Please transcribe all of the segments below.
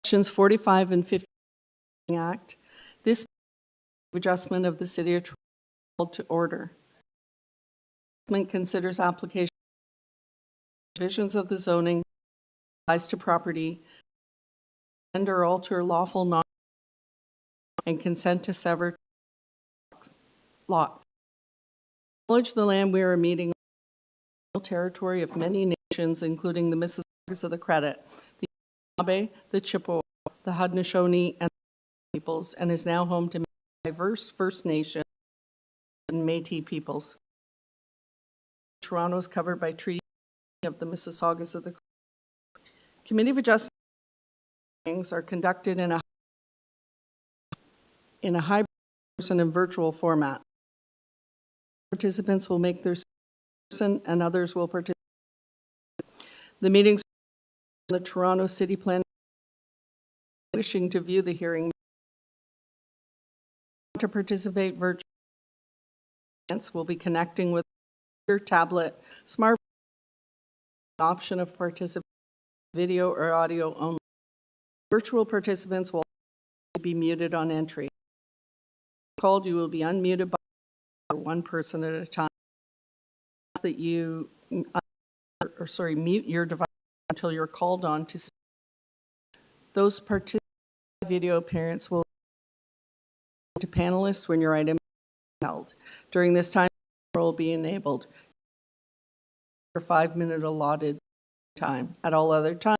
Sections 45 and 50 Act. This adjustment of the City of Toronto called to order. Adjustment considers application provisions of the zoning applies to property and or alter lawful non and consent to sever lots. Acknowledge the land we are meeting on the territory of many nations, including the Mississaugas of the Credit, the Abe, the Chippewa, the Haudenosaunee, and the peoples, and is now home to diverse First Nation and Métis peoples. Toronto is covered by treaty of the Mississaugas of the Credit. Committee of Adjustment meetings are conducted in a hybrid person and virtual format. Participants will make their person and others will participate. The meetings the Toronto City Plan wishing to view the hearing to participate virtually will be connecting with your tablet, smartphone, option of participate video or audio only. Virtual participants will be muted on entry. Called, you will be unmuted by one person at a time. That you mute your device until you're called on to speak. Those participating video appearance will be to panelists when your item is held. During this time, will be enabled. Your 5-minute allotted time. At all other times,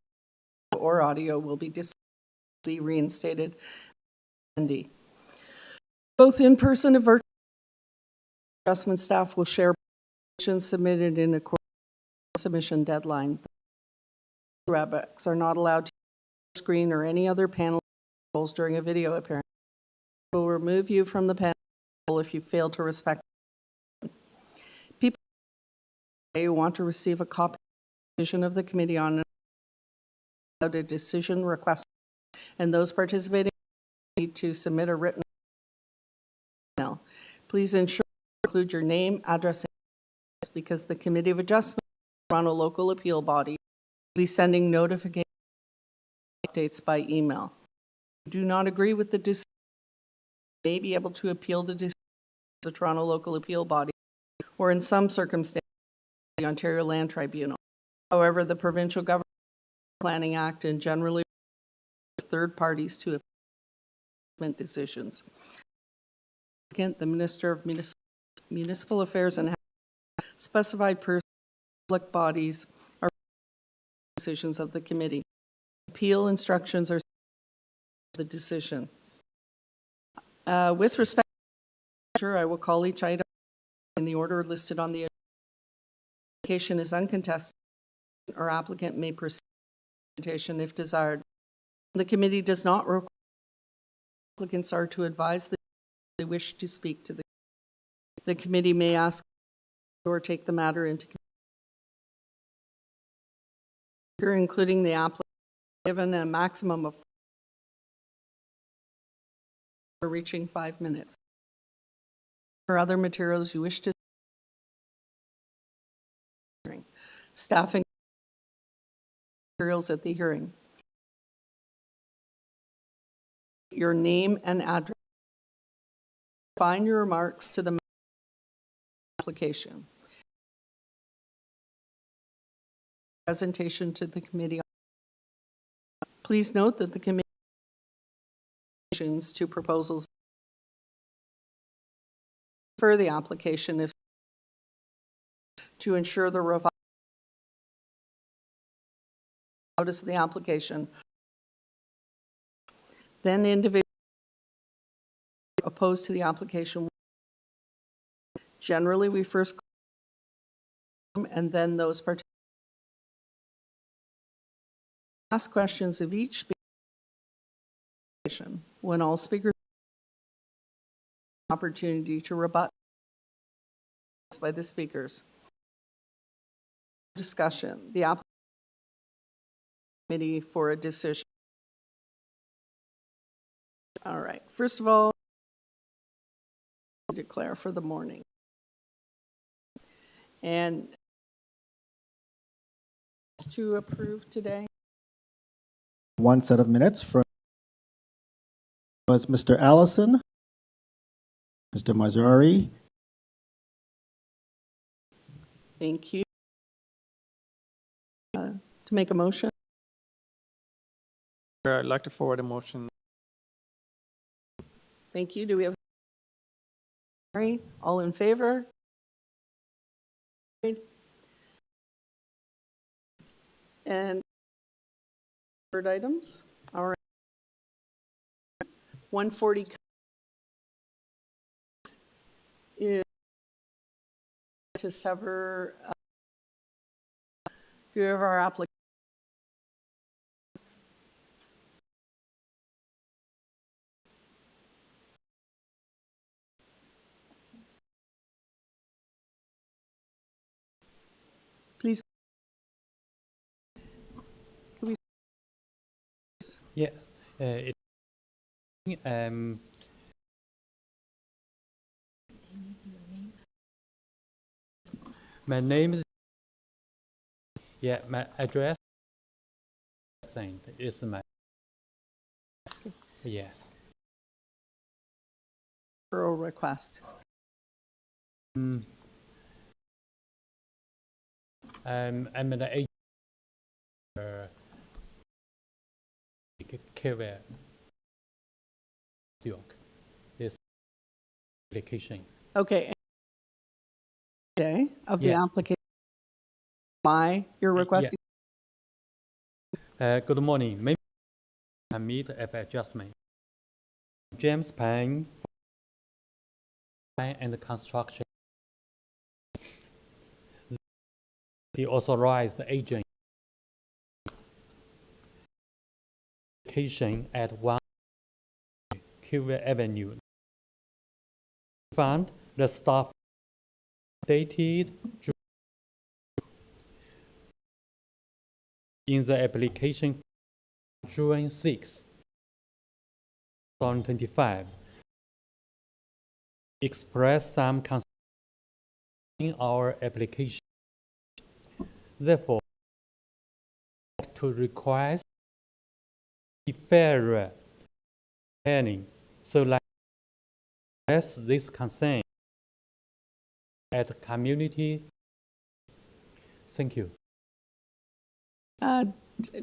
or audio will be reinstated. Both in-person and virtual adjustment staff will share questions submitted in accordance with the submission deadline. Webex are not allowed to use screen or any other panel during a video appearance. We will remove you from the panel if you fail to respect. People who want to receive a copy of the decision of the committee on a decision request, and those participating need to submit a written email. Please ensure to include your name, address, and because the Committee of Adjustment, Toronto local appeal body, will be sending notification updates by email. If you do not agree with the decision, you may be able to appeal the decision to the Toronto local appeal body, or in some circumstances, the Ontario Land Tribunal. However, the Provincial Government Planning Act and generally third parties to appeal decisions. Second, the Minister of Municipal Affairs and specified public bodies are decisions of the committee. Appeal instructions are the decision. With respect to the I will call each item in the order listed on the application is uncontested, or applicant may proceed if desired. The committee does not require applicants are to advise that they wish to speak to the committee may ask or take the matter into consideration, including the applicant given a maximum of for reaching 5 minutes. Or other materials you wish to staffing materials at the hearing. Your name and address. Find your remarks to the application. Presentation to the committee. Please note that the committee to proposals for the application if to ensure the revised notice of the application. Then individuals opposed to the application. Generally, we first call and then those participants ask questions of each speaker. When all speakers have an opportunity to rebut by the speakers. Discussion. The application committee for a decision. All right. First of all, declare for the morning. And to approve today. One set of minutes from was Mr. Allison, Mr. Mazzari. Thank you. To make a motion, I'd like to forward a motion. thank you. Do we have? All in favor? And third items? All right. 140 is to sever whoever our applicant. Please. Can we? Yeah, my name is, my address is my, yes. Referral request. I'm an agent carrier York. This application. Okay. Okay, of the Yes. application. Your request. Good morning. Maybe I meet of adjustment. James Payne and construction. The authorized agent. Application at 1 Cuba Avenue. Found the staff dated in the application June 6, 2025. Express some concern in our application. Therefore, to request fairer planning so like this concern at community. Thank you.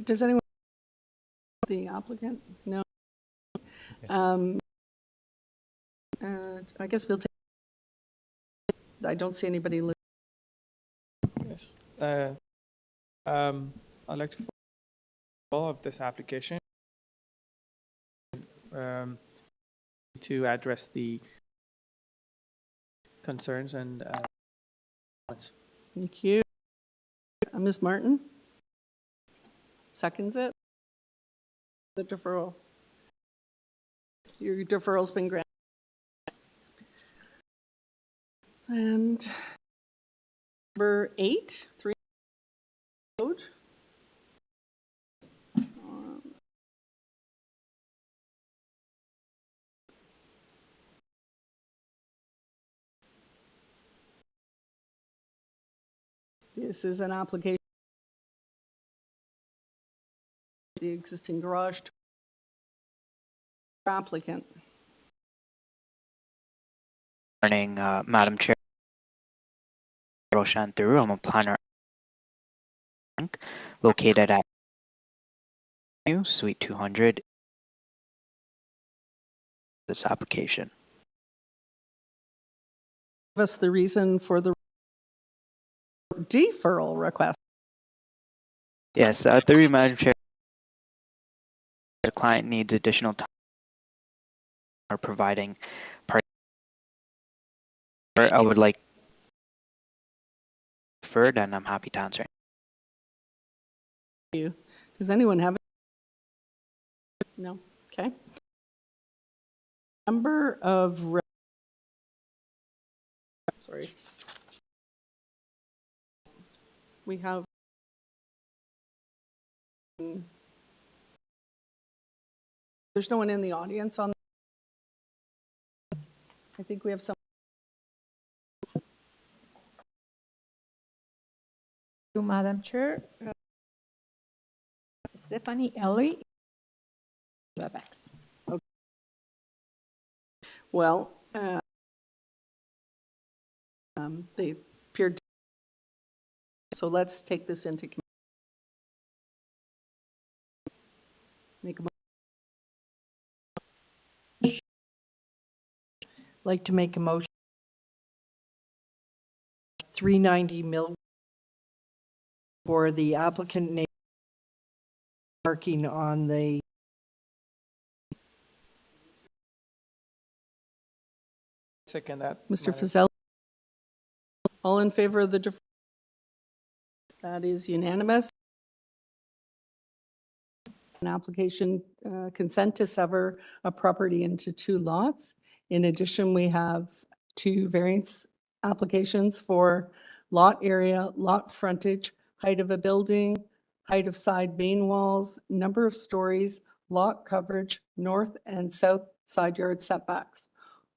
Does anyone? The applicant? No. I guess we'll take. I don't see anybody. Yes. I'd like to follow up this application to address the concerns and points. Thank you. Ms. Martin? Seconds it? The deferral. Your deferral's been granted. And number 8, 3 code. This is an application. The existing garage applicant. Morning, Madam Chair. Roshan Thuru, I'm a planner located at Suite 200. This application. Give us the reason for the deferral request. Yes, through you, Madam Chair. The client needs additional time for providing part. I would like deferred, and I'm happy to answer. You. Does anyone have it? No. Okay. Number of. Sorry. We have. There's no one in the audience on. I think we have some. Madam Chair. Stephanie Ellie, WebEx. Okay. Well, they appeared, so let's take this into make a Like to make a motion. 390 Millwood for the applicant name parking on the Second that. Mr. Madam- Fazell. All in favor of the defer? That is unanimous. An application consent to sever a property into 2 lots. In addition, we have 2 variance applications for lot area, lot frontage, height of a building, height of side main walls, number of stories, lot coverage, north and south side yard setbacks.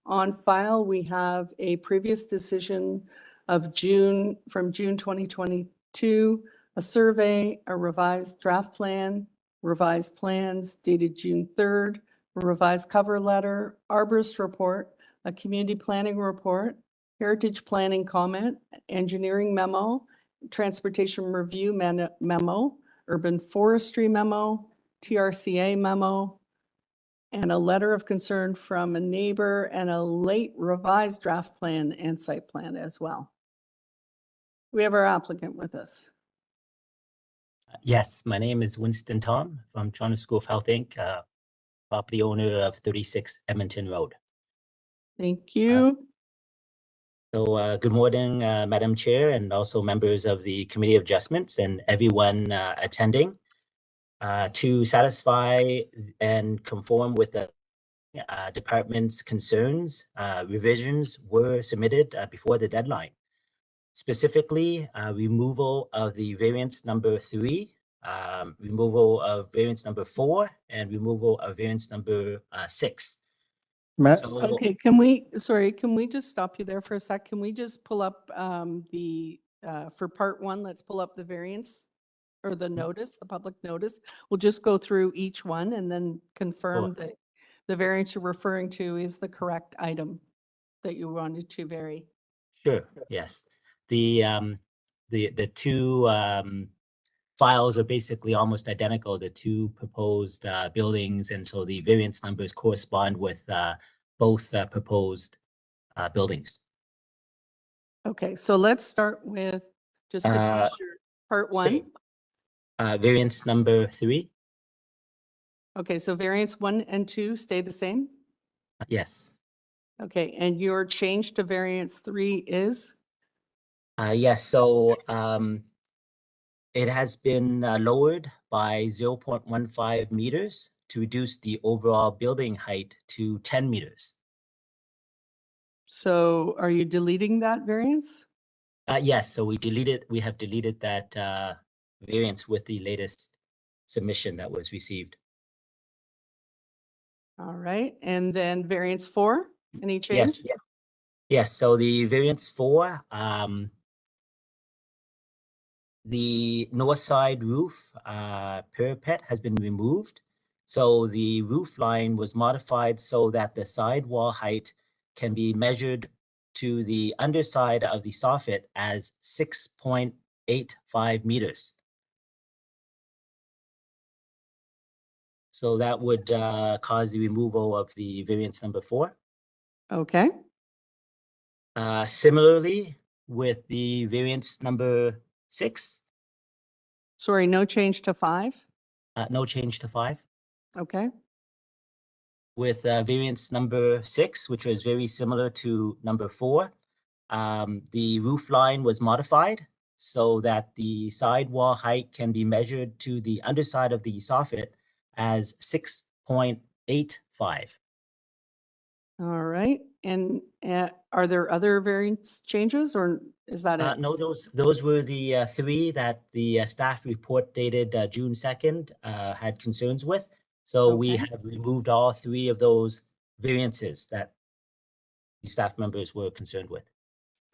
On file, we have a previous decision of June, from June 2022, a survey, a revised draft plan, revised plans dated June 3rd, a revised cover letter, arborist report, a community planning report, heritage planning comment, engineering memo, transportation review memo, urban forestry memo, TRCA memo, and a letter of concern from a neighbor, and a late revised draft plan and site plan as well. We have our applicant with us. Yes, my name is Winston Tom from Toronto School of Health, Inc., property owner of 36 Edmonton Road. Thank you. So good morning, Madam Chair, and also members of the Committee of Adjustments and everyone attending. To satisfy and conform with the department's concerns, revisions were submitted before the deadline. Specifically, removal of the variance number 3, removal of variance number 4, and removal of variance number 6. Ma- So, Okay, can we just stop you there for a sec? Can we just pull up for part 1, let's pull up the variance or the notice, the public notice. We'll just go through each one and then confirm Sure. that the variance you're referring to is the correct item that you wanted to vary. sure, yes. The 2 files are basically almost identical, the 2 proposed buildings, and so the variance numbers correspond with both proposed buildings. Okay, so let's start with, just to be sure, part 1. Variance number 3, Okay, so variance 1 and 2 stay the same? yes. Okay, and your change to variance 3 is? Yes, so it has been lowered by 0.15 meters to reduce the overall building height to 10 meters. So are you deleting that variance? Yes, so we have deleted that variance with the latest submission that was received. All right, and then variance 4, any Yes, change? yes, so the variance 4, the north side roof parapet has been removed. So the roof line was modified so that the side wall height can be measured to the underside of the soffit as 6.85 meters. So that would cause the removal of the variance number 4. Okay, Similarly, with the variance number 6, sorry, no change to 5? no change to 5. Okay, With variance number 6, which was very similar to number 4, the roof line was modified so that the sidewall height can be measured to the underside of the soffit as 6.85. all right, and are there other variance changes, or is that it? No, those were the 3 that the staff report dated June 2nd had concerns with. So we Okay. have removed all 3 of those variances that the staff members were concerned with.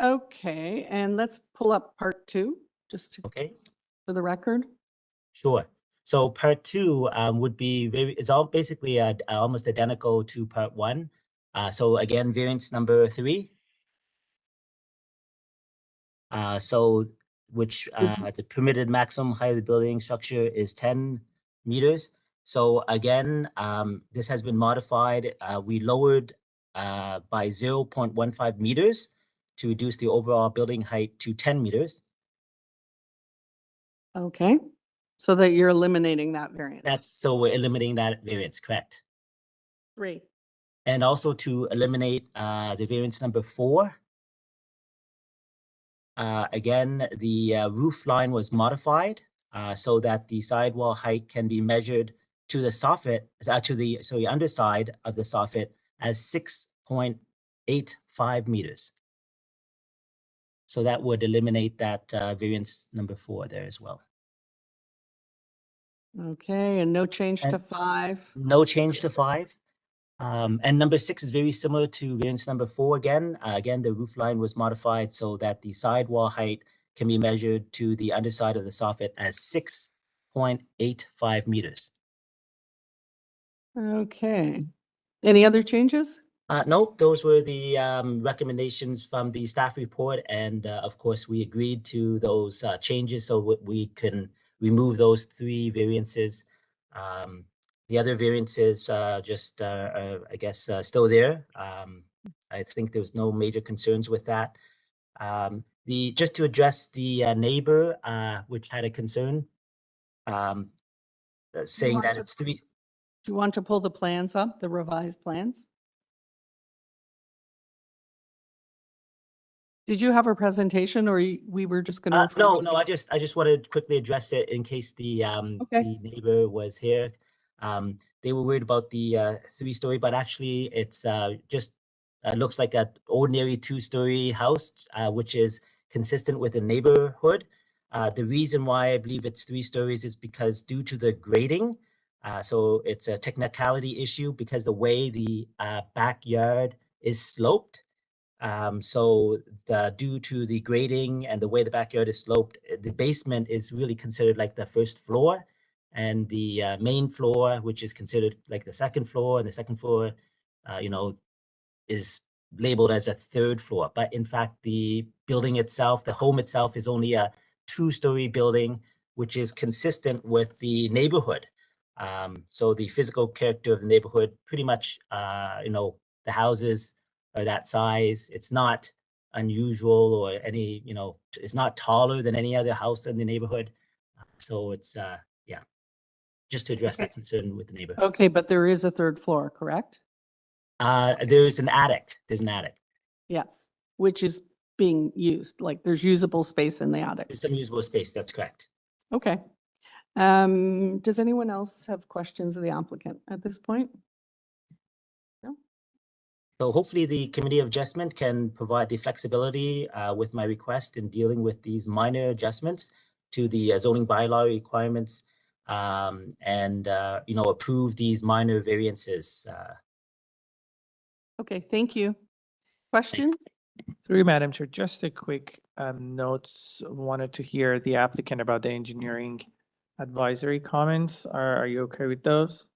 Okay, and let's pull up part 2, just to, Okay, for the record. sure. So part two would be it's all basically almost identical to part one. So again, variance number 3. Which the permitted maximum height of the building structure is 10 meters. So again, this has been modified. We lowered by 0.15 meters to reduce the overall building height to 10 meters. Okay, so that you're eliminating that variance. So we're eliminating that variance, correct? 3. And also to eliminate the variance number 4. Again, the roof line was modified so that the sidewall height can be measured to the soffit, to the underside of the soffit as 6.85 meters. So that would eliminate that variance number 4 there as well. Okay, and no change to And 5. No change to 5. And number 6 is very similar to variance number 4 again. Again, the roof line was modified so that the sidewall height can be measured to the underside of the soffit as 6.85 meters. Okay. Any other changes? No, those were the recommendations from the staff report. And of course, we agreed to those changes so we can remove those 3 variances. The other variances just, I guess, still there. I think there was no major concerns with that. Just to address the neighbor, which had a concern, saying that it's 3. Do you want to pull the plans up, the revised plans? Did you have a presentation or we were just going to? No, I just wanted to quickly address it in case the Okay. neighbor was here. They were worried about the 3-story, but actually it's just looks like an ordinary 2-story house, which is consistent with the neighborhood. The reason why I believe it's 3 stories is because due to the grading, so it's a technicality issue because the way the backyard is sloped. So due to the grading and the way the backyard is sloped, the basement is really considered like the first floor, and the main floor, which is considered like the second floor, and the second floor, is labeled as a 3rd floor. But in fact, the building itself, the home itself, is only a 2-story building, which is consistent with the neighborhood. So the physical character of the neighborhood, pretty much, the houses are that size. It's not unusual or any, it's not taller than any other house in the neighborhood. So it's, just to address that concern with the neighbor. Okay, but there is a 3rd floor, correct? There's an attic. There's an attic. Yes, which is being used, like there's usable space in the attic. There's some usable space. That's correct. Okay. Does anyone else have questions of the applicant at this point? No? So hopefully the Committee of Adjustment can provide the flexibility with my request in dealing with these minor adjustments to the zoning bylaw requirements and approve these minor variances. Okay, thank you. Questions? Through you, Madam Chair, just a quick notes. Wanted to hear the applicant about the engineering advisory comments. Are you okay with those?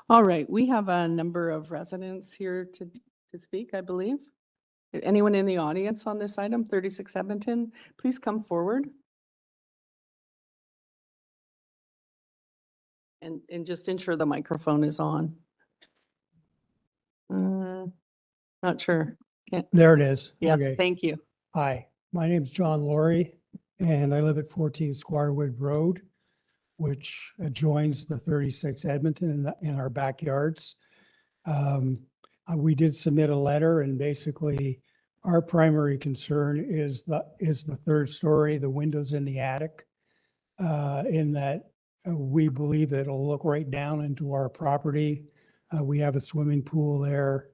All right, we have a number of residents here to speak, I believe. Anyone in the audience on this item, 36 Edmonton, please come forward. And just ensure the microphone is on. Not sure. There it is. Yes, Okay. thank you. Hi, my name's John Laurie, and I live at 14 Squirewood Road, which adjoins the 36 Edmonton in our backyards. We did submit a letter, and basically our primary concern is the 3rd story, the windows in the attic, in that we believe that it'll look right down into our property. We have a swimming pool there,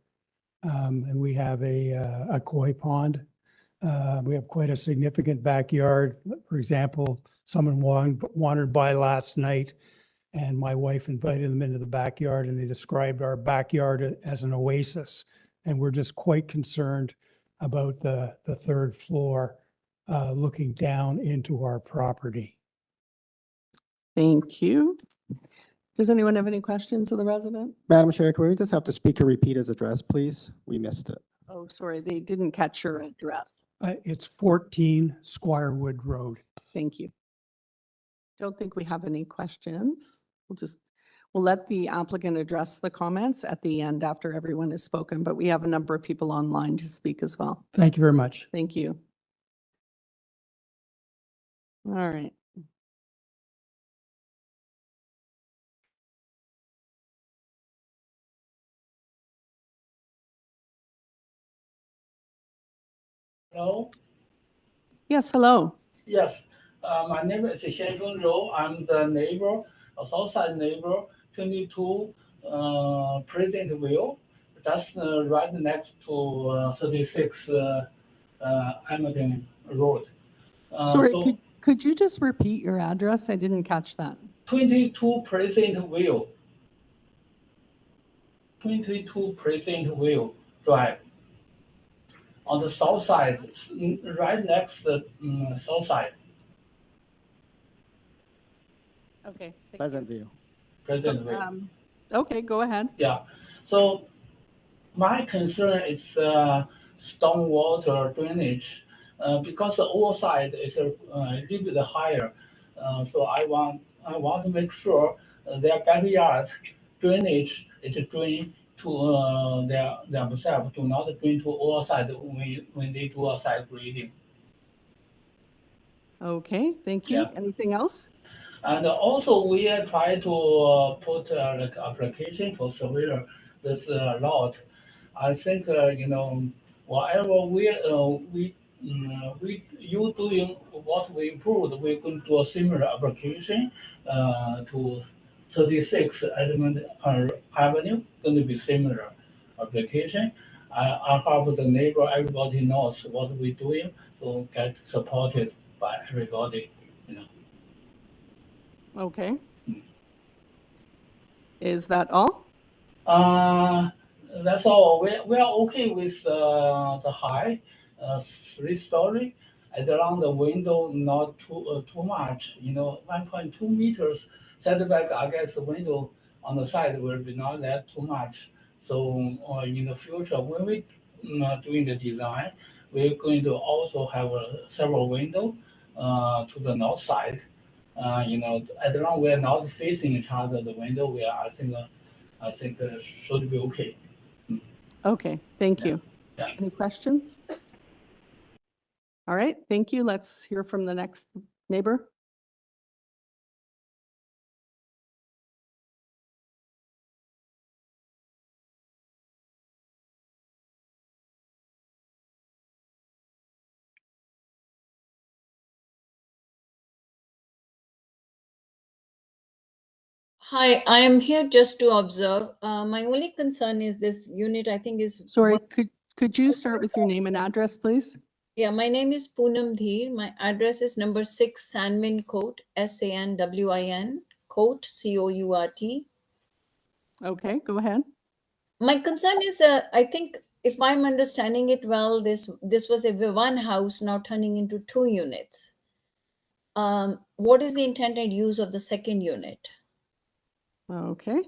and we have a koi pond. We have quite a significant backyard. For example, someone wandered by last night, and my wife invited them into the backyard, and they described our backyard as an oasis. And we're just quite concerned about the third floor looking down into our property. Thank you. Does anyone have any questions of the resident? Madam Chair, can we just have the speaker repeat his address, please? We missed it. Oh, sorry, they didn't catch your address. It's 14 Squirewood Road. Thank you. Don't think we have any questions. We'll let the applicant address the comments at the end after everyone has spoken, but we have a number of people online to speak as well. Thank you very much. Thank you. All right. Hello? Yes, hello. Yes, my name is Xianzhong Zhou. I'm the neighbor, a southside neighbor, 22 President View. That's right next to 36 Edmonton Road. Sorry, So could you just repeat your address? I didn't catch that. 22 President View. 22 President View Drive. On the south side, right next to the south side, Okay. Pleasant View. President View. Okay, go ahead. Yeah, so my concern is stormwater drainage, because the overside is a little bit higher. So I want to make sure their backyard drainage is drained to themselves, do not drain to overside when they do a side grading. Okay, thank you. Yeah. Anything else? And also we try to put like application for surveyor this lot. I think whatever you doing what we improved, we're going to do a similar application to 36 Edmond Avenue. Going to be similar application. I hope the neighbor, everybody knows what we're doing, so get supported by everybody. Okay. Is that all? That's all. We are okay with the high, 3-story. Around the window, not too much. 1.2 meters setback. I guess the window on the side will be not that too much. So in the future, when we doing the design, we're going to also have several windows to the north side. As long we're not facing each other, the window, I think should be okay. Okay, thank you. Yeah. Any questions? All right, thank you. Let's hear from the next neighbor. Hi, I am here just to observe. My only concern is this unit, I think is. Sorry, could you start with your name and address, please? Yeah, my name is Poonam Dheer. My address is number 6 Sandwin Court, SANWIN, Court, COURT. Okay, go ahead. My concern is, I think if I'm understanding it well, this was a one house now turning into 2 units. What is the intended use of the second unit? Okay.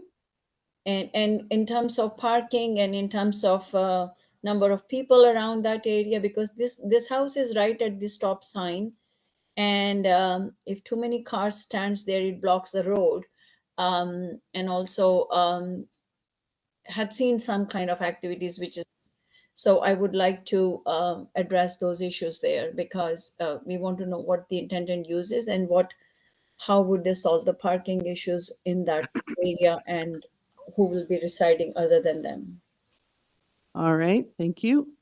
And in terms of parking and in terms of number of people around that area, because this house is right at the stop sign, and if too many cars stands there, it blocks the road, and also had seen some kind of activities, which is, so I would like to address those issues there, because we want to know what the intended use is and how would they solve the parking issues in that area, and who will be residing other than them. All right, thank you.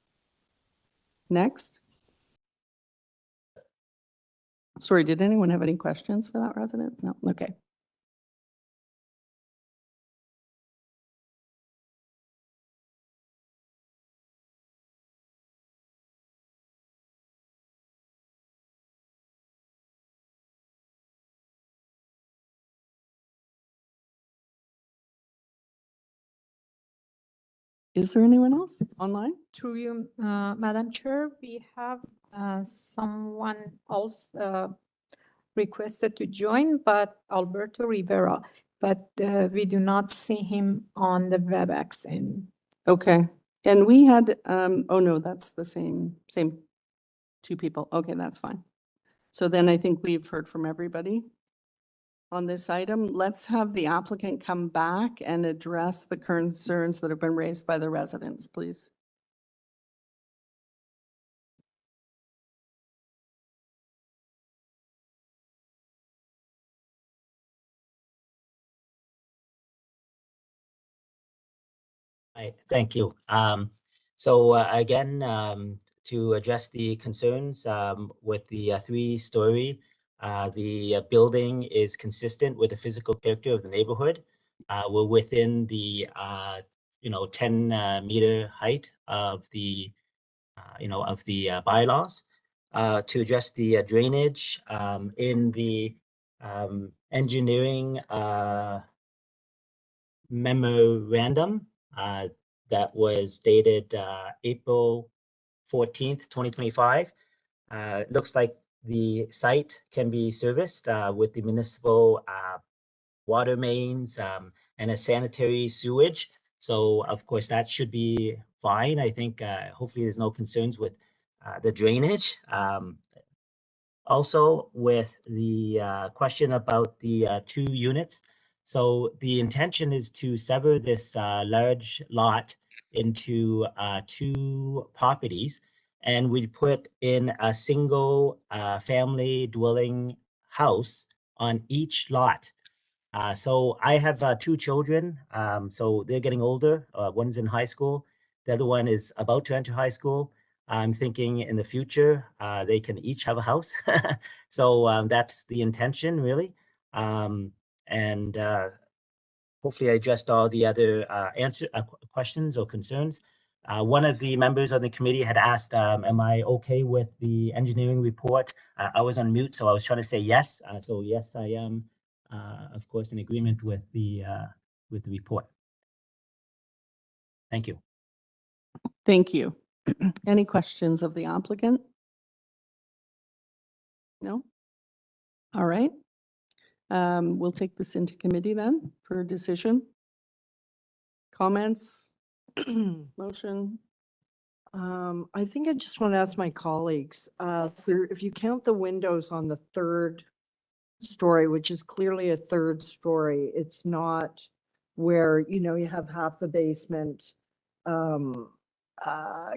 Next. Sorry, did anyone have any questions for that resident? No, okay. Is there anyone else online? Through you, Madam Chair, we have someone else requested to join, but Alberto Rivera, but we do not see him on the WebEx. And Okay, and we had, oh no, that's the same two people. Okay, that's fine. So then I think we've heard from everybody on this item. Let's have the applicant come back and address the concerns that have been raised by the residents, please. Right, thank you. So again, to address the concerns with the three-story, the building is consistent with the physical character of the neighborhood. We're within the 10-meter height of the bylaws. To address the drainage in the engineering memorandum that was dated April 14th, 2025. It looks like the site can be serviced with the municipal water mains and a sanitary sewage. So of course that should be fine. I think hopefully there's no concerns with the drainage. Also with the question about the 2 units. So the intention is to sever this large lot into 2 properties, and we put in a single family dwelling house on each lot. So I have 2 children, so they're getting older. One's in high school. The other one is about to enter high school. I'm thinking in the future, they can each have a house. So that's the intention, really. And hopefully I addressed all the other questions or concerns. One of the members of the committee had asked, am I okay with the engineering report? I was on mute, so I was trying to say yes. So yes, I am, of course, in agreement with the report. Thank you. Thank you. Any questions of the applicant? No? All right. We'll take this into committee then for a decision. Comments? Motion? I think I just want to ask my colleagues, if you count the windows on the 3rd story, which is clearly a 3rd story, it's not where, you have half the basement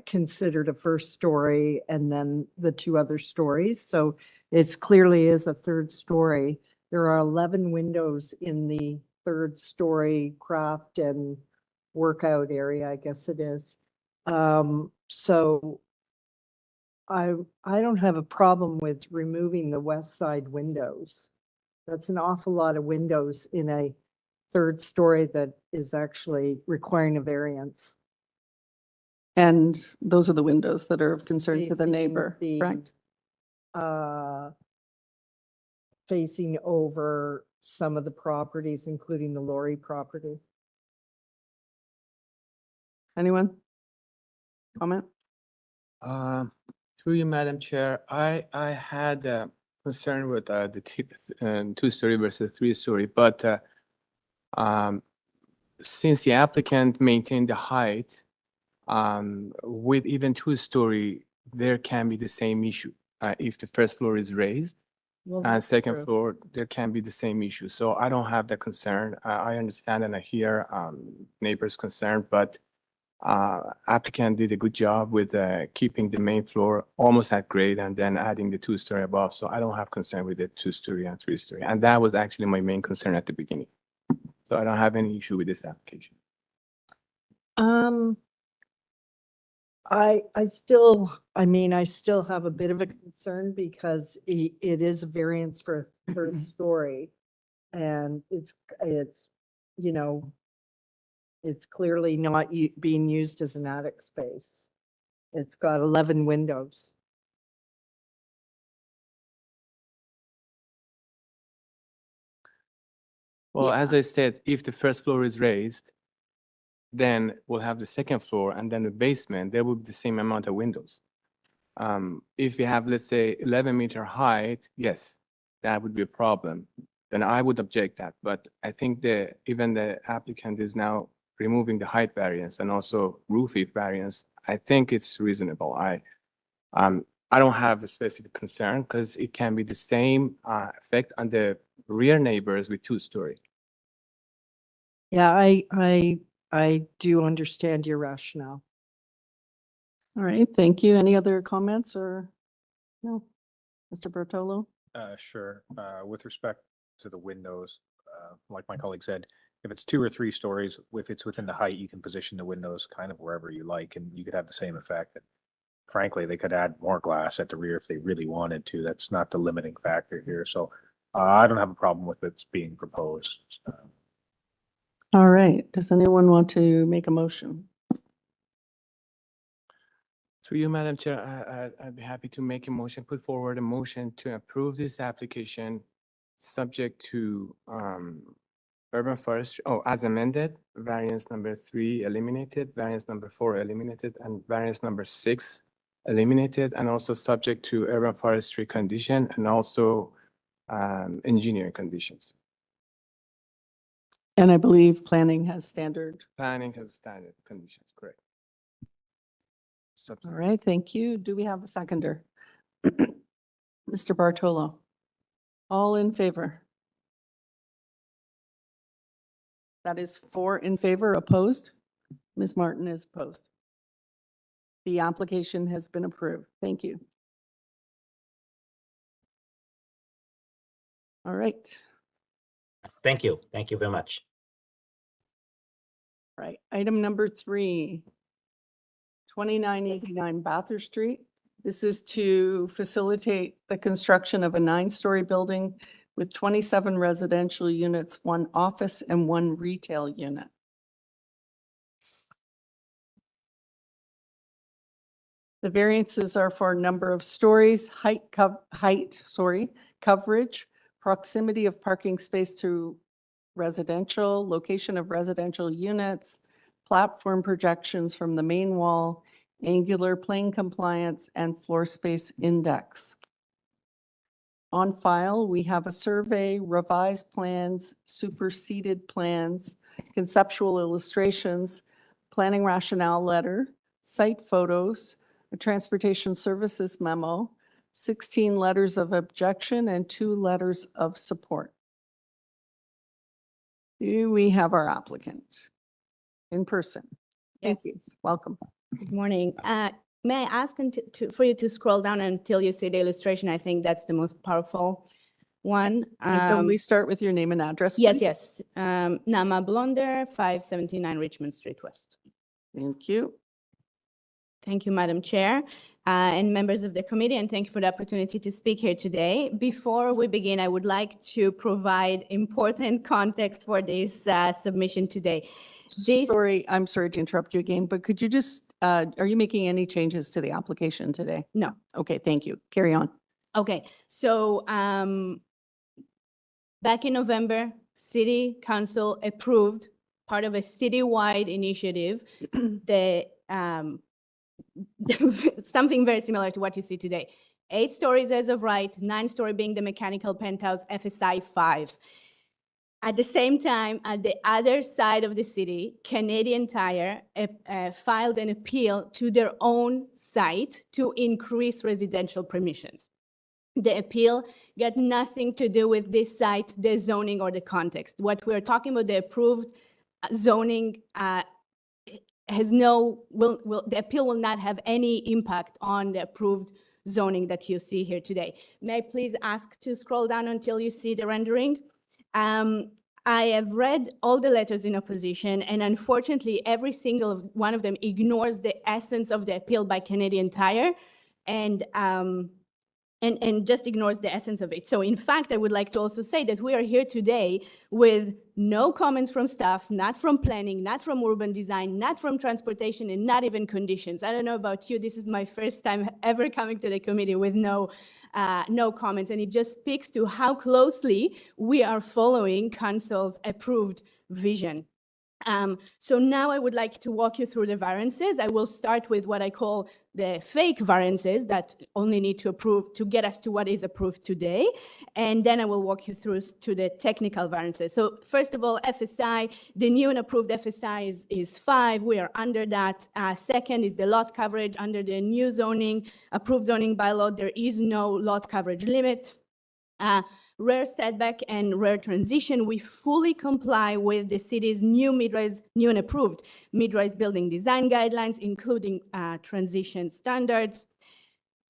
considered a 1st story and then the 2 other stories. So it's clearly is a 3rd story. There are 11 windows in the 3rd story craft and workout area, I guess it is. So I don't have a problem with removing the west side windows. That's an awful lot of windows in a 3rd story that is actually requiring a variance. And those are the windows that are of concern to the Facing neighbor, correct? Facing over some of the properties, including the Lorry property. Anyone? Comment? Through you, Madam Chair, I had a concern with the 2-story versus 3-story, but since the applicant maintained the height, with even 2-story, there can be the same issue. If the 1st floor is raised Well, and that's 2nd true. floor, there can be the same issue. So I don't have that concern. I understand and I hear neighbors' concern, but applicant did a good job with keeping the main floor almost at grade and then adding the 2-story above. So I don't have concern with the 2-story and 3-story. And that was actually my main concern at the beginning. So I don't have any issue with this application. I still have a bit of a concern because it is a variance for a 3rd story. And it's, it's clearly not being used as an attic space. It's got 11 windows. Well, Yeah. as I said, if the 1st floor is raised, then we'll have the second floor and then the basement, there will be the same amount of windows. If you have, let's say, 11-meter height, yes, that would be a problem. Then I would object that. But I think even the applicant is now removing the height variance and also roof height variance. I think it's reasonable. I don't have a specific concern because it can be the same effect on the rear neighbors with 2-story. Yeah, I do understand your rationale. All right, thank you. Any other comments or no? Mr. Bertolo? Sure. With respect to the windows, like my colleague said, if it's 2 or 3 stories, if it's within the height, you can position the windows kind of wherever you like, and you could have the same effect. And frankly, they could add more glass at the rear if they really wanted to. That's not the limiting factor here. So I don't have a problem with it being proposed. All right, does anyone want to make a motion? Through you, Madam Chair, I'd be happy to make a motion, put forward a motion to approve this application subject to urban forestry, as amended, variance number 3 eliminated, variance number 4 eliminated, and variance number 6 eliminated, and also subject to urban forestry condition and also engineering conditions. And I believe planning has standard. Planning has standard conditions, correct. All right, thank you. Do we have a seconder? Mr. Bartolo? All in favor? That is 4 in favor, opposed? Ms. Martin is opposed. The application has been approved. Thank you. All right. Thank you. Thank you very much. Right. Item number 3, 2989 Bathurst Street. This is to facilitate the construction of a 9-story building with 27 residential units, 1 office and 1 retail unit. The variances are for number of stories, coverage, proximity of parking space to residential, location of residential units, platform projections from the main wall, angular plane compliance, and floor space index. On file, we have a survey, revised plans, superseded plans, conceptual illustrations, planning rationale letter, site photos, a transportation services memo, 16 letters of objection, and 2 letters of support. Do we have our applicant in person? Thank you. Yes. Welcome. Good morning. May I ask for you to scroll down until you see the illustration? I think that's the most powerful one. And can we start with your name and address, Yes, please? yes. Nama Blonder, 579 Richmond Street West. Thank you. Thank you, Madam Chair, and members of the committee, and thank you for the opportunity to speak here today. Before we begin, I would like to provide important context for this submission today. I'm sorry to interrupt you again, but could you just, are you making any changes to the application today? No. Okay, thank you. Carry on. Okay, so back in November, City Council approved part of a citywide initiative, something very similar to what you see today. 8 stories as of right, 9-story being the mechanical penthouse FSI 5. At the same time, at the other side of the city, Canadian Tire filed an appeal to their own site to increase residential permissions. The appeal got nothing to do with this site, the zoning, or the context. What we're talking about, the approved zoning the appeal will not have any impact on the approved zoning that you see here today. May I please ask to scroll down until you see the rendering? I have read all the letters in opposition, and unfortunately, every single one of them ignores the essence of the appeal by Canadian Tire, and just ignores the essence of it. So in fact, I would like to also say that we are here today with no comments from staff, not from planning, not from urban design, not from transportation, and not even conditions. I don't know about you, this is my first time ever coming to the committee with no comments, and it just speaks to how closely we are following Council's approved vision. So now I would like to walk you through the variances. I will start with what I call the fake variances that only need to approve to get us to what is approved today. And then I will walk you through to the technical variances. So first of all, FSI, the new and approved FSI is 5. We are under that. Second is the lot coverage under the new zoning, approved zoning bylaw. There is no lot coverage limit. Rear setback and rear transition, we fully comply with the city's new and approved mid-rise building design guidelines, including transition standards.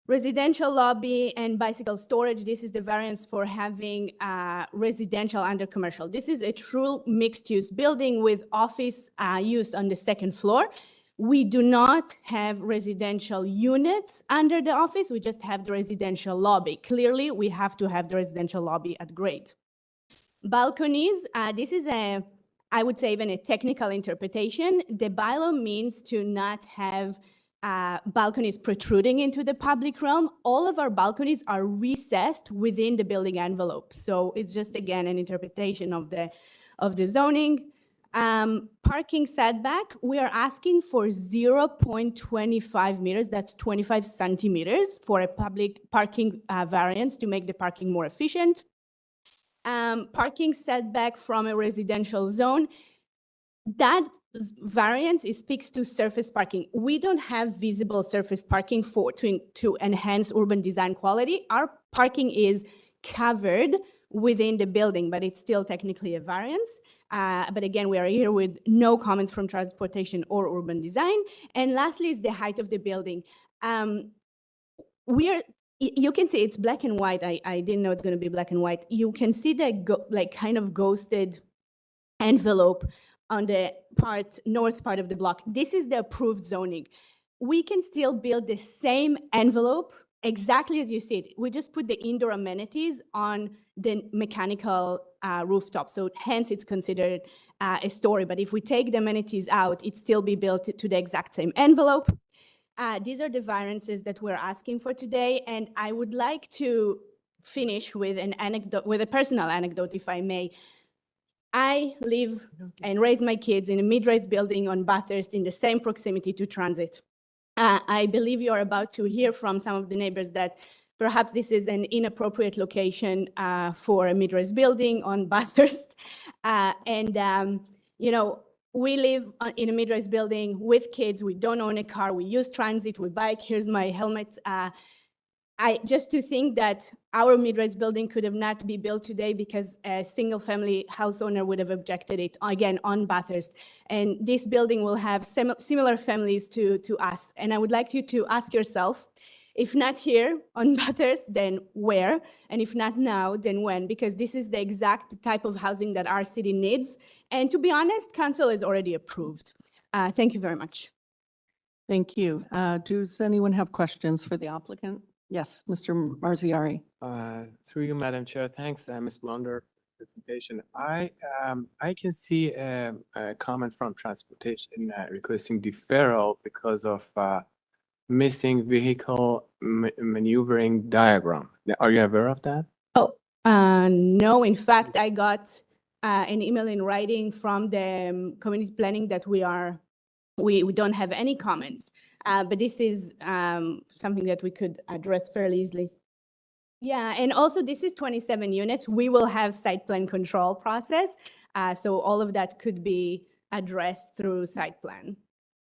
Residential lobby and bicycle storage, this is the variance for having residential under commercial. This is a true mixed-use building with office use on the second floor. We do not have residential units under the office. We just have the residential lobby. Clearly, we have to have the residential lobby at grade. Balconies, this is I would say even a technical interpretation. The bylaw means to not have balconies protruding into the public realm. All of our balconies are recessed within the building envelope. So it's just, again, an interpretation of the zoning. Parking setback, we are asking for 0.25 meters, that's 25 centimeters for a public parking variance to make the parking more efficient. Parking setback from a residential zone, that variance speaks to surface parking. We don't have visible surface parking to enhance urban design quality. Our parking is covered within the building, but it's still technically a variance. But again, we are here with no comments from transportation or urban design. And lastly is the height of the building. You can see it's black and white. I didn't know it's going to be black and white. You can see the kind of ghosted envelope on the north part of the block. This is the approved zoning. We can still build the same envelope exactly as you see it. We just put the indoor amenities on the mechanical rooftop. So hence it's considered a story. But if we take the amenities out, it still be built to the exact same envelope. These are the variances that we're asking for today. And I would like to finish with an anecdote, with a personal anecdote, if I may. I live and raise my kids in a mid-rise building on Bathurst in the same proximity to transit. I believe you are about to hear from some of the neighbors that perhaps this is an inappropriate location for a mid-rise building on Bathurst. You know, we live in a mid-rise building with kids. We don't own a car. We use transit. We bike. Here's my helmet. Just to think that our mid-rise building could have not been built today because a single-family house owner would have objected it, again, on Bathurst. And this building will have similar families to us. And I would like you to ask yourself, if not here on Bathurst, then where? And if not now, then when? Because this is the exact type of housing that our city needs. And to be honest, council is already approved. Thank you very much. Thank you. Does anyone have questions for the applicant? Yes, Mr. Marziari. Through you, Madam Chair. Thanks, Ms. Blunder, presentation. I can see a comment from transportation requesting deferral because of missing vehicle maneuvering diagram. Are you aware of that? Oh, no. In fact, I got an email in writing from the community planning that we don't have any comments. But this is something that we could address fairly easily. Yeah, and also this is 27 units. We will have site plan control process. So all of that could be addressed through site plan.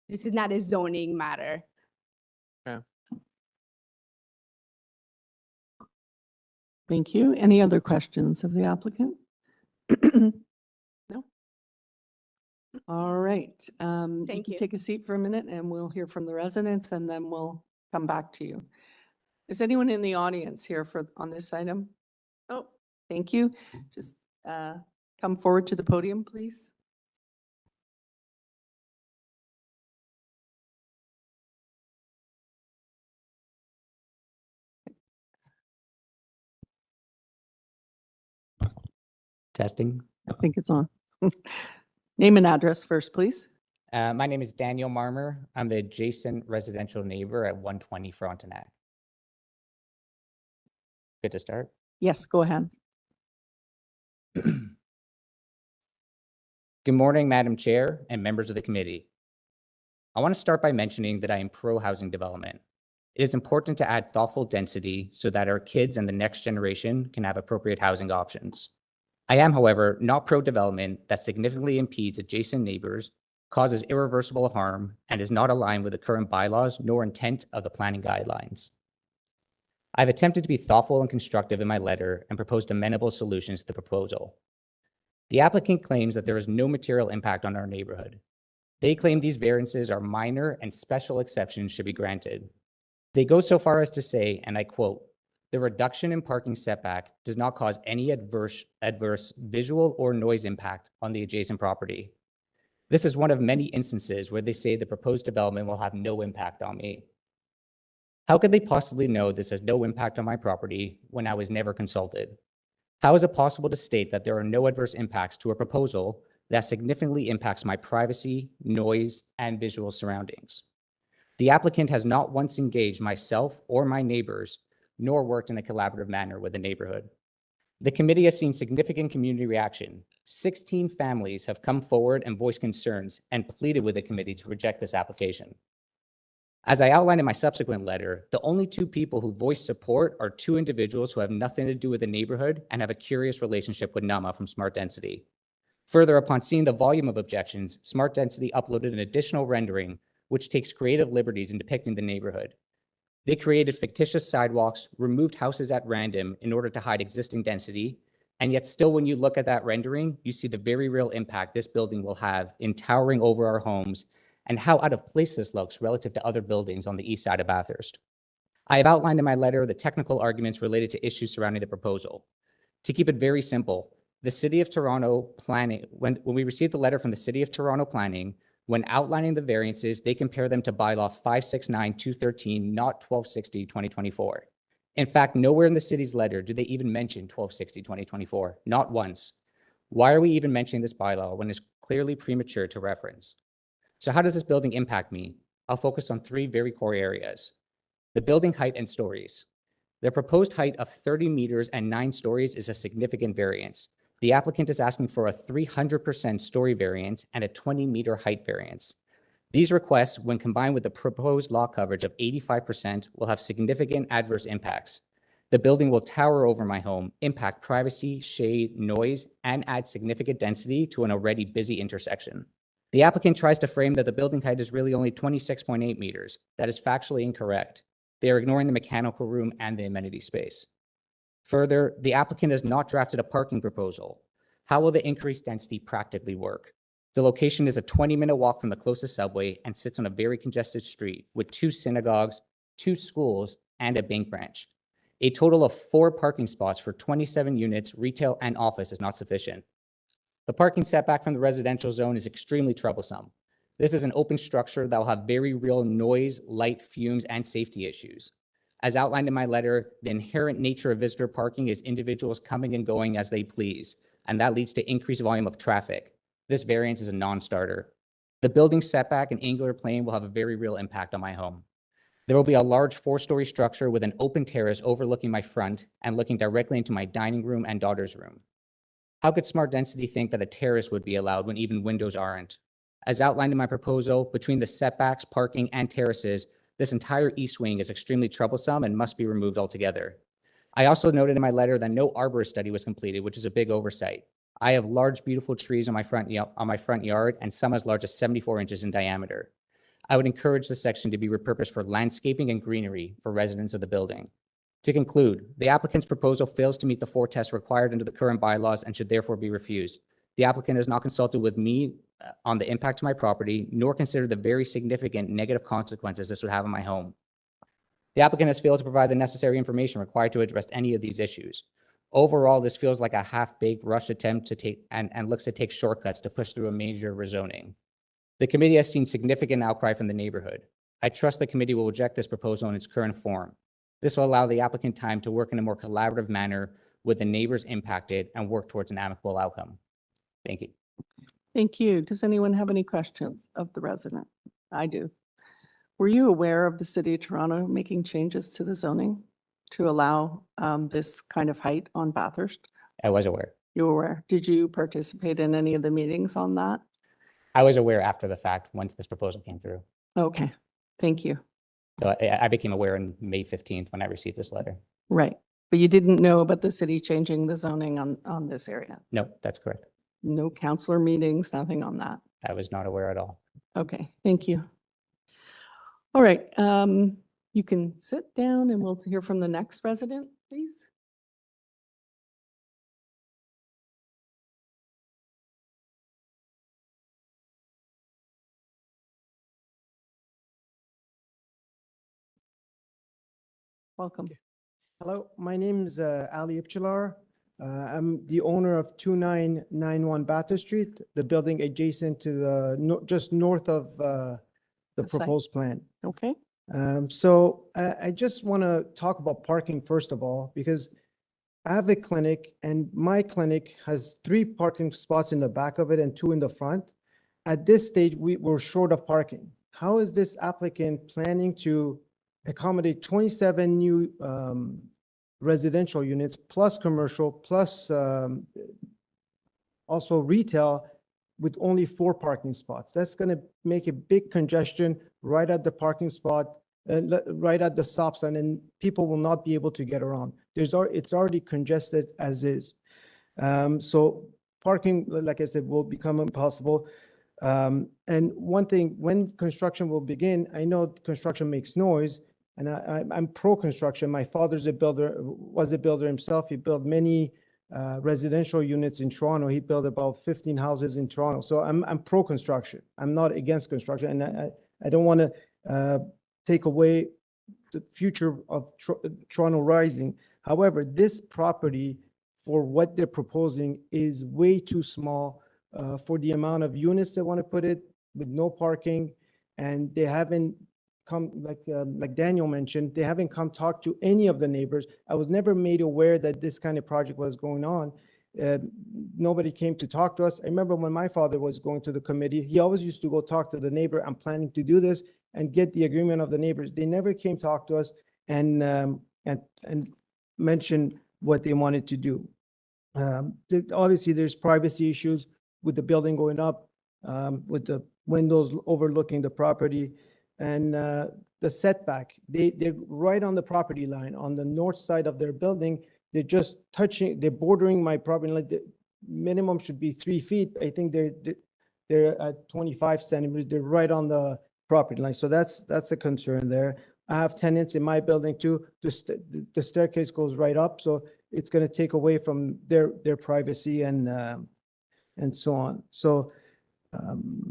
This is not a zoning matter. Yeah. Thank you. Any other questions of the applicant? No? All right. Thank you. Take a seat for a minute and we'll hear from the residents and then we'll come back to you. Is anyone in the audience here on this item? Oh, thank you. Just come forward to the podium, please. Testing. I think it's on. Name and address first, please. My name is Daniel Marmer. I'm the adjacent residential neighbor at 120 Frontenac. Good to start? Yes, go ahead. Good morning, Madam Chair and members of the committee. I want to start by mentioning that I am pro housing development. It is important to add thoughtful density so that our kids and the next generation can have appropriate housing options. I am, however, not pro development that significantly impedes adjacent neighbors, causes irreversible harm, and is not aligned with the current bylaws nor intent of the planning guidelines. I've attempted to be thoughtful and constructive in my letter and proposed amenable solutions to the proposal. The applicant claims that there is no material impact on our neighborhood. They claim these variances are minor and special exceptions should be granted. They go so far as to say, and I quote, "The reduction in parking setback does not cause any adverse visual or noise impact on the adjacent property." This is one of many instances where they say the proposed development will have no impact on me. How could they possibly know this has no impact on my property when I was never consulted? How is it possible to state that there are no adverse impacts to a proposal that significantly impacts my privacy, noise, and visual surroundings? The applicant has not once engaged myself or my neighbors, nor worked in a collaborative manner with the neighborhood. The committee has seen significant community reaction. 16 families have come forward and voiced concerns and pleaded with the committee to reject this application. As I outlined in my subsequent letter, the only two people who voiced support are two individuals who have nothing to do with the neighborhood and have a curious relationship with Nama from Smart Density. Further, upon seeing the volume of objections, Smart Density uploaded an additional rendering which takes creative liberties in depicting the neighborhood. They created fictitious sidewalks, removed houses at random in order to hide existing density, and yet still when you look at that rendering, you see the very real impact this building will have in towering over our homes and how out of place this looks relative to other buildings on the east side of Bathurst. I have outlined in my letter the technical arguments related to issues surrounding the proposal. To keep it very simple, the City of Toronto Planning, when we received the letter from the City of Toronto Planning, when outlining the variances, they compare them to bylaw 569-213, not 1260-2024. In fact, nowhere in the city's letter do they even mention 1260-2024, not once. Why are we even mentioning this bylaw when it's clearly premature to reference? So how does this building impact me? I'll focus on three very core areas. The building height and stories. The proposed height of 30 meters and 9 stories is a significant variance. The applicant is asking for a 300% story variance and a 20-meter height variance. These requests, when combined with the proposed lot coverage of 85%, will have significant adverse impacts. The building will tower over my home, impact privacy, shade, noise, and add significant density to an already busy intersection. The applicant tries to frame that the building height is really only 26.8 meters. That is factually incorrect. They are ignoring the mechanical room and the amenity space. Further, the applicant has not drafted a parking proposal. How will the increased density practically work? The location is a 20-minute walk from the closest subway and sits on a very congested street with 2 synagogues, 2 schools, and a bank branch. A total of 4 parking spots for 27 units, retail and office, is not sufficient. The parking setback from the residential zone is extremely troublesome. This is an open structure that will have very real noise, light, fumes, and safety issues. As outlined in my letter, the inherent nature of visitor parking is individuals coming and going as they please, and that leads to increased volume of traffic. This variance is a non-starter. The building setback and angular plane will have a very real impact on my home. There will be a large 4-story structure with an open terrace overlooking my front and looking directly into my dining room and daughter's room. How could Smart Density think that a terrace would be allowed when even windows aren't? As outlined in my proposal, between the setbacks, parking, and terraces, this entire east wing is extremely troublesome and must be removed altogether. I also noted in my letter that no arborist study was completed, which is a big oversight. I have large, beautiful trees on my front yard, and some as large as 74 inches in diameter. I would encourage this section to be repurposed for landscaping and greenery for residents of the building. To conclude, the applicant's proposal fails to meet the 4 tests required under the current bylaws and should therefore be refused. The applicant has not consulted with me on the impact to my property, nor considered the very significant negative consequences this would have on my home. The applicant has failed to provide the necessary information required to address any of these issues. Overall, this feels like a half-baked rush attempt to take and looks to take shortcuts to push through a major rezoning. The committee has seen significant outcry from the neighborhood. I trust the committee will reject this proposal in its current form. This will allow the applicant time to work in a more collaborative manner with the neighbors impacted and work towards an amicable outcome. Thank you. Thank you. Does anyone have any questions of the resident? I do. Were you aware of the City of Toronto making changes to the zoning to allow this kind of height on Bathurst? I was aware. You were aware. Did you participate in any of the meetings on that? I was aware after the fact, once this proposal came through. Okay, thank you. So I became aware on May 15th when I received this letter. Right, but you didn't know about the city changing the zoning on this area? No, that's correct. No councillor meetings, nothing on that? I was not aware at all. Okay, thank you. All right, you can sit down and we'll hear from the next resident, please. Welcome. Hello, my name's Ali Ibchilar. I'm the owner of 2991 Bathurst Street, the building adjacent to the, just north of the The site. proposed plan. Okay. So I just want to talk about parking first of all, because I have a clinic and my clinic has 3 parking spots in the back of it and 2 in the front. At this stage, we're short of parking. How is this applicant planning to accommodate 27 new residential units plus commercial plus also retail with only 4 parking spots? That's going to make a big congestion right at the parking spot, right at the stop sign, and people will not be able to get around. It's already congested as is. So parking, like I said, will become impossible. And one thing, when construction will begin, I know construction makes noise, and I'm pro-construction. My father's a builder, was a builder himself. He built many residential units in Toronto. He built about 15 houses in Toronto. So I'm pro-construction. I'm not against construction, and I don't want to take away the future of Toronto Rising. However, this property, for what they're proposing, is way too small for the amount of units they want to put it with no parking, and they haven't come, like Daniel mentioned, they haven't come talk to any of the neighbors. I was never made aware that this kind of project was going on. Nobody came to talk to us. I remember when my father was going to the committee, he always used to go talk to the neighbor, I'm planning to do this, and get the agreement of the neighbors. They never came talk to us and mention what they wanted to do. Obviously, there's privacy issues with the building going up, with the windows overlooking the property, and the setback. They're right on the property line on the north side of their building. They're just touching, they're bordering my property. Like the minimum should be 3 feet. I think they're at 25 centimeters. They're right on the property line. So that's a concern there. I have tenants in my building too. The staircase goes right up, so it's going to take away from their privacy and so on. So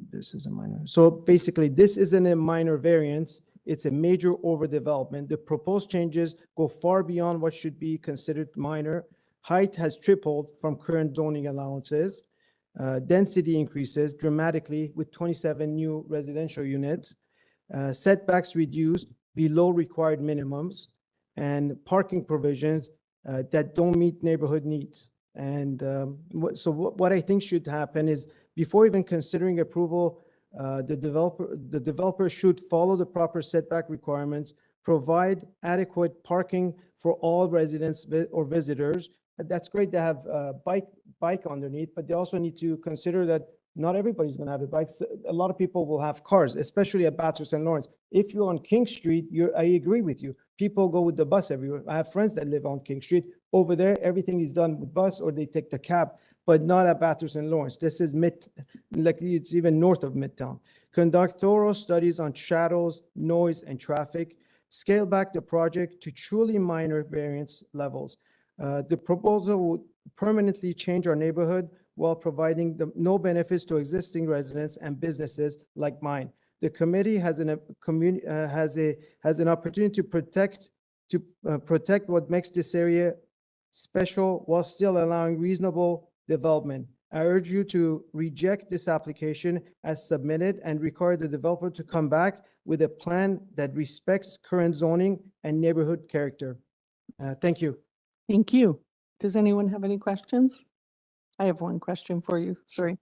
this is a minor. So basically, this isn't a minor variance. It's a major overdevelopment. The proposed changes go far beyond what should be considered minor. Height has tripled from current zoning allowances. Density increases dramatically with 27 new residential units. Setbacks reduced below required minimums, and parking provisions that don't meet neighborhood needs. And what I think should happen is, before even considering approval, the developer should follow the proper setback requirements, provide adequate parking for all residents or visitors. That's great to have a bike underneath, but they also need to consider that not everybody's going to have a bike. A lot of people will have cars, especially at Bathurst and Lawrence. If you're on King Street, I agree with you. People go with the bus everywhere. I have friends that live on King Street. Over there, everything is done with bus or they take the cab, but not at Bathurst and Lawrence. This is like it's even north of Midtown. Conduct thorough studies on shadows, noise, and traffic. Scale back the project to truly minor variance levels. The proposal would permanently change our neighborhood while providing no benefits to existing residents and businesses like mine. The committee has an opportunity to protect what makes this area special while still allowing reasonable development. I urge you to reject this application as submitted and require the developer to come back with a plan that respects current zoning and neighborhood character. Thank you. Thank you. Does anyone have any questions? I have one question for you. Sorry.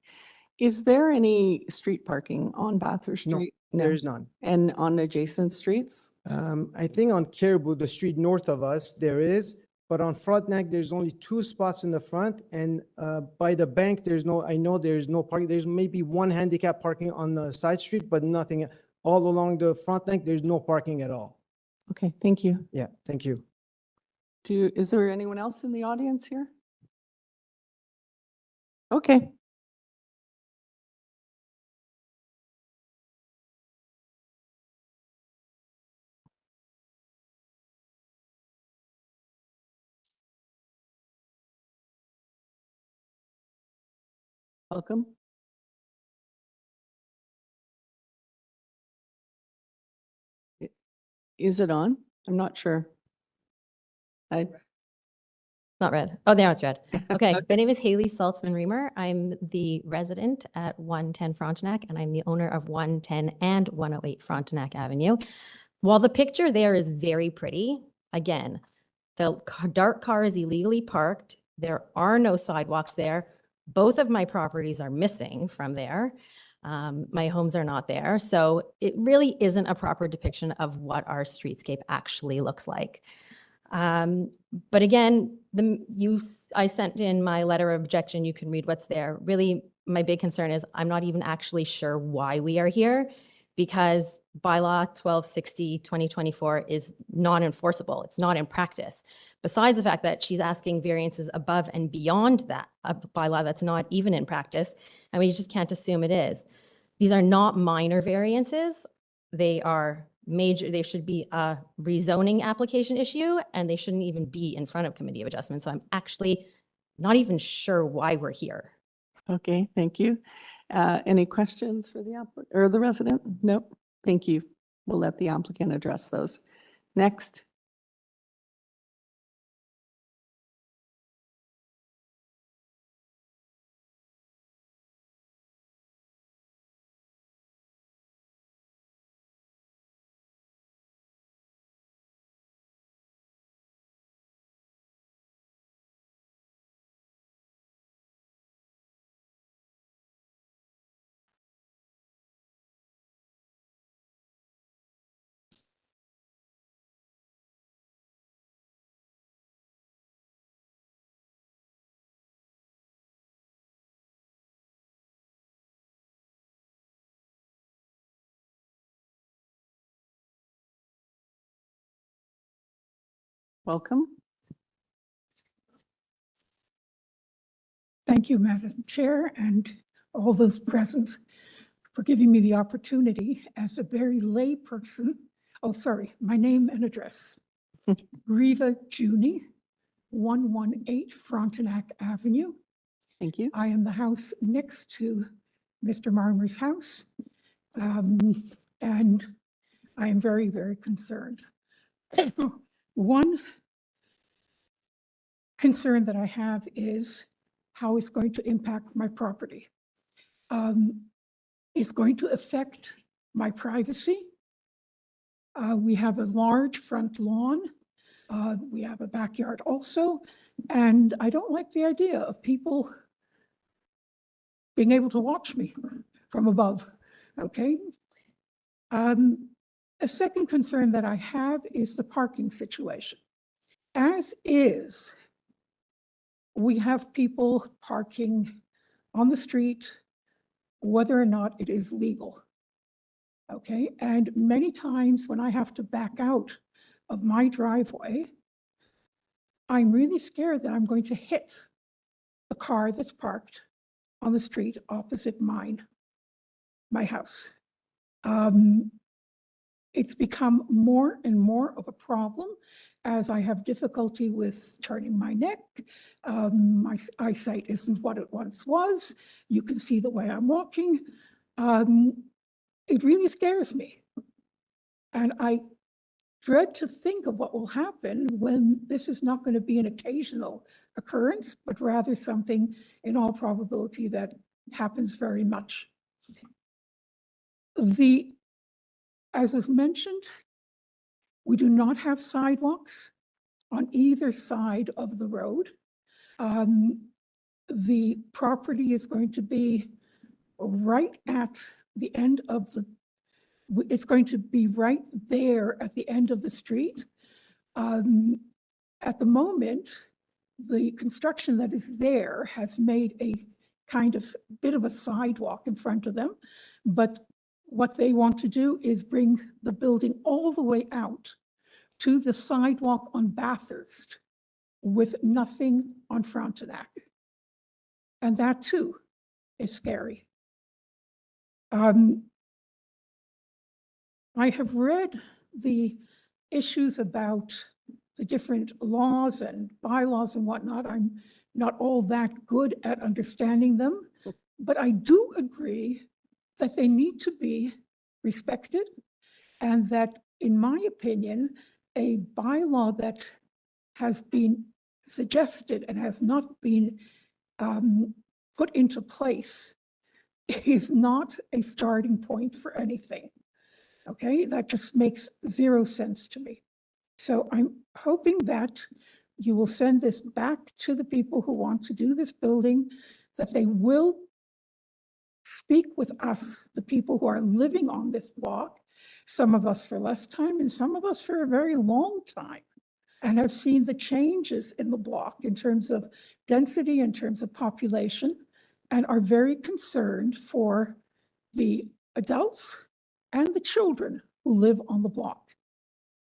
Is there any street parking on Bathurst No, Street? there is none. And on adjacent streets? I think on Caribou, the street north of us, there is, but on Frontenac, there's only 2 spots in the front, and by the bank, I know there's no parking. There's maybe 1 handicap parking on the side street, but nothing. All along the Frontenac, there's no parking at all. Okay, thank you. Yeah, thank you. Is there anyone else in the audience here? Okay. Welcome. Is it on? I'm not sure. Not red. Oh, now it's red. Okay. My name is Haley Saltzman-Reamer. I'm the resident at 110 Frontenac, and I'm the owner of 110 and 108 Frontenac Avenue. While the picture there is very pretty, again, the dark car is illegally parked. There are no sidewalks there. Both of my properties are missing from there. My homes are not there. So it really isn't a proper depiction of what our streetscape actually looks like. But again, I sent in my letter of objection. You can read what's there. Really, my big concern is I'm not even actually sure why we are here, because bylaw 1260/2024 is non-enforceable. It's not in practice. Besides the fact that she's asking variances above and beyond that, a bylaw that's not even in practice, and we just can't assume it is. These are not minor variances. They are major. They should be a rezoning application issue, and they shouldn't even be in front of Committee of Adjustment. So I'm actually not even sure why we're here. Okay, thank you. Any questions for the applicant or the resident? Nope. Thank you. We'll let the applicant address those. Next. Welcome. Thank you, Madam Chair, and all those present for giving me the opportunity as a very lay person. Oh, sorry, my name and address. Riva Juni, 118 Frontenac Avenue. Thank you. I am the house next to Mr. Marmer's house, and I am very, very concerned. One concern that I have is how it's going to impact my property. It's going to affect my privacy. We have a large front lawn. We have a backyard also, and I don't like the idea of people being able to watch me from above, okay? A second concern that I have is the parking situation. As is, we have people parking on the street, whether or not it is legal, okay? And many times when I have to back out of my driveway, I'm really scared that I'm going to hit the car that's parked on the street opposite my house. It's become more and more of a problem as I have difficulty with turning my neck. My eyesight isn't what it once was. You can see the way I'm walking. It really scares me. And I dread to think of what will happen when this is not going to be an occasional occurrence, but rather something in all probability that happens very much. As was mentioned, we do not have sidewalks on either side of the road. The property is going to be right at the end of it's going to be right there at the end of the street. At the moment, the construction that is there has made a kind of bit of a sidewalk in front of them, but what they want to do is bring the building all the way out to the sidewalk on Bathurst with nothing on Frontenac. And that too is scary. I have read the issues about the different laws and bylaws and whatnot. I'm not all that good at understanding them, but I do agree that they need to be respected, and that, in my opinion, a bylaw that has been suggested and has not been put into place is not a starting point for anything. Okay, that just makes zero sense to me. So I'm hoping that you will send this back to the people who want to do this building, that they will speak with us, the people who are living on this block, some of us for less time and some of us for a very long time, and have seen the changes in the block in terms of density, in terms of population, and are very concerned for the adults and the children who live on the block.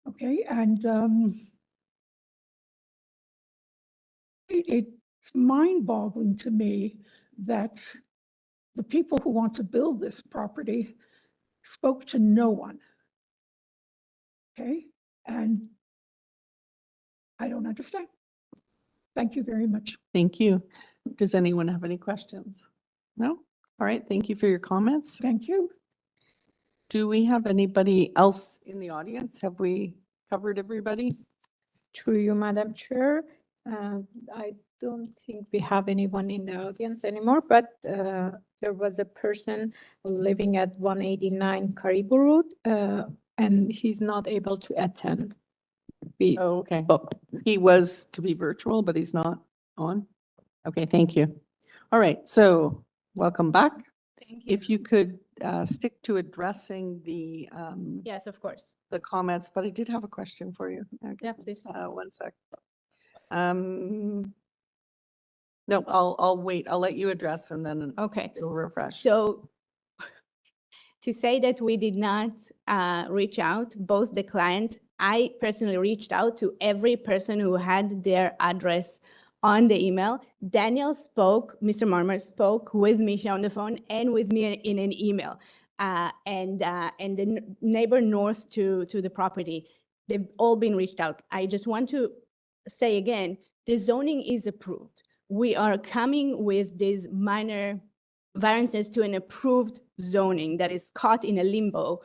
Okay, and it's mind-boggling to me that the people who want to build this property spoke to no one. Okay, and I don't understand. Thank you very much. Thank you. Does anyone have any questions? No? All right, thank you for your comments. Thank you. Do we have anybody else in the audience? Have we covered everybody? Through you, Madam Chair. I don't think we have anyone in the audience anymore, but there was a person living at 189 Caribou Road, and he's not able to attend. We okay. spoke. He was to be virtual, but he's not on. Okay, thank you. All right, so welcome back. Thank you. If you could stick to addressing the Yes, of course. the comments, but I did have a question for you. Okay. Yeah, please. 1 sec. No, I'll wait. I'll let you address and then Okay. it'll refresh. So to say that we did not reach out, both the client, I personally reached out to every person who had their address on the email. Daniel spoke, Mr. Marmer spoke with Misha on the phone and with me in an email. And the neighbor north to the property, they've all been reached out. I just want to say again, the zoning is approved. We are coming with these minor variances to an approved zoning that is caught in a limbo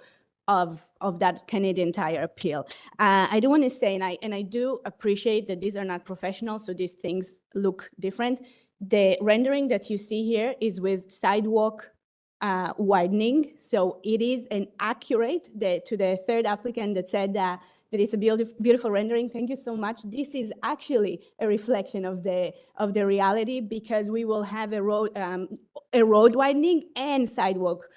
of that Canadian Tire appeal. I do want to say, and I do appreciate that these are not professional, so these things look different. The rendering that you see here is with sidewalk widening, so it is an accurate, to the third applicant that said that it's a beautiful rendering. Thank you so much. This is actually a reflection of the reality, because we will have a road widening and sidewalk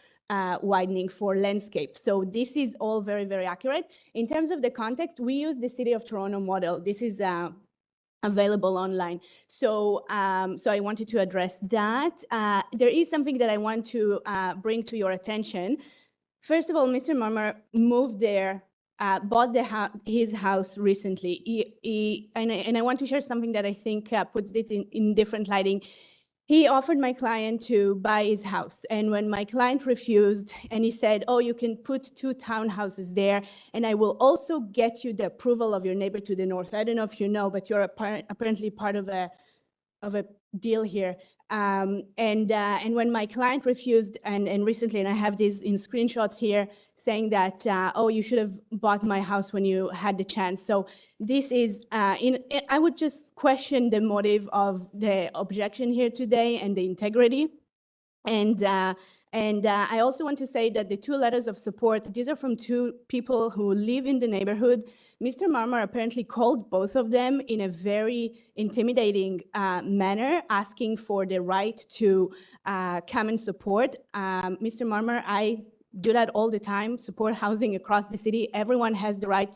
widening for landscape. So this is all very, very accurate. In terms of the context, we use the City of Toronto model. This is available online. So so I wanted to address that. There is something that I want to bring to your attention. First of all, Mr. Marmer moved there, bought his house recently. And I want to share something that I think puts it in different lighting. He offered my client to buy his house. And when my client refused, and he said, oh, you can put 2 townhouses there, and I will also get you the approval of your neighbor to the north. I don't know if you know, but you're apparently part of a deal here. And when my client refused, and recently, and I have these in screenshots here, saying that, oh, you should have bought my house when you had the chance. So this is, I would just question the motive of the objection here today and the integrity. And I also want to say that the 2 letters of support, these are from 2 people who live in the neighborhood. Mr. Marmer apparently called both of them in a very intimidating manner, asking for the right to come and support. Mr. Marmer, I do that all the time, support housing across the city. Everyone has the right,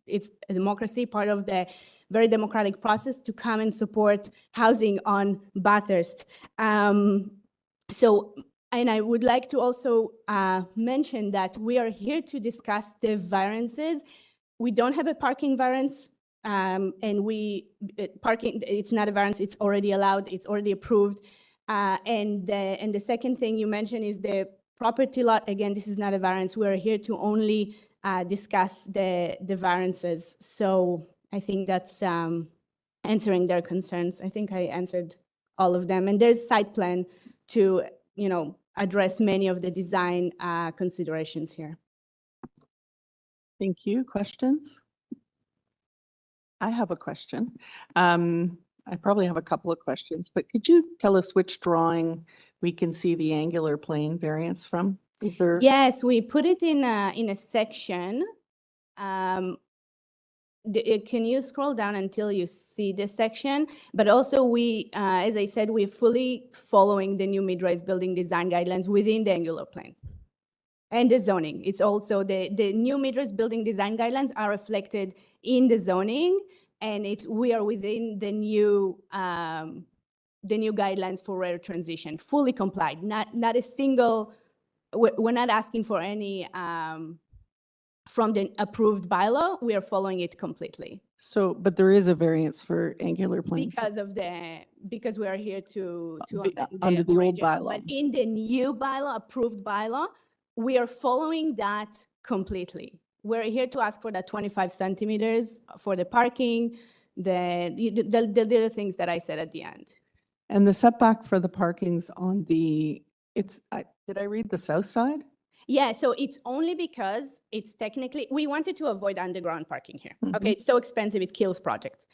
it's a democracy, part of the very democratic process to come and support housing on Bathurst. And I would like to also mention that we are here to discuss the variances. We don't have a parking variance, and parking, it's not a variance, it's already allowed, it's already approved. And the second thing you mentioned is the property lot. Again, this is not a variance. We are here to only discuss the variances. So I think that's answering their concerns. I think I answered all of them. And there's site plan to, address many of the design considerations here. Thank you. Questions? I have a question. I probably have a couple of questions, but could you tell us which drawing we can see the angular plane variance from? Is there? Yes, we put it in a section. Can you scroll down until you see the section? But also we, as I said, we're fully following the new mid-rise building design guidelines within the angular plane and the zoning. It's also the new mid-rise building design guidelines are reflected in the zoning, and we are within the new guidelines for rare transition, fully complied. Not a single. We're not asking for any. From the approved bylaw, we are following it completely. So, but there is a variance for angular planes. Because we are here to under the old original. bylaw. But in the new bylaw, approved bylaw, we are following that completely. We're here to ask for that 25 centimeters for the parking, the little things that I said at the end. And the setback for the parking's on the, did I read the south side? Yeah, so it's only because it's technically, we wanted to avoid underground parking here. Okay, it's so expensive, it kills projects.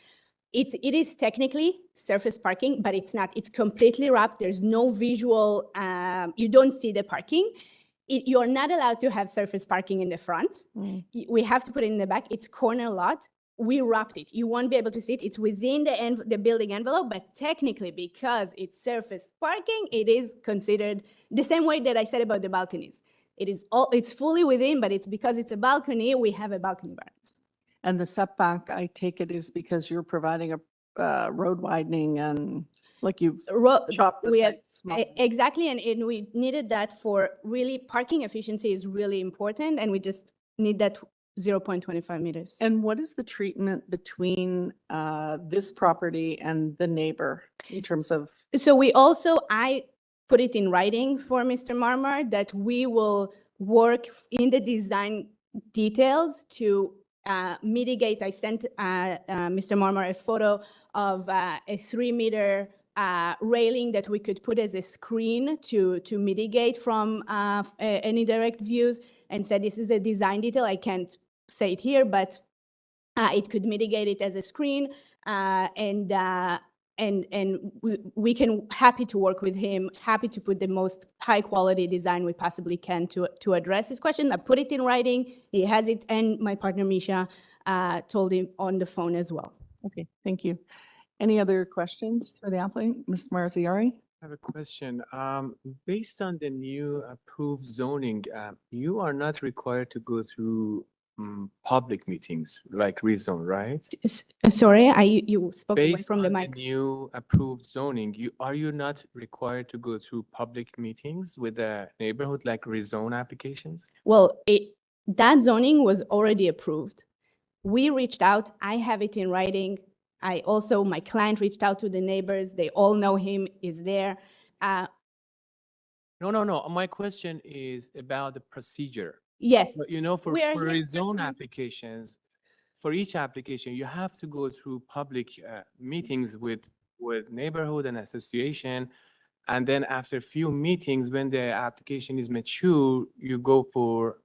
It is technically surface parking, but it's not. It's completely wrapped. There's no visual, you don't see the parking. You're not allowed to have surface parking in the front. We have to put it in the back. It's corner lot. We wrapped it. You won't be able to see it. It's within the building envelope, but technically because it's surface parking, it is considered the same way that I said about the balconies. It's fully within, but it's because it's a balcony, we have a balcony variance. And the setback, I take it, is because you're providing a road widening and like you've chopped the site small. Exactly, and we needed that for really parking efficiency is really important, and we just need that 0.25 meters. And what is the treatment between this property and the neighbor in terms of? So I put it in writing for Mr. Marmar that we will work in the design details to mitigate. I sent Mr. Marmar a photo of a 3-meter railing that we could put as a screen to mitigate from any direct views, and said this is a design detail. I can't say it here, but it could mitigate it as a screen, and we can happy to work with him, happy to put the most high quality design we possibly can to address his question. I put it in writing. He has it, and my partner Misha told him on the phone as well. Okay, thank you. Any other questions for the applicant, Mr. Marziari? I have a question. Based on the new approved zoning, you are not required to go through public meetings like rezone, right? Sorry, you spoke away Based from the on mic. the new approved zoning, are you not required to go through public meetings with the neighborhood like rezone applications? Well, that zoning was already approved. We reached out. I have it in writing. My client reached out to the neighbors. They all know him, is there. No. My question is about the procedure. Yes. But, for rezone applications, for each application, you have to go through public meetings with neighborhood and association. And then after a few meetings, when the application is mature, you go for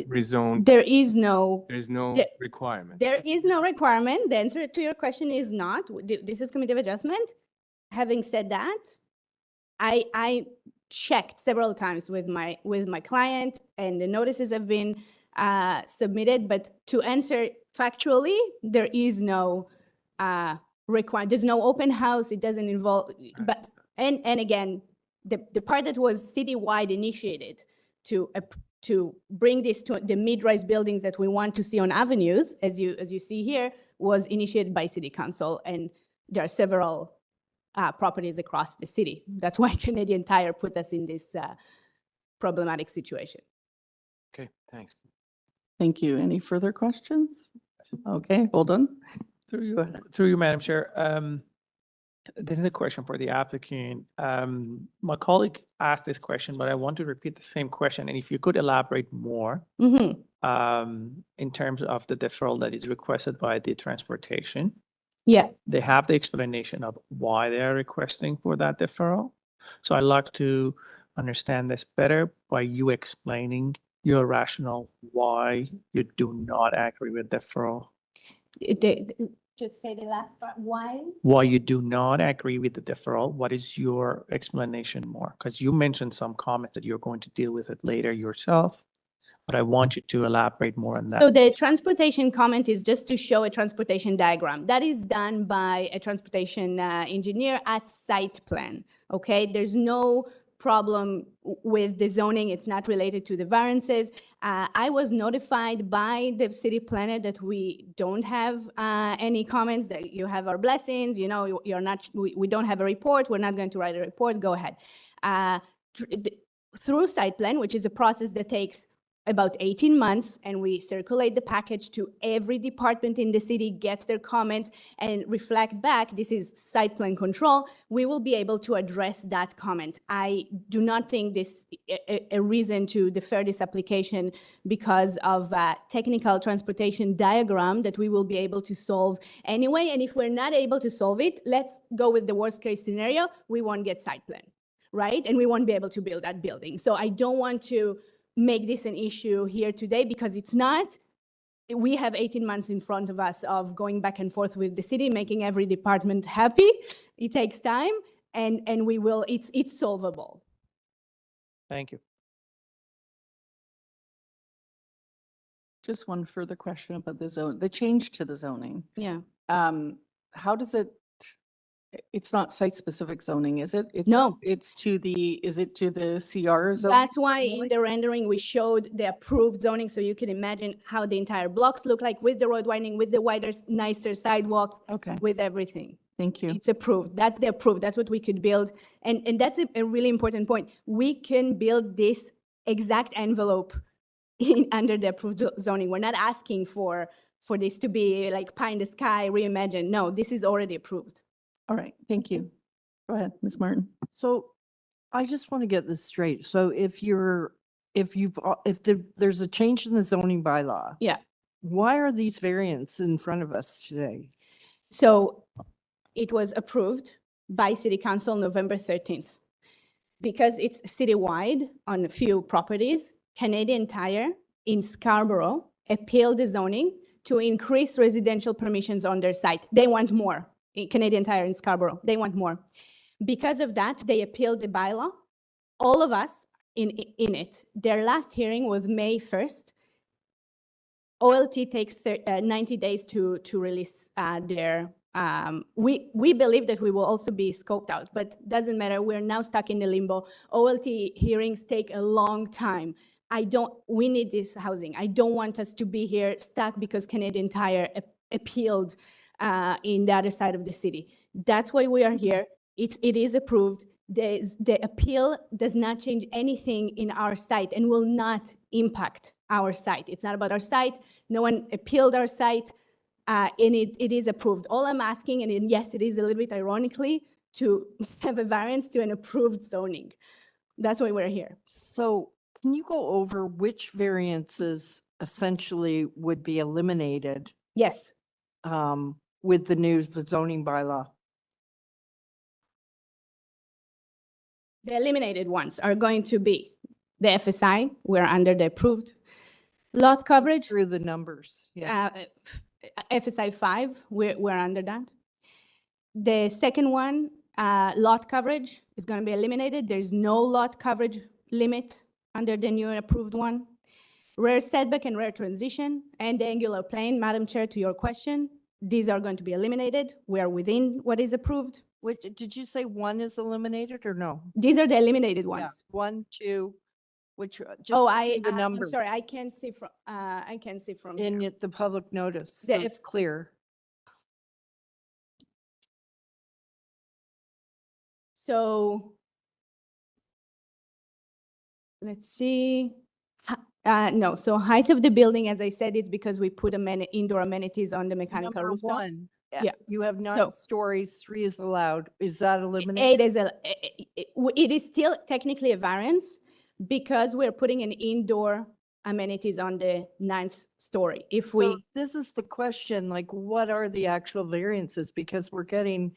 rezone. There is no requirement. There is no requirement. The answer to your question is not. This is committee of adjustment. Having said that, I checked several times with my client, and the notices have been submitted. But to answer factually, there is no requirement. There's no open house. It doesn't involve. But and again, the part that was citywide initiated to bring this to the mid-rise buildings that we want to see on avenues, as you see here, was initiated by City Council, and there are several properties across the city. That's why Canadian Tire put us in this problematic situation. Okay, thanks. Thank you. Any further questions? Okay, hold on. Through you, Madam Chair. This is a question for the applicant. My colleague asked this question, but I want to repeat the same question. And if you could elaborate more in terms of the deferral that is requested by the transportation. Yeah. They have the explanation of why they are requesting for that deferral. So I'd like to understand this better by you explaining your rationale why you do not agree with deferral. Just say the last part. Why? Why you do not agree with the deferral. What is your explanation more? Because you mentioned some comments that you're going to deal with it later yourself, but I want you to elaborate more on that. So the transportation comment is just to show a transportation diagram. That is done by a transportation engineer at site plan, okay? There's no problem with the zoning. It's not related to the variances. I was notified by the city planner that we don't have any comments, that you have our blessings, you know, you're not, we don't have a report, we're not going to write a report, go ahead. Through site plan, which is a process that takes about 18 months, and we circulate the package to every department in the city, gets their comments and reflect back, this is site plan control, we will be able to address that comment. I do not think this a reason to defer this application because of a technical transportation diagram that we will be able to solve anyway. And if we're not able to solve it, let's go with the worst case scenario, we won't get site plan, right? And we won't be able to build that building. So I don't want to make this an issue here today because it's not. We have 18 months in front of us of going back and forth with the city, making every department happy. It takes time, and we will, it's solvable. Thank you. Just one further question about the change to the zoning. Yeah. How does it, it's not site-specific zoning, is it? No. It's to the, is it to the CR zone? That's why in the rendering, we showed the approved zoning, so you can imagine how the entire blocks look like with the road widening, with the wider, nicer sidewalks, with everything. Thank you. It's approved. That's the approved. That's what we could build. And that's a really important point. We can build this exact envelope under the approved zoning. We're not asking for this to be like pie in the sky, reimagined. No, this is already approved. All right, thank you. Go ahead, Ms. Martin. So I just want to get this straight. So if there's a change in the zoning bylaw. Yeah. Why are these variants in front of us today? So it was approved by City Council November 13th. Because it's citywide on a few properties, Canadian Tire in Scarborough appealed the zoning to increase residential permissions on their site. They want more. Canadian Tire in Scarborough, they want more. Because of that, they appealed the bylaw. All of us in it. Their last hearing was May 1st. OLT takes 90 days to release their, we believe that we will also be scoped out, but doesn't matter. We're now stuck in the limbo. OLT hearings take a long time. We need this housing. I don't want us to be here stuck because Canadian Tire appealed in the other side of the city. That's why we are here. It is approved. The appeal does not change anything in our site and will not impact our site. It's not about our site. No one appealed our site, and it is approved. All I'm asking, and yes, it is a little bit ironically, to have a variance to an approved zoning. That's why we're here. So can you go over which variances essentially would be eliminated? Yes. With the new zoning bylaw? The eliminated ones are going to be the FSI, we're under the approved. Lot coverage. Through the numbers, yeah. FSI 5, we're under that. The second one, lot coverage is going to be eliminated. There's no lot coverage limit under the new and approved one. Rear setback and rear transition and the angular plane, Madam Chair, to your question, these are going to be eliminated. We are within what is approved. Which, did you say one is eliminated or no? These are the eliminated ones. Yeah, 1, 2, which, just the I'm numbers. sorry, I can't see from, In the public notice, so The- it's clear. So let's see. No, so height of the building, as I said, it's because we put indoor amenities on the mechanical Number rooftop. one, Yeah. you have So- 9 stories, 3 is allowed. Is that eliminated? It is still technically a variance because we're putting an indoor amenities on the 9th story. If So we, this is the question, like, what are the actual variances? Because we're getting,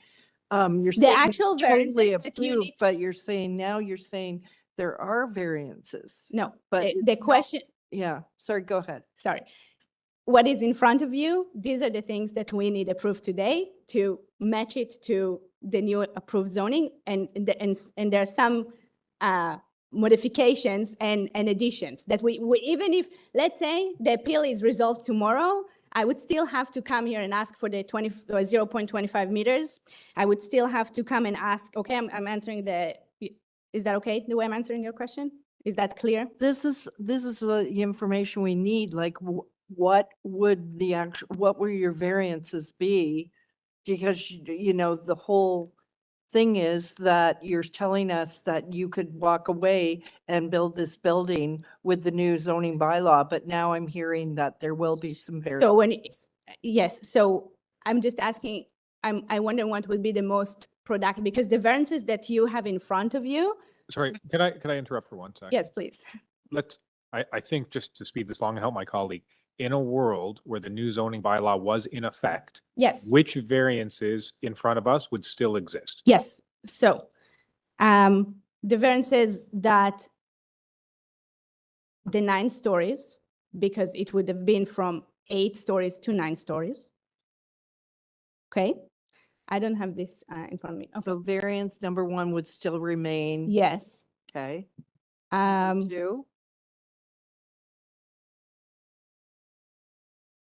you're The saying actual it's totally variances that you approved, need- but you're saying there are variances. no, But the it's not- question, Yeah, sorry, go ahead. sorry. What is in front of you, these are the things that we need approved today to match it to the new approved zoning. And there are some modifications and additions that we, even if, let's say the appeal is resolved tomorrow, I would still have to come here and ask for the 0.25 meters. I would still have to come and ask, okay, I'm answering is that okay, the way I'm answering your question? Is that clear? This is the information we need, like, what would what were your variances be? Because, the whole thing is that you're telling us that you could walk away and build this building with the new zoning bylaw, but now I'm hearing that there will be some So when, variances. yes, so I'm just asking, I wonder what would be the most productive, because the variances that you have in front of you, Sorry, can I interrupt for 1 second? yes, please. I think just to speed this along and help my colleague, in a world where the new zoning bylaw was in effect, Yes. which variances in front of us would still exist? Yes, so the variances that the 9 stories, because it would have been from 8 stories to 9 stories. Okay, I don't have this in front of me. Okay. So variance number 1 would still remain. Yes. Okay. 2.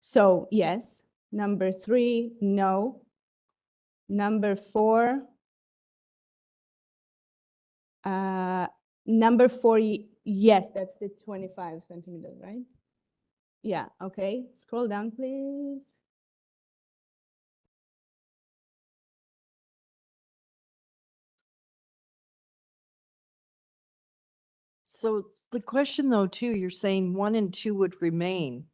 So yes, number 3, no. Number 4, number 4, yes, that's the 25 centimeters, right? Yeah, okay, scroll down, please. So the question though, too, you're saying 1 and 2 would remain.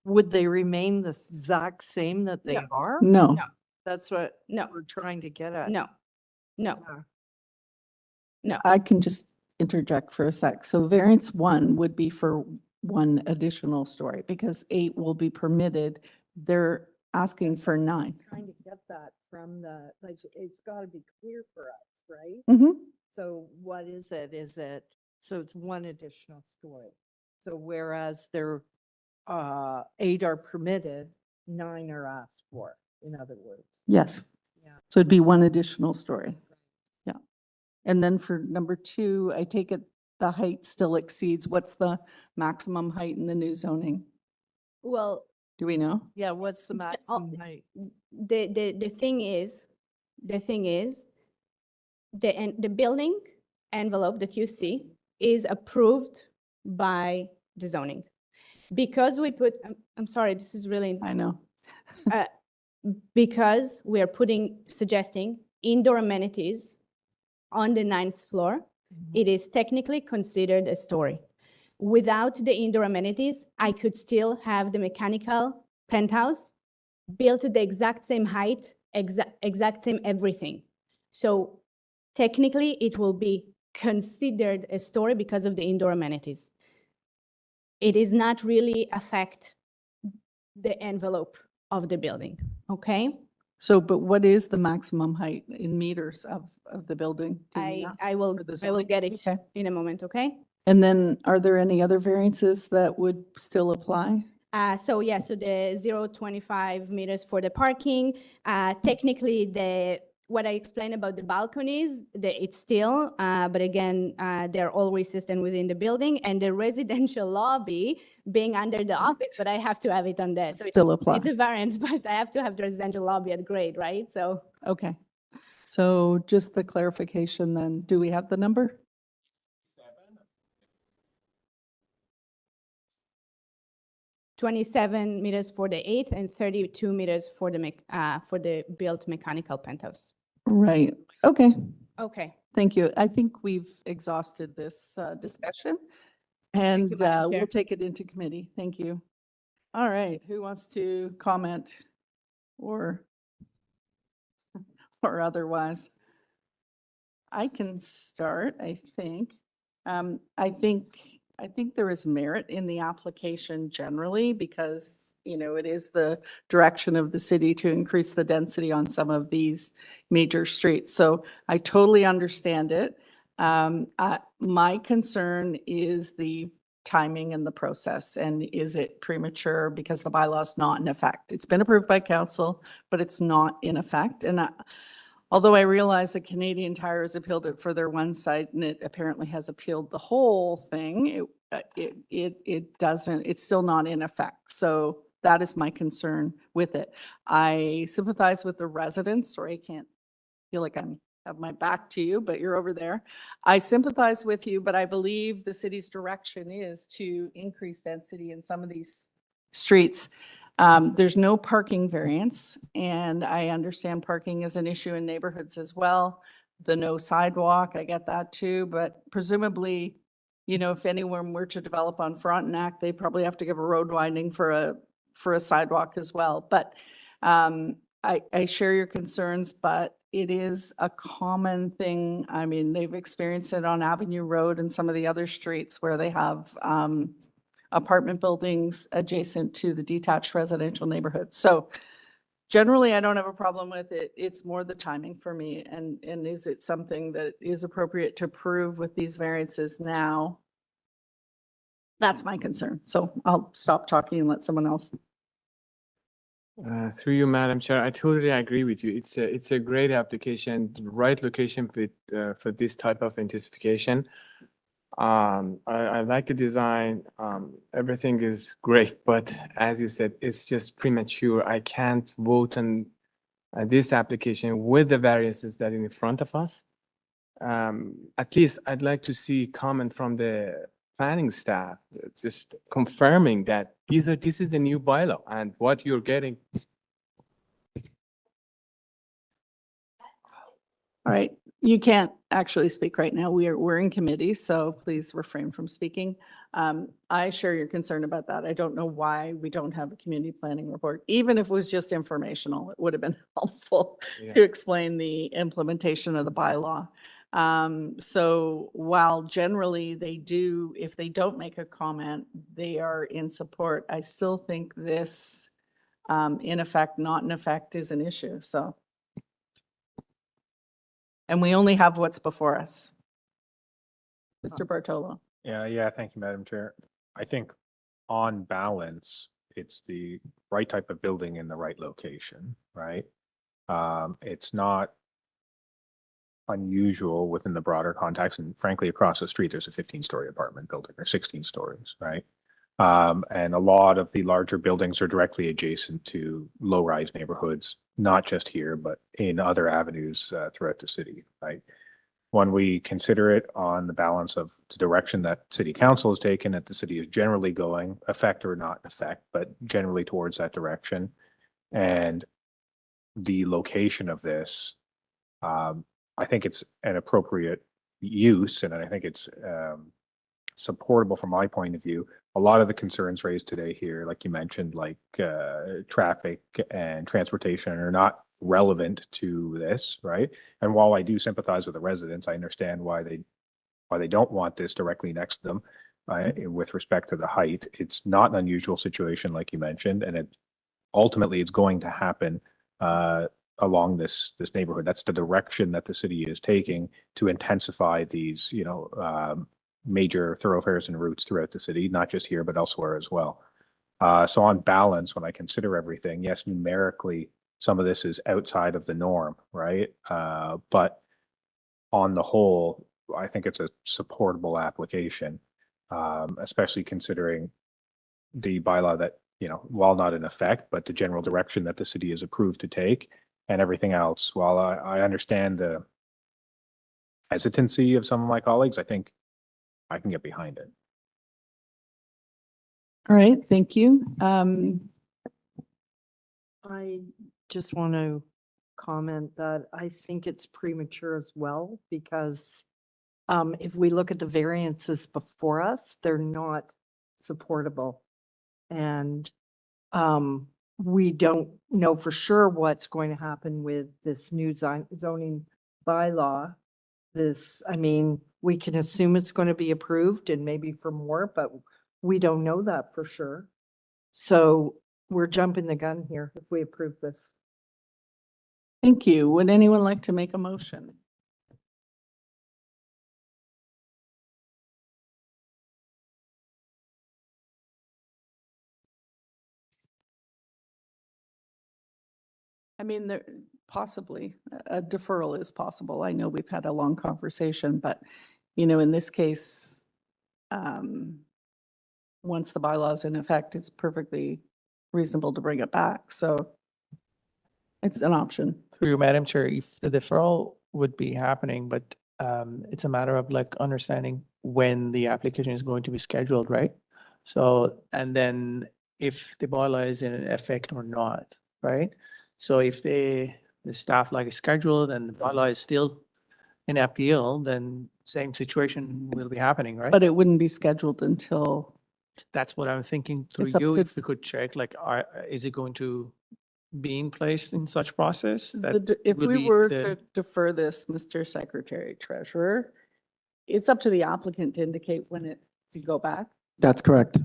Would they remain the exact same that they No. are? No. That's what No. we're trying to get at. No, no, no. I can just interject for a sec. So variance 1 would be for 1 additional story because 8 will be permitted. They're asking for 9. Trying to get that from like, it's got to be clear for us, right? Mhm. So what is it? So it's 1 additional story. So whereas there, 8 are permitted, 9 are asked for, in other words. Yes. Yeah. So it'd be 1 additional story. Yeah. And then for number 2, I take it the height still exceeds, what's the maximum height in the new zoning? Well, Do we know? Yeah, what's the maximum height? the thing is, the building envelope that you see is approved by the zoning. Because we put, I'm sorry, this is really, I know. because we are suggesting indoor amenities on the 9th floor, it is technically considered a story. Without the indoor amenities, I could still have the mechanical penthouse built to the exact same height, exact same everything. So technically, it will be considered a story because of the indoor amenities. It is not really affect the envelope of the building, okay? So, but what is the maximum height in meters of the building? Do you know? I will For the I will zoning? get it Okay. in a moment, okay? And then are there any other variances that would still apply? So yeah, so the 0.25 meters for the parking, technically what I explained about the balconies, it's still, but again, they're all resistant within the building, and the residential lobby being under the office, but I have to have it on that. So Still apply. It's a variance, but I have to have the residential lobby at grade, right? So Okay. So just the clarification then, do we have the number? 27 meters for the 8th and 32 meters for the built mechanical penthouse. Right. Okay. Okay. Thank you. I think we've exhausted this discussion, and Madam we'll Chair. take it into committee. Thank you. All right, who wants to comment or otherwise? I can start, I think. I think there is merit in the application generally because, you know, it is the direction of the city to increase the density on some of these major streets. So I totally understand it. My concern is the timing and the process, and is it premature because the bylaw's not in effect? It's been approved by council, but it's not in effect. And although I realize that Canadian Tire has appealed it for their one site and it apparently has appealed the whole thing, it doesn't, it's still not in effect. So that is my concern with it. I sympathize with the residents, or I can't feel like I'm have my back to you, but you're over there. I sympathize with you, but I believe the city's direction is to increase density in some of these streets. There's no parking variance, and I understand parking is an issue in neighborhoods as well. The no sidewalk, I get that too, but presumably, you know, if anyone were to develop on Frontenac, they probably have to give a road widening for a sidewalk as well. But I share your concerns, but it is a common thing. I mean, they've experienced it on Avenue Road and some of the other streets where they have apartment buildings adjacent to the detached residential neighborhood. So generally, I don't have a problem with it. It's more the timing for me. And is it something that is appropriate to approve with these variances now? That's my concern. So I'll stop talking and let someone else. Through you, Madam Chair, I totally agree with you. It's a great application, the right location for this type of intensification. I like the design. Everything is great, but as you said, it's just premature. I can't vote on this application with the variances that are in front of us. At least I'd like to see comment from the planning staff, just confirming that this is the new bylaw and what you're getting. All right, you can't actually speak right now. We're in committee, so please refrain from speaking. I share your concern about that. I don't know why we don't have a community planning report. Even if it was just informational, it would have been helpful to explain the implementation of the bylaw. So while generally they do, if they don't make a comment, they are in support, I still think this in effect, not in effect is an issue, so. And we only have what's before us. Mr. Bartolo. Yeah, thank you, Madam Chair. I think on balance, it's the right type of building in the right location, right? It's not unusual within the broader context, and frankly, across the street, there's a 15-story apartment building or 16 stories, right? And a lot of the larger buildings are directly adjacent to low-rise neighborhoods, not just here, but in other avenues throughout the city, right? When we consider it on the balance of the direction that city council has taken, that the city is generally going, effect or not effect, but generally towards that direction, and the location of this, I think it's an appropriate use, and I think it's supportable from my point of view. A lot of the concerns raised today here, like you mentioned, like traffic and transportation are not relevant to this, right? And while I do sympathize with the residents, I understand why they don't want this directly next to them. With respect to the height, it's not an unusual situation, like you mentioned, and ultimately it's going to happen along this neighborhood. That's the direction that the city is taking to intensify these, major thoroughfares and routes throughout the city, not just here, but elsewhere as well. So on balance, when I consider everything, yes, numerically, some of this is outside of the norm, right? But on the whole, I think it's a supportable application, especially considering the bylaw that, while not in effect, but the general direction that the city is approved to take and everything else. While I understand the hesitancy of some of my colleagues, I think I can get behind it. All right, thank you. I just want to comment that I think it's premature as well, because if we look at the variances before us, they're not supportable. And we don't know for sure what's going to happen with this new zoning bylaw. I mean, we can assume it's going to be approved and maybe for more, but we don't know that for sure. So we're jumping the gun here if we approve this. Thank you. Would anyone like to make a motion? I mean, there possibly a deferral is possible. I know we've had a long conversation, but in this case, once the bylaw is in effect, it's perfectly reasonable to bring it back. So it's an option. Through you, Madam Chair, if the deferral would be happening, but it's a matter of like understanding when the application is going to be scheduled, right? So, and then if the bylaw is in effect or not, right? So if the staff like is scheduled and the bylaw is still in appeal, then same situation will be happening, right? But it wouldn't be scheduled until, That's what I'm thinking through It's up you, to- if we could check, like, is it going to be in place in such process? if will we be were the- to defer this, Mr. Secretary Treasurer, it's up to the applicant to indicate when it could go back. That's correct.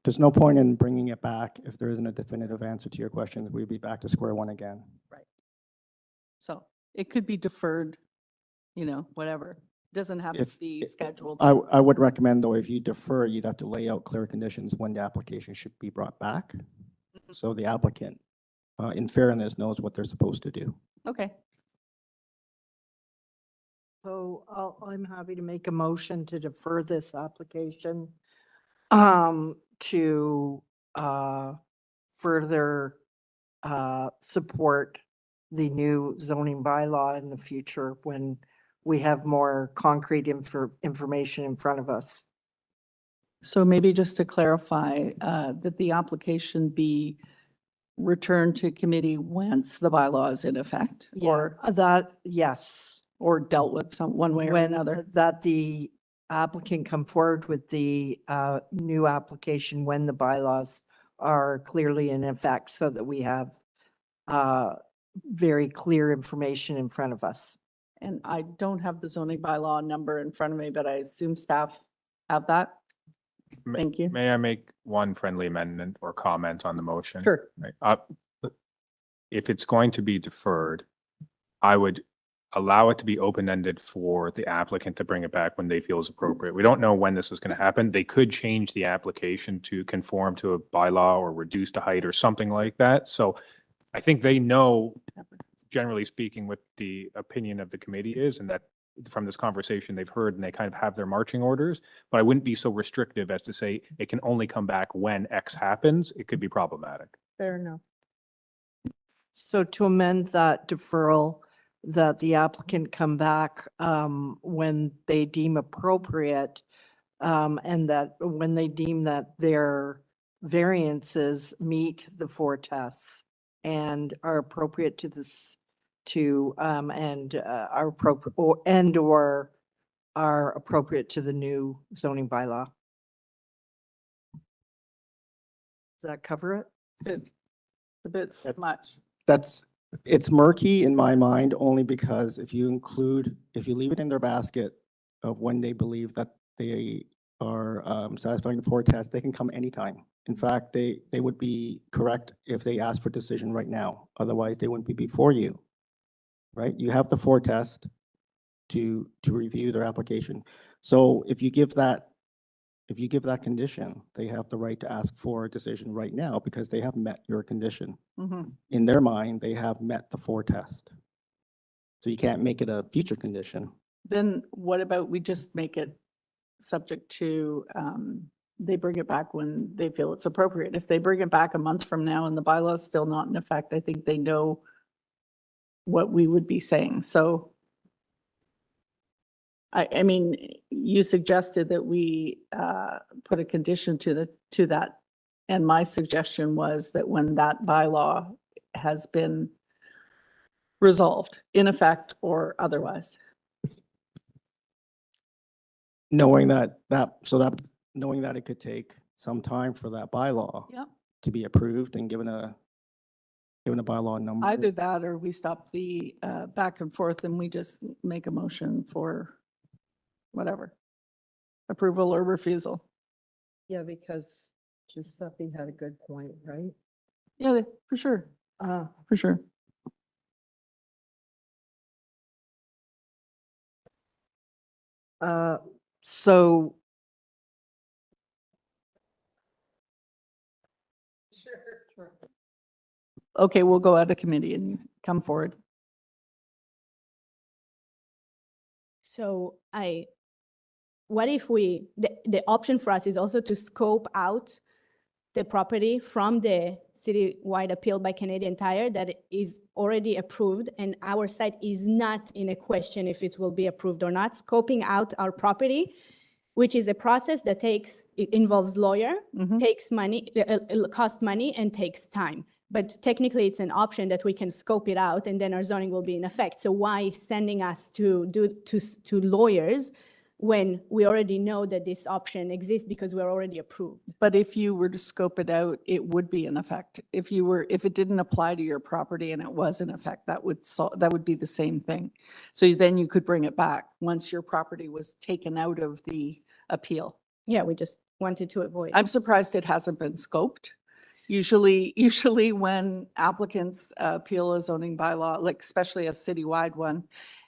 There's no point in bringing it back if there isn't a definitive answer to your question. We'd be back to square one again. So it could be deferred, whatever. Doesn't have to If- be scheduled. I would recommend, though, if you defer, you'd have to lay out clear conditions when the application should be brought back. So the applicant, in fairness, knows what they're supposed to do. Okay. So I'm happy to make a motion to defer this application to further support the new zoning bylaw in the future when we have more concrete information in front of us. So maybe just to clarify, that the application be returned to committee once the bylaw is in effect, or Yes. or dealt with one way or When another. that the applicant come forward with the new application when the bylaws are clearly in effect, so that we have very clear information in front of us. And I don't have the zoning bylaw number in front of me, but I assume staff have that. Thank you. May I make one friendly amendment or comment on the motion? Sure. Right. If it's going to be deferred, I would allow it to be open-ended for the applicant to bring it back when they feel is appropriate. We don't know when this is going to happen. They could change the application to conform to a bylaw or reduce the height or something like that. So I think they know, generally speaking, what the opinion of the committee is, and that from this conversation they've heard, and they kind of have their marching orders. But I wouldn't be so restrictive as to say it can only come back when X happens. It could be problematic. Fair enough. So to amend that deferral, that the applicant come back when they deem appropriate, and that when they deem that their variances meet the 4 tests and are appropriate to this, and are appropriate, or are appropriate to the new zoning bylaw. Does that cover it? A bit much. It's murky in my mind, only because if you leave it in their basket of when they believe that they are satisfying the 4 tests, they can come anytime. In fact, they would be correct if they ask for decision right now. Otherwise, they wouldn't be before you, right? You have the 4 test to review their application. So if you give that condition, they have the right to ask for a decision right now because they have met your condition. Mhm. In their mind, they have met the 4 test. So you can't make it a future condition. Then what about we just make it subject to, they bring it back when they feel it's appropriate. If they bring it back a month from now and the bylaw is still not in effect, I think they know what we would be saying. So I mean, you suggested that we put a condition to that. And my suggestion was that when that bylaw has been resolved, in effect or otherwise. Knowing that it could take some time for that bylaw Yep. to be approved and given a bylaw number. Either that or we stop the back and forth and we just make a motion for whatever, approval or refusal. Yeah, because Giuseppe had a good point, right? Yeah, for sure, for sure. So. Sure. Okay, we'll go out of committee and come forward. So what if the option for us is also to scope out the property from the citywide appeal by Canadian Tire that is already approved, and our site is not in a question if it will be approved or not, scoping out our property, which is a process that it involves lawyer, takes money, costs money and takes time. But technically it's an option that we can scope it out and then our zoning will be in effect. So why sending us to lawyers when we already know that this option exists because we're already approved? But if you were to scope it out, it would be in effect. If it didn't apply to your property and it was in effect, that would be the same thing. So then you could bring it back once your property was taken out of the appeal. Yeah, we just wanted to avoid. I'm surprised it hasn't been scoped. Usually when applicants appeal a zoning bylaw, like especially a citywide one,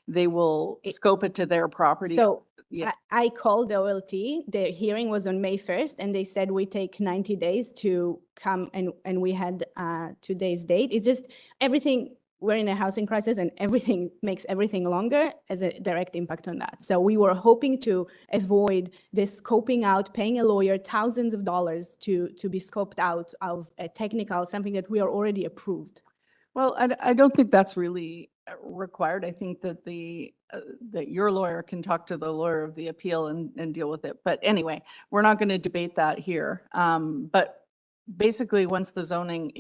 they will scope it to their property. So yeah. I called OLT, the hearing was on May 1st, and they said we take 90 days to come, and we had today's date. It's just everything, we're in a housing crisis and everything makes everything longer as a direct impact on that. So we were hoping to avoid this scoping out, paying a lawyer thousands of dollars to be scoped out of a technical, something that we are already approved. Well, I don't think that's really required. I think that that your lawyer can talk to the lawyer of the appeal and deal with it. But anyway, we're not going to debate that here. But basically, once the zoning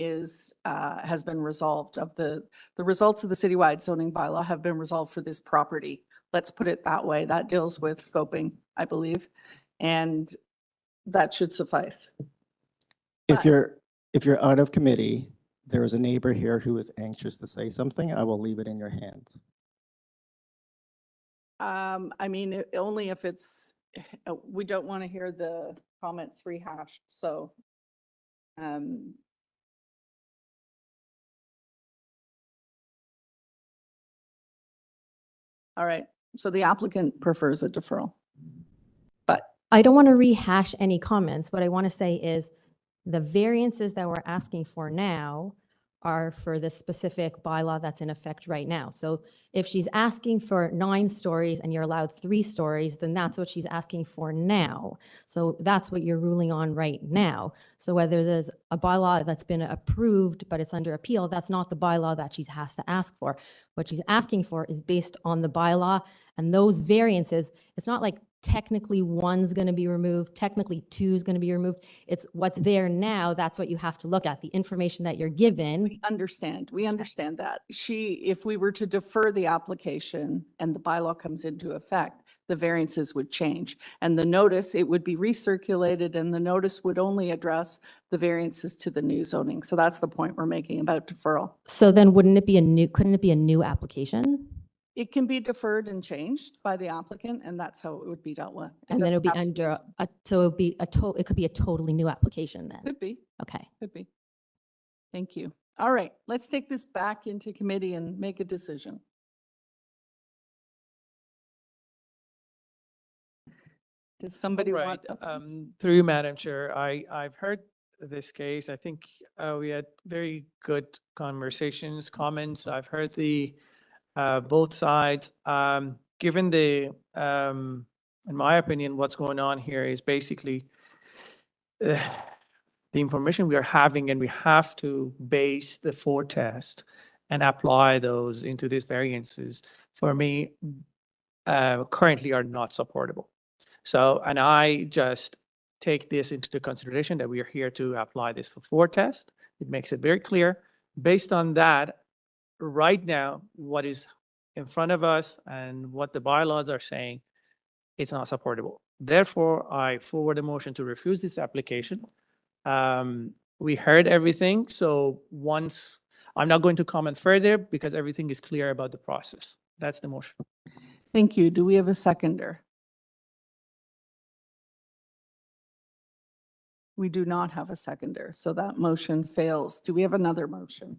has been resolved, the results of the citywide zoning bylaw have been resolved for this property. Let's put it that way. That deals with scoping, I believe, and that should suffice. If you're out of committee, there is a neighbor here who is anxious to say something. I will leave it in your hands. I mean, only if it's, we don't want to hear the comments rehashed, so. All right, so the applicant prefers a deferral. But I don't want to rehash any comments. What I want to say is the variances that we're asking for now are for the specific bylaw that's in effect right now. So if she's asking for 9 stories and you're allowed 3 stories, then that's what she's asking for now. So that's what you're ruling on right now. So whether there's a bylaw that's been approved, but it's under appeal, that's not the bylaw that she has to ask for. What she's asking for is based on the bylaw, and those variances, it's not like technically 1's going to be removed, technically 2's going to be removed. It's what's there now. That's what you have to look at, the information that you're given. we understand that. If we were to defer the application and the bylaw comes into effect, the variances would change. And the notice, it would be recirculated, and the notice would only address the variances to the new zoning. So that's the point we're making about deferral. So then couldn't it be a new application? It can be deferred and changed by the applicant, and that's how it would be dealt with. And then it would be under, so it would be it could be a totally new application then? Could be. Okay. Could be. Thank you. All right, let's take this back into committee and make a decision. Does somebody Right. want? Through you, Madam Chair, I've heard this case. I think we had very good conversations, comments. I've heard both sides. Given in my opinion, what's going on here is basically the information we are having, and we have to base the foretest and apply those into these variances, for me, currently are not supportable. So, and I just take this into the consideration that we are here to apply this for foretest. It makes it very clear. Based on that, right now, what is in front of us and what the bylaws are saying, it's not supportable. Therefore, I forward a motion to refuse this application. We heard everything, so once, I'm not going to comment further because everything is clear about the process. That's the motion. Thank you. Do we have a seconder? We do not have a seconder, so that motion fails. Do we have another motion?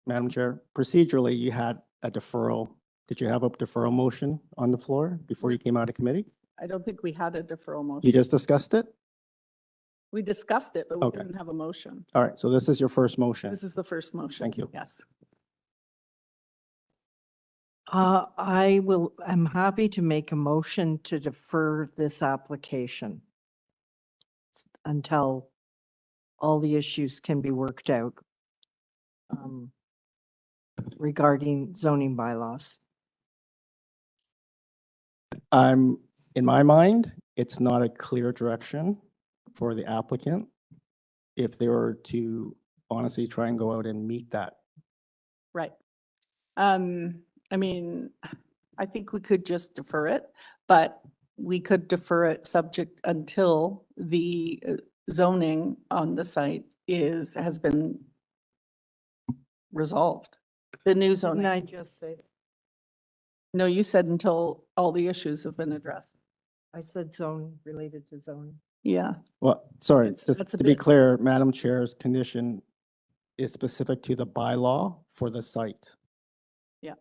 Madam Chair, procedurally, you had a deferral. Did you have a deferral motion on the floor before you came out of committee? I don't think we had a deferral motion. You just discussed it? We discussed it, but we Okay. didn't have a motion. All right, so this is your first motion. This is the first motion. Thank you. Yes. I'm happy to make a motion to defer this application until all the issues can be worked out regarding zoning bylaws. In my mind, it's not a clear direction for the applicant if they were to honestly try and go out and meet that. Right. I mean, I think we could just defer it, but we could defer it subject until the zoning on the site has been resolved. The new Didn't zoning. I just say, No, you said until all the issues have been addressed. I said zone related to zoning. Yeah. Well, sorry, It's- just that's a to be bit- clear, Madam Chair's condition is specific to the bylaw for the site. Yeah.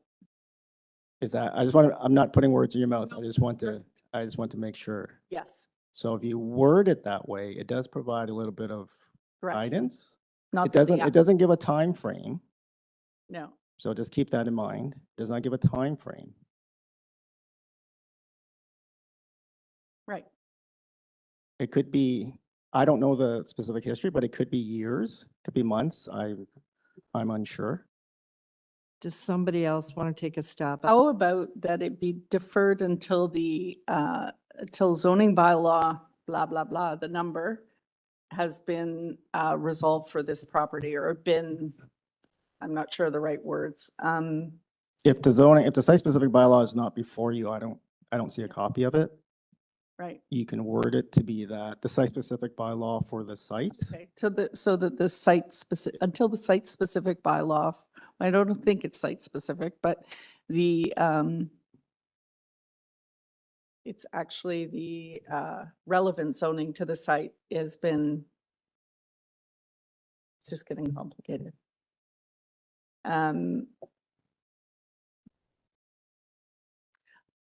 Is that, I'm not putting words in your mouth. I just want to make sure. Yes. So if you word it that way, it does provide a little bit of Correct. guidance. Not It that the doesn't, it doesn't give a time frame. No. So just keep that in mind. Does not give a time frame. Right. It could be, I don't know the specific history, but it could be years, could be months. I'm unsure. Does somebody else want to take a stab at? How about that it be deferred until till zoning bylaw, blah, blah, blah, the number has been resolved for this property or been, I'm not sure of the right words. If the site-specific bylaw is not before you, I don't see a copy of it. Right. You can word it to be that the site-specific bylaw for the site. Okay. So that the site specific, until the site-specific bylaw, I don't think it's site-specific, but the, it's actually the relevant zoning to the site has been, it's just getting complicated.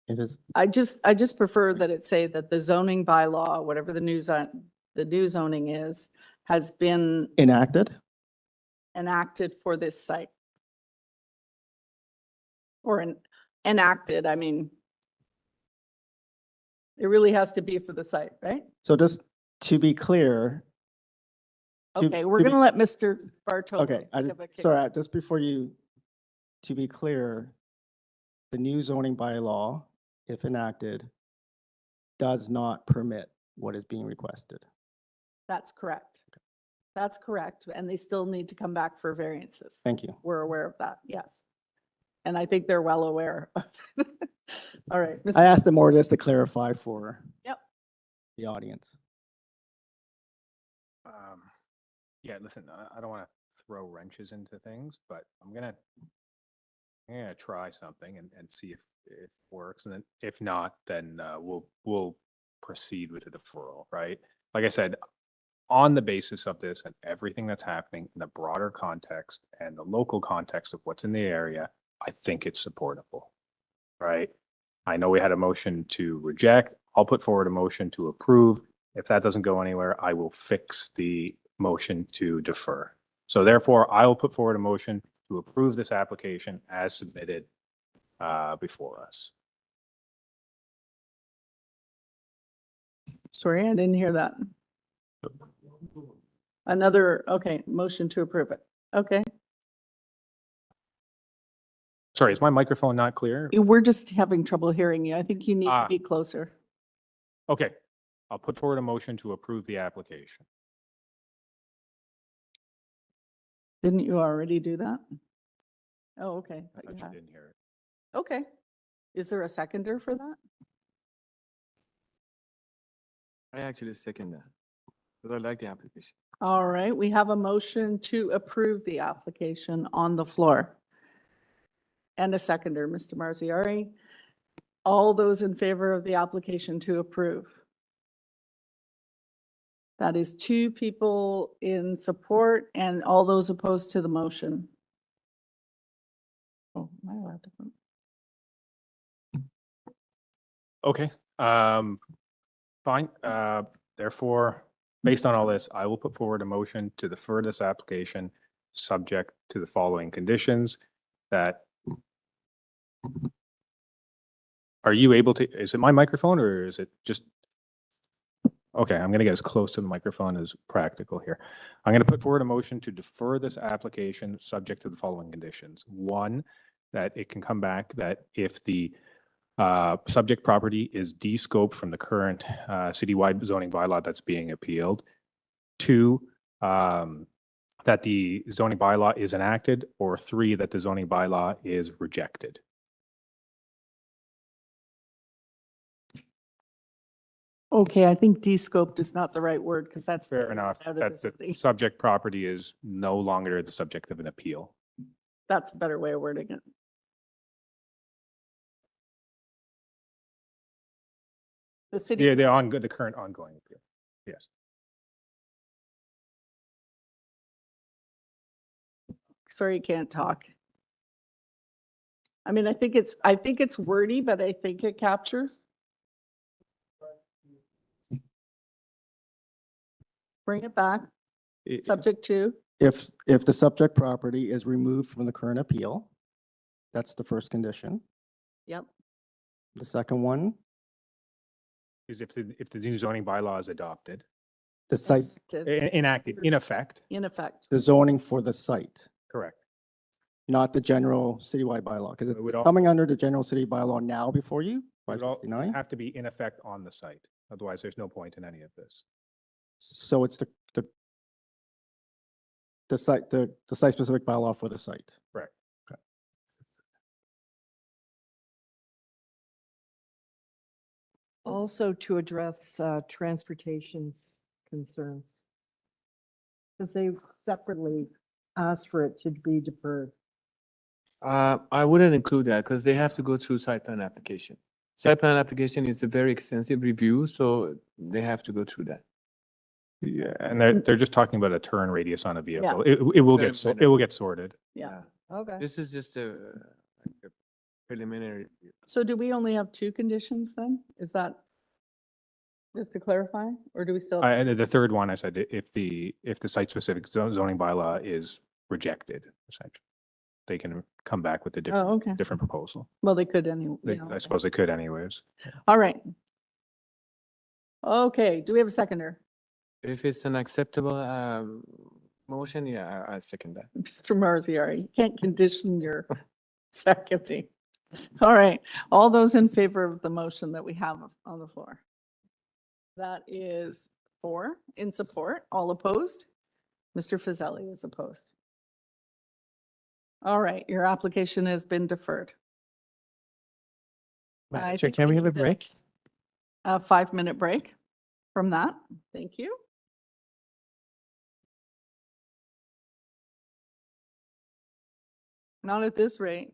It is, I just prefer that it say that the zoning bylaw, whatever the new zoning is, has been enacted. enacted for this site. Or enacted, I mean, it really has to be for the site, right? So just to be clear. Okay, we're gonna let Mr. Bartolo. Okay, give a kick. sorry, just before you, to be clear, the new zoning bylaw, if enacted, does not permit what is being requested. That's correct. That's correct, and they still need to come back for variances. Thank you. We're aware of that, yes. And I think they're well aware. of All right. I asked them more just to clarify for Yep. the audience. Yeah, listen, I don't want to throw wrenches into things, but I'm gonna try something and see if it works, and then if not, then we'll proceed with the deferral, right? Like I said, on the basis of this and everything that's happening in the broader context and the local context of what's in the area, I think it's supportable, right? I know we had a motion to reject. I'll put forward a motion to approve. If that doesn't go anywhere, I will fix the motion to defer. So therefore, I will put forward a motion to approve this application as submitted before us. Sorry, I didn't hear that. Another, okay, motion to approve it. Okay. Sorry, is my microphone not clear? We're just having trouble hearing you. I think you need to Ah. be closer. Okay. I'll put forward a motion to approve the application. Didn't you already do that? Oh, okay. I but you thought you have. didn't hear it. Okay. Is there a seconder for that? I actually second that, because I like the application. All right, we have a motion to approve the application on the floor. And a seconder, Mr. Marziari. All those in favor of the application to approve? That is 2 people in support and all those opposed to the motion. Oh, am I allowed to vote? Okay, fine. Therefore, based on all this, I will put forward a motion to defer this application subject to the following conditions that. Are you able to, is it my microphone or is it just? Okay, I'm going to get as close to the microphone as practical here. I'm going to put forward a motion to defer this application subject to the following conditions. 1, that it can come back that if the subject property is de-scoped from the current citywide zoning bylaw that's being appealed. 2, that the zoning bylaw is enacted, or 3, that the zoning bylaw is rejected. Okay, I think de-scoped is not the right word because that's. Fair enough. out of That the the city. subject property is no longer the subject of an appeal. That's a better way of wording it. The city. Yeah, the current ongoing appeal. Yes. Sorry, you can't talk. I mean, I think it's wordy, but I think it captures. Bring it back, subject to. If the subject property is removed from the current appeal, that's the first condition. Yep. The second one, Is if the new zoning bylaw is adopted, the site, enacted, in effect. In effect. the zoning for the site, Correct. not the general citywide bylaw, because It would it's all- coming under the general city bylaw now before you, It would all 569. have to be in effect on the site. Otherwise, there's no point in any of this. So it's the site specific bylaw for the site. Correct. Also to address transportation's concerns. Because they separately asked for it to be deferred. I wouldn't include that because they have to go through site plan application. Site plan application is a very extensive review, so they have to go through that. Yeah, and they're just talking about a turn radius on a vehicle. Yeah. It will Very get minor. it will get sorted. Yeah. Okay. This is just a preliminary review. So do we only have 2 conditions then? Is that just to clarify, or do we still? And the third one, I said, if the site specific zoning bylaw is rejected, essentially, they can come back with a Oh, okay. different proposal. Well, they could anyway. I suppose they could anyways. All right. Okay, do we have a seconder? If it's an acceptable motion, yeah, I second that. Mr. Marziari, you can't condition your seconding. All right, all those in favor of the motion that we have on the floor? That is 4 in support, all opposed? Mr. Fazeli is opposed. All right, your application has been deferred. Madam I Chair, think can we have a need break? A 5-minute break from that. Thank you. Not at this rate.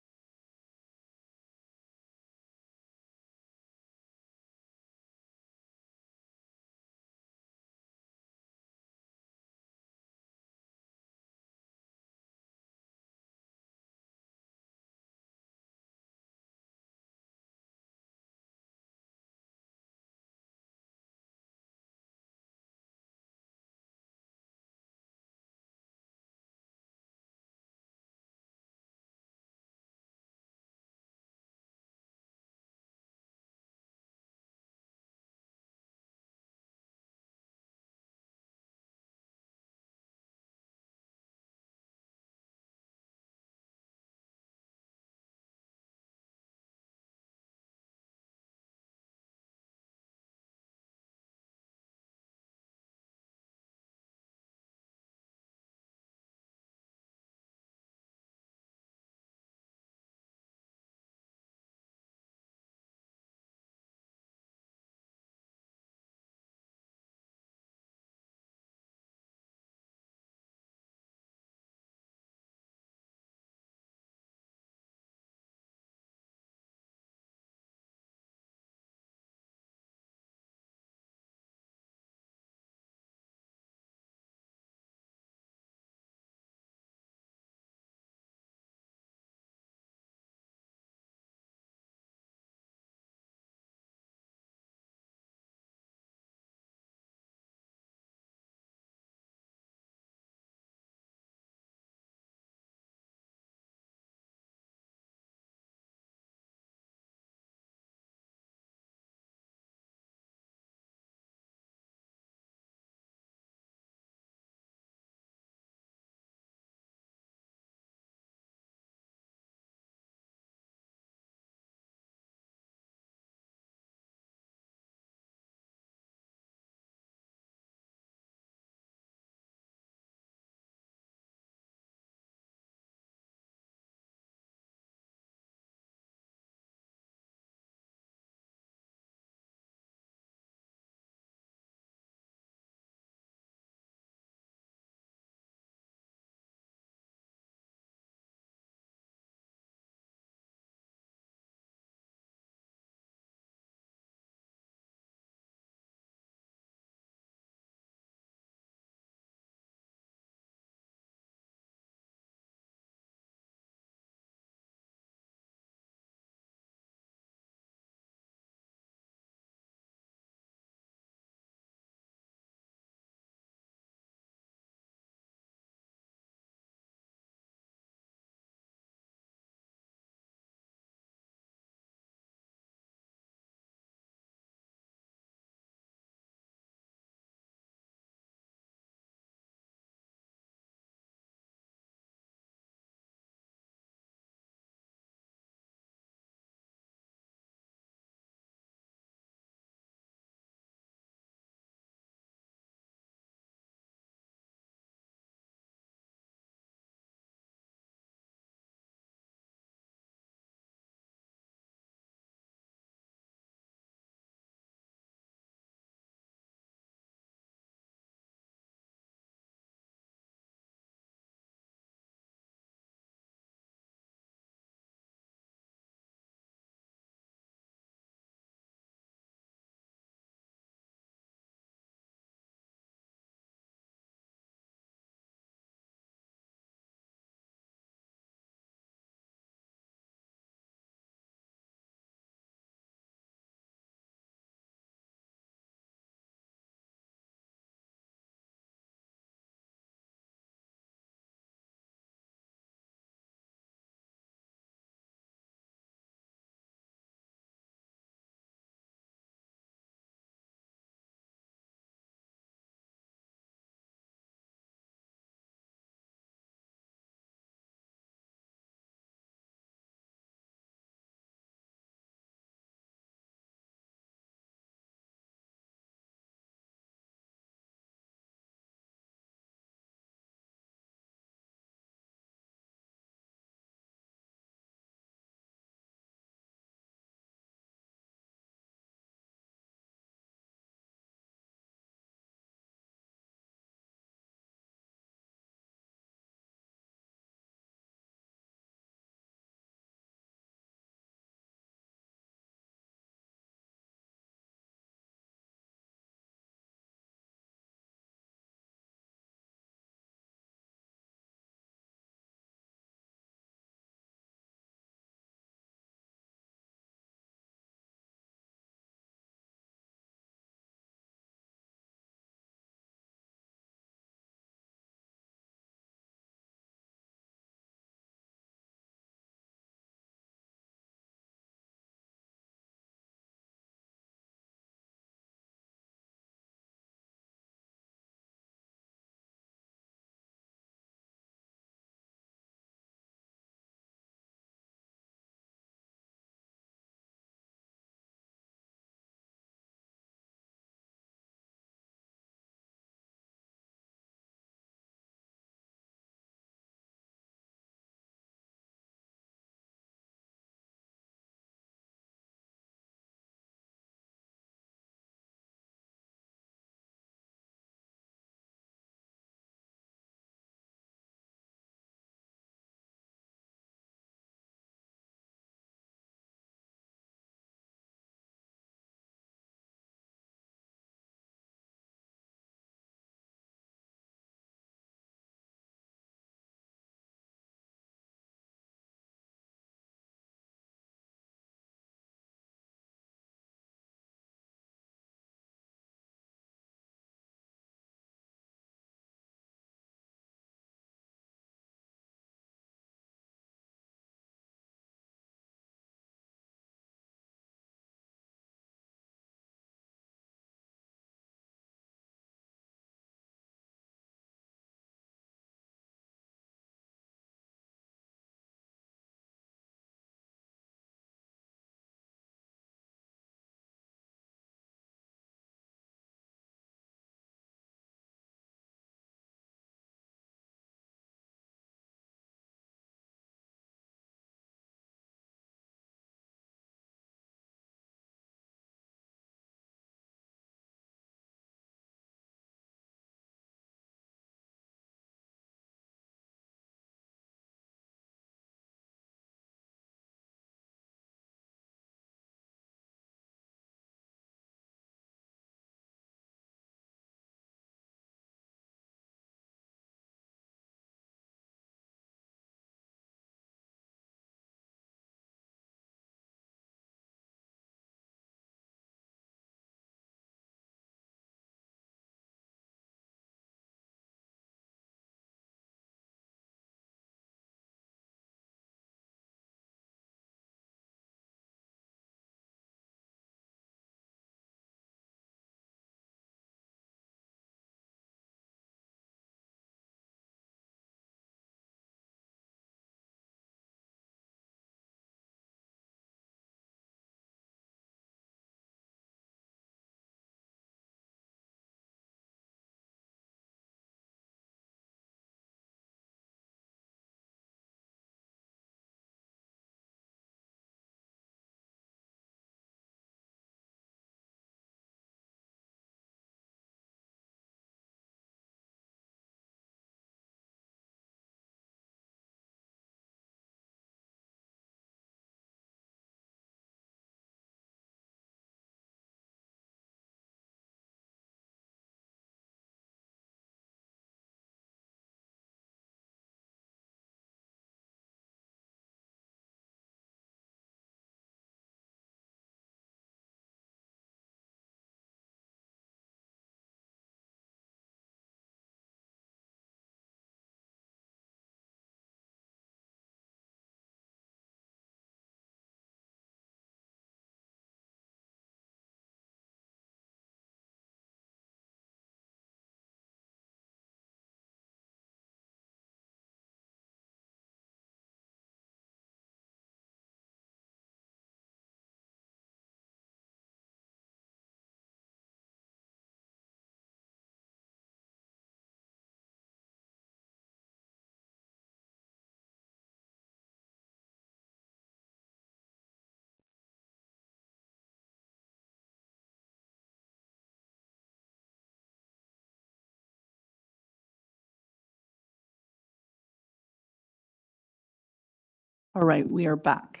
All right, we are back.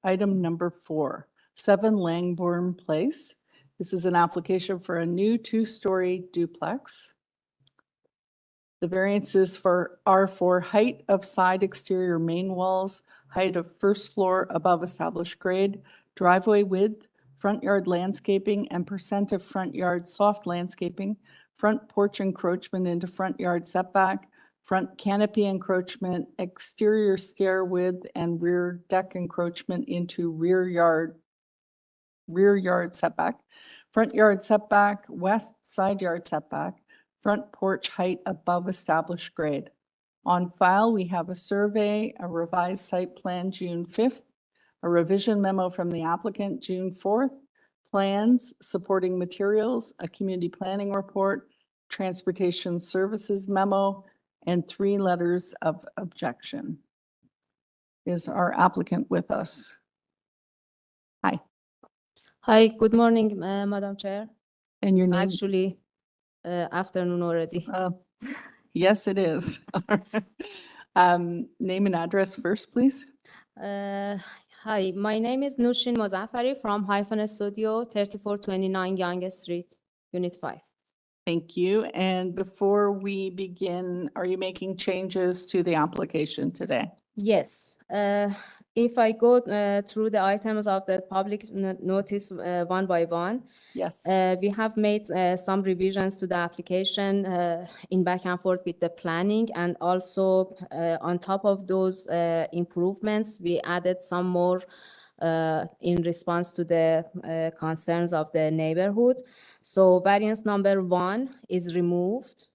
Item number 4, 7 Langbourne Place. This is an application for a new 2-story duplex. The variances are for height of side exterior main walls, height of first floor above established grade, driveway width, front yard landscaping, and percent of front yard soft landscaping, front porch encroachment into front yard setback, front canopy encroachment, exterior stair width, and rear deck encroachment into rear yard setback, front yard setback, west side yard setback, front porch height above established grade. On file, we have a survey, a revised site plan June 5th, a revision memo from the applicant June 4th, plans, supporting materials, a community planning report, transportation services memo, and 3 letters of objection. Is our applicant with us? Hi. Hi, good morning, Madam Chair. And your It's name? actually afternoon already. Yes, it is. Name and address first, please. Hi, my name is Nushin Mozaffari from Hyphen Studio, 3429 Young Street, Unit 5. Thank you. And before we begin, are you making changes to the application today? Yes, if I go through the items of the public notice one by one. Yes. We have made some revisions to the application in back and forth with the planning, and also on top of those improvements, we added some more in response to the concerns of the neighborhood. So variance number 1 is removed.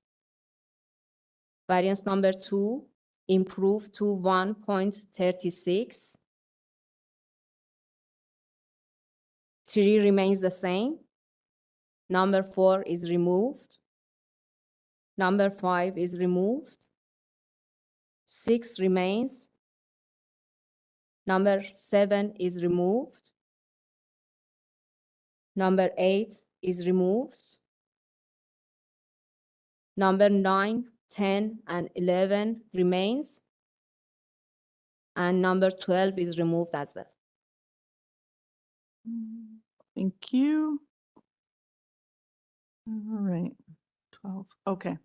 Variance number 2 improved to 1.36. 3 remains the same. Number 4 is removed. Number 5 is removed. 6 remains. Number 7 is removed. Number 8 is removed. Number 9, 10, and 11 remains. And number 12 is removed as well. Thank you. All right, 12, okay.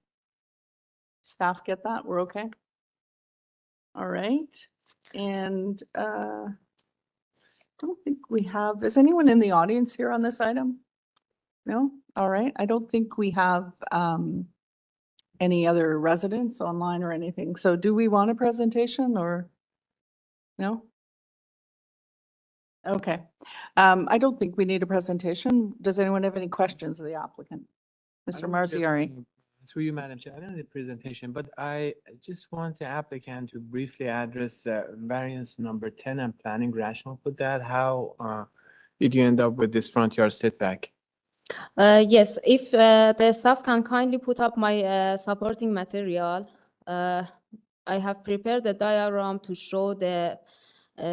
Staff get that? We're okay? All right, and don't think we have, is anyone in the audience here on this item? No? All right, I don't think we have any other residents online or anything. So do we want a presentation or no? Okay, I don't think we need a presentation. Does anyone have any questions of the applicant? Mr. Marziari? Through you, Madam Chair, I don't need a presentation, but I just want the applicant to briefly address variance number 10 and planning rationale for that. How did you end up with this front yard setback? Yes, if the staff can kindly put up my supporting material. I have prepared a diagram to show the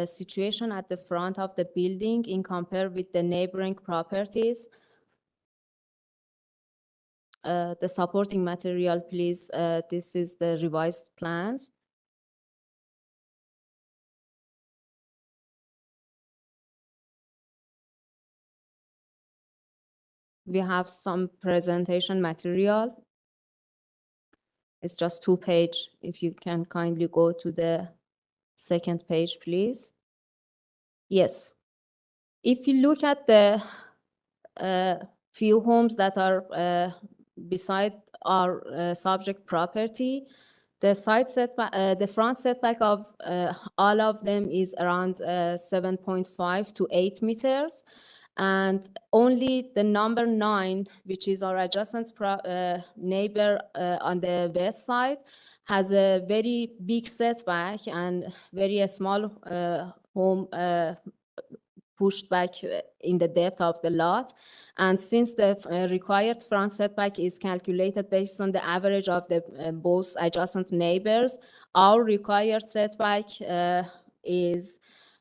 situation at the front of the building in compare with the neighboring properties. The supporting material, please. This is the revised plans. We have some presentation material. It's just 2 pages. If you can kindly go to the 2nd page, please. Yes. If you look at the few homes that are beside our subject property, the side setback, the front setback of all of them is around 7.5 to 8 meters. And only the number 9, which is our adjacent neighbor on the west side, has a very big setback and very small home pushed back in the depth of the lot. And since the required front setback is calculated based on the average of the both adjacent neighbors, our required setback is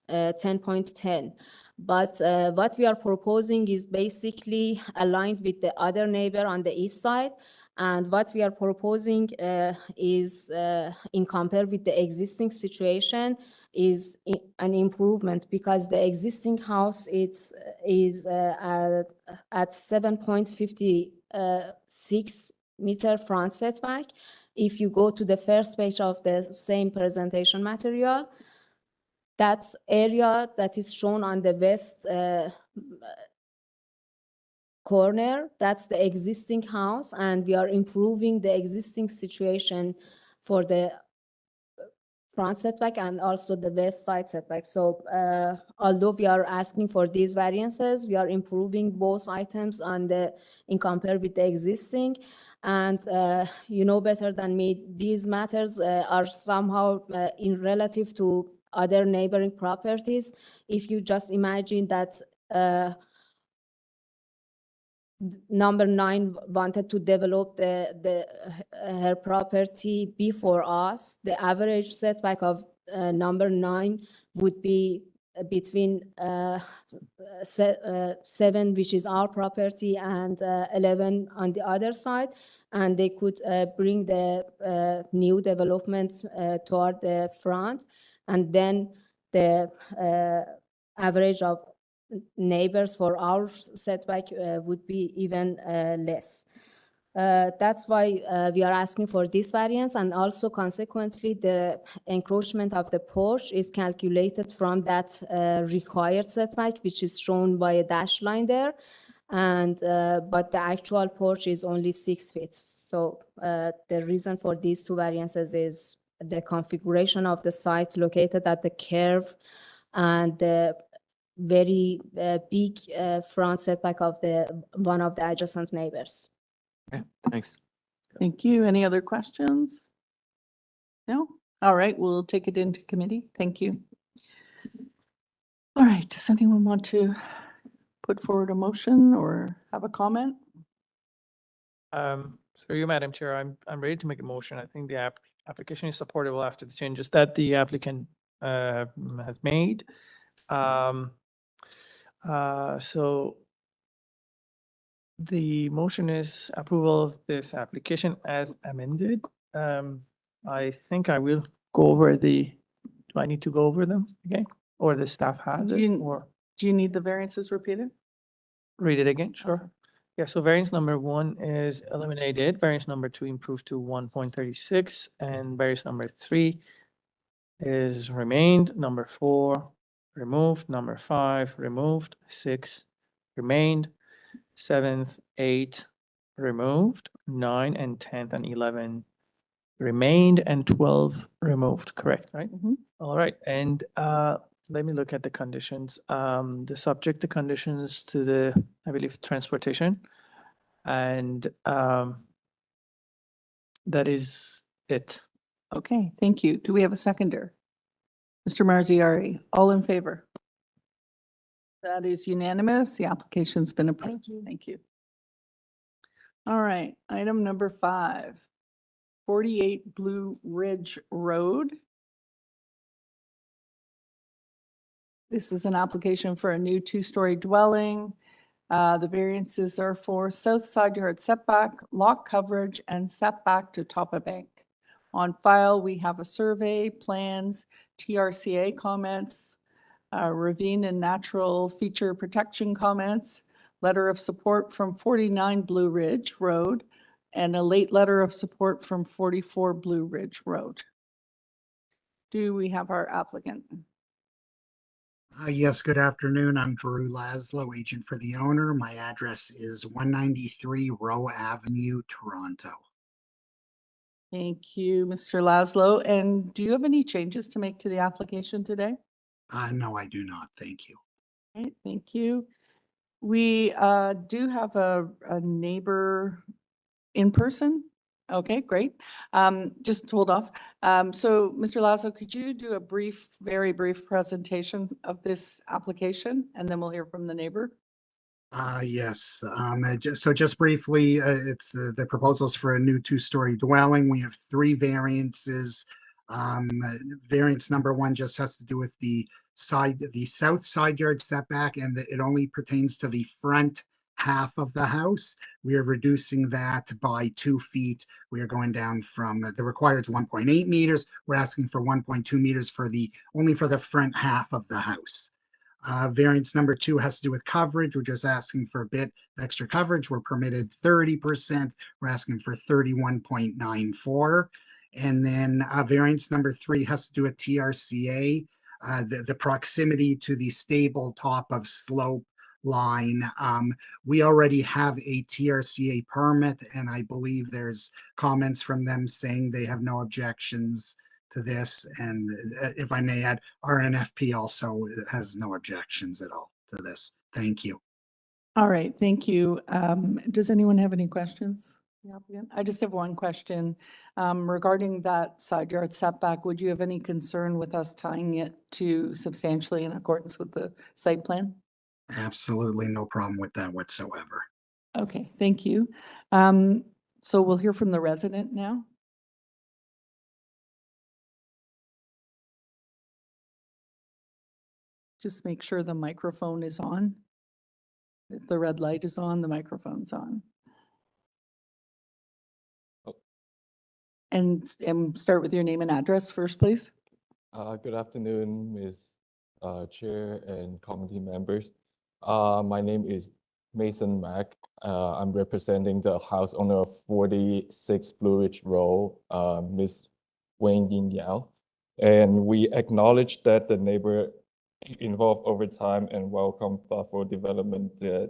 10.10. But what we are proposing is basically aligned with the other neighbor on the east side. And what we are proposing is in compare with the existing situation, is an improvement because the existing house is at 7.56 meter front setback. If you go to the first page of the same presentation material, that's area that is shown on the west corner, that's the existing house, and we are improving the existing situation for the front setback and also the west side setback. So although we are asking for these variances, we are improving both items in compare with the existing. And you know better than me, these matters are somehow in relative to other neighboring properties. If you just imagine that number 9 wanted to develop her property before us, the average setback of number 9 would be between 7, which is our property, and 11 on the other side, and they could bring the new developments toward the front, and then the average of neighbors for our setback would be even less. That's why we are asking for this variance, and also consequently the encroachment of the porch is calculated from that required setback, which is shown by a dash line there, and but the actual porch is only 6 feet. So the reason for these two variances is the configuration of the site located at the curve and the very big front setback of one of the adjacent neighbors. Okay, thanks. Thank you. Any other questions? No? All right, we'll take it into committee. Thank you. All right, does anyone want to put forward a motion or have a comment? Through you, Madam Chair, I'm ready to make a motion. I think the application is supportable after the changes that the applicant has made. So the motion is approval of this application as amended. I think I will go over do I need to go over them again? Or the staff has it, or Do you need the variances repeated? read it again? Sure. Yeah, so variance number 1 is eliminated, variance number 2 improved to 1.36, and variance number 3 is remained, number 4 removed, number 5 removed, 6 remained, 7th, 8 removed, 9 and 10th and 11 remained, and 12 removed, correct, right? All right, and let me look at the conditions. The subject to conditions to the, I believe, transportation, and that is it. Okay, thank you. Do we have a seconder? Mr. Marziari, all in favor? That is unanimous. The application's been approved. Thank you. All right, item number 5, 48 Blue Ridge Road. This is an application for a new 2-story dwelling. The variances are for south side yard setback, lot coverage, and setback to top of bank. On file, we have a survey, plans, TRCA comments, ravine and natural feature protection comments, letter of support from 49 Blue Ridge Road, and a late letter of support from 44 Blue Ridge Road. Do we have our applicant? Yes, good afternoon. I'm Drew Laszlo, agent for the owner. My address is 193 Rowe Avenue, Toronto. Thank you, Mr. Laszlo. And do you have any changes to make to the application today? No, I do not. Thank you. All right, thank you. We do have a neighbor in person. Okay, great. Just hold off. So, Mr. Laszlo, could you do a very brief presentation of this application, and then we'll hear from the neighbor? Yes. Just briefly, it's the proposals for a new 2-story dwelling. We have 3 variances. Variance number 1 just has to do with the south side yard setback, and it only pertains to the front half of the house. We are reducing that by 2 feet. We are going down from the required to 1.8 meters. We're asking for 1.2 meters for only for the front half of the house. Variance number 2 has to do with coverage. We're just asking for a bit of extra coverage. We're permitted 30%. We're asking for 31.94. And then variance number 3 has to do with TRCA, the proximity to the stable top of slope line. We already have a TRCA permit, and I believe there's comments from them saying they have no objections to this. And if I may add, our NFP also has no objections at all to this. Thank you. All right, thank you. Does anyone have any questions? Yeah, I just have one question. Regarding that side yard setback, would you have any concern with us tying it to substantially in accordance with the site plan? Absolutely no problem with that whatsoever. Okay, thank you. So we'll hear from the resident now. Just make sure the microphone is on. If the red light is on, the microphone's on. And start with your name and address first, please. Good afternoon, Ms. Chair and committee members. My name is Mason Mack. I'm representing the house owner of 46 Blue Ridge Road, Ms. Wayne Yin Yao. And we acknowledge that the neighbor involved over time and welcome thoughtful development that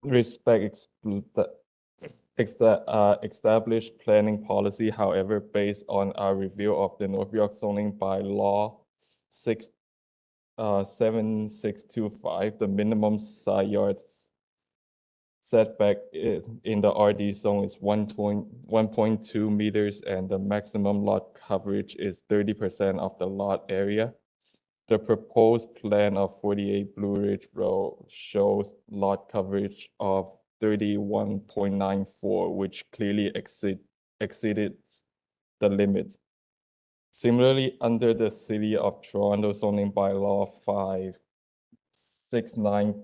respect established planning policy. However, based on our review of the North York zoning bylaw 7625, the minimum side yards setback in the RD zone is 1.2 meters and the maximum lot coverage is 30% of the lot area. The proposed plan of 48 Blue Ridge Road shows lot coverage of 31.94, which clearly exceeded the limit. Similarly, under the City of Toronto zoning bylaw 569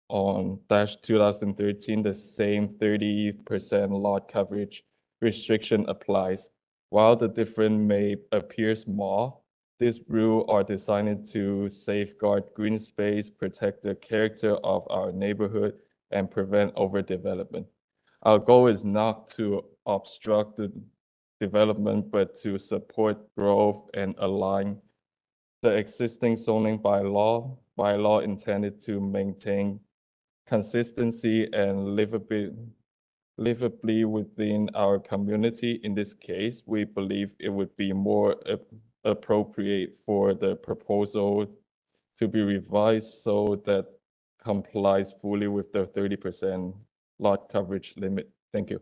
on -2013, the same 30% lot coverage restriction applies. While the difference may appear small, these rules are designed to safeguard green space, protect the character of our neighborhood, and prevent overdevelopment. Our goal is not to obstruct the development, but to support growth and align the existing zoning bylaw intended to maintain consistency and livability within our community. In this case, we believe it would be more appropriate for the proposal to be revised so that complies fully with the 30% lot coverage limit. Thank you.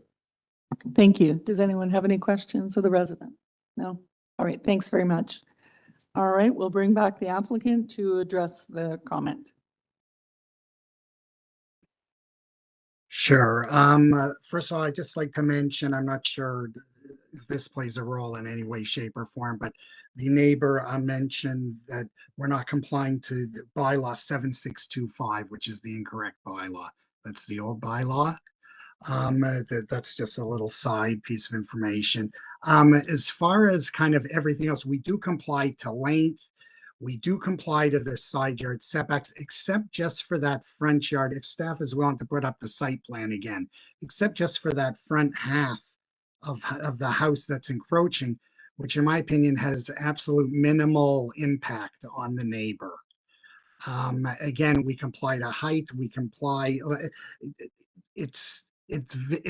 Thank you. Does anyone have any questions of the resident? No? All right, thanks very much. All right, we'll bring back the applicant to address the comment. Sure. First of all, I'd just like to mention, I'm not sure if this plays a role in any way, shape, or form, but the neighbor mentioned that we're not complying to the bylaw 7625, which is the incorrect bylaw. That's the old bylaw. That's just a little side piece of information. As far as kind of everything else, we do comply to length. We do comply to their side yard setbacks, except just for that front yard. If staff is willing to put up the site plan again, except just for that front half of the house that's encroaching, which in my opinion has absolute minimal impact on the neighbor. Again, we comply to height, we comply, it's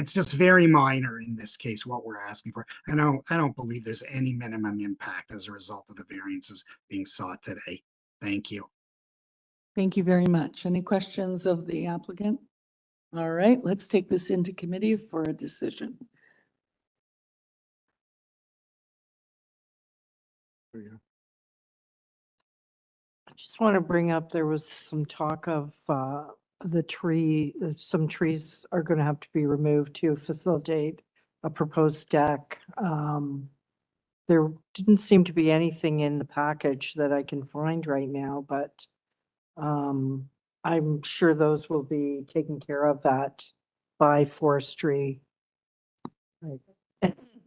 just very minor in this case, what we're asking for. I don't believe there's any minimum impact as a result of the variances being sought today. Thank you. Thank you very much. Any questions of the applicant? All right, let's take this into committee for a decision. I just want to bring up, there was some talk of some trees are going to have to be removed to facilitate a proposed deck. There didn't seem to be anything in the package that I can find right now, but I'm sure those will be taken care of by forestry.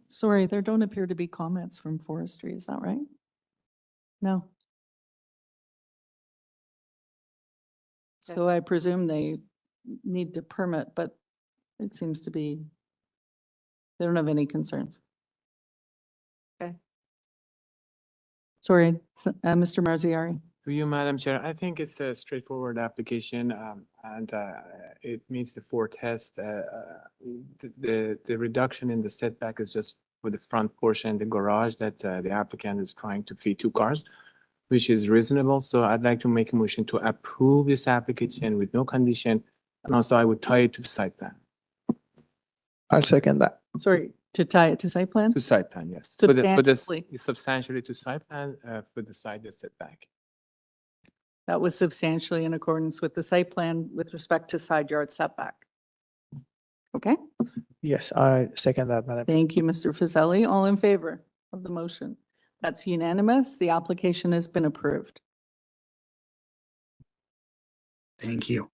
Sorry, there don't appear to be comments from forestry, is that right? No. So I presume they need to permit, but it seems to be, they don't have any concerns. Okay. Sorry, Mr. Marziari. To you, Madam Chair, I think it's a straightforward application, and it meets the four tests. The reduction in the setback is just for the front portion, the garage that the applicant is trying to fit 2 cars, which is reasonable. So I'd like to make a motion to approve this application with no condition, and also I would tie it to the site plan. I'll second that. Sorry, to tie it to site plan? To site plan, yes. Substantially. Substantially to site plan, for the side yard setback. That was substantially in accordance with the site plan with respect to side yard setback. Okay, Yes, I second that, Madam. thank you, Mr. Fazeli. All in favor of the motion? That's unanimous. The application has been approved. Thank you.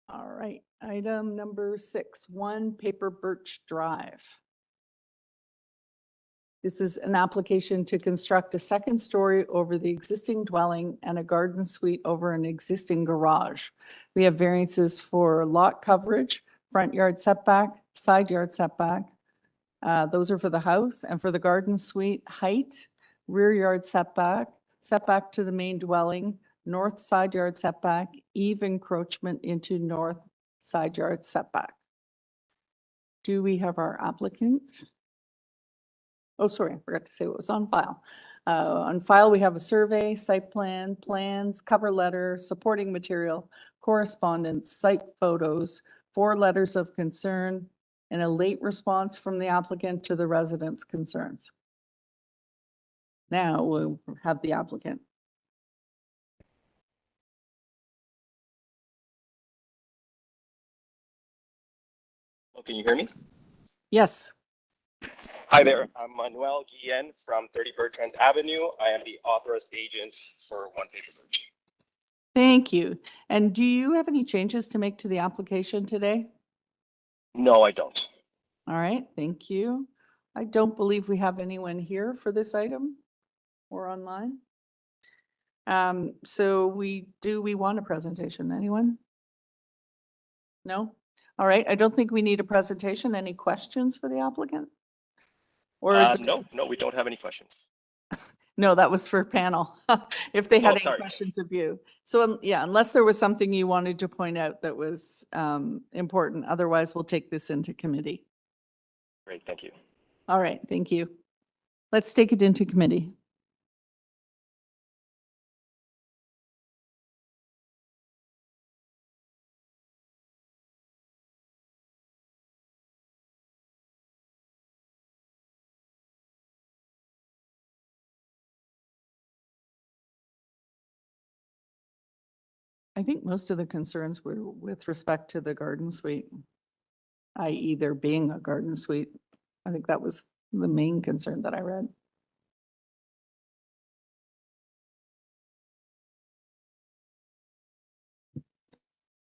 All right, item number 6, 1 PAPERBIRCH Drive. This is an application to construct a second story over the existing dwelling and a garden suite over an existing garage. We have variances for lot coverage, front yard setback, side yard setback. Those are for the house, and for the garden suite, height, rear yard setback, setback to the main dwelling, north side yard setback, eve encroachment into north side yard setback. Do we have our applicant? Oh, sorry, I forgot to say what was on file. On file, we have a survey, site plan, plans, cover letter, supporting material, correspondence, site photos, 4 letters of concern, and a late response from the applicant to the residents' concerns. Now we'll have the applicant. Oh, can you hear me? Yes. Hi there, I'm Manuel Guillen from 30 Bertrand Avenue. I am the authorized agent for 1 PAPERBIRCH. Thank you. And do you have any changes to make to the application today? No, I don't. All right, thank you. I don't believe we have anyone here for this item or online. So we want a presentation? Anyone? No? All right, I don't think we need a presentation. Any questions for the applicant? Or is it? No, we don't have any questions. No, that was for panel. If they had any sorry. questions of you. So yeah, unless there was something you wanted to point out that was important, otherwise we'll take this into committee. Great, thank you. All right, thank you. Let's take it into committee. I think most of the concerns were with respect to the garden suite, i.e. there being a garden suite. I think that was the main concern that I read.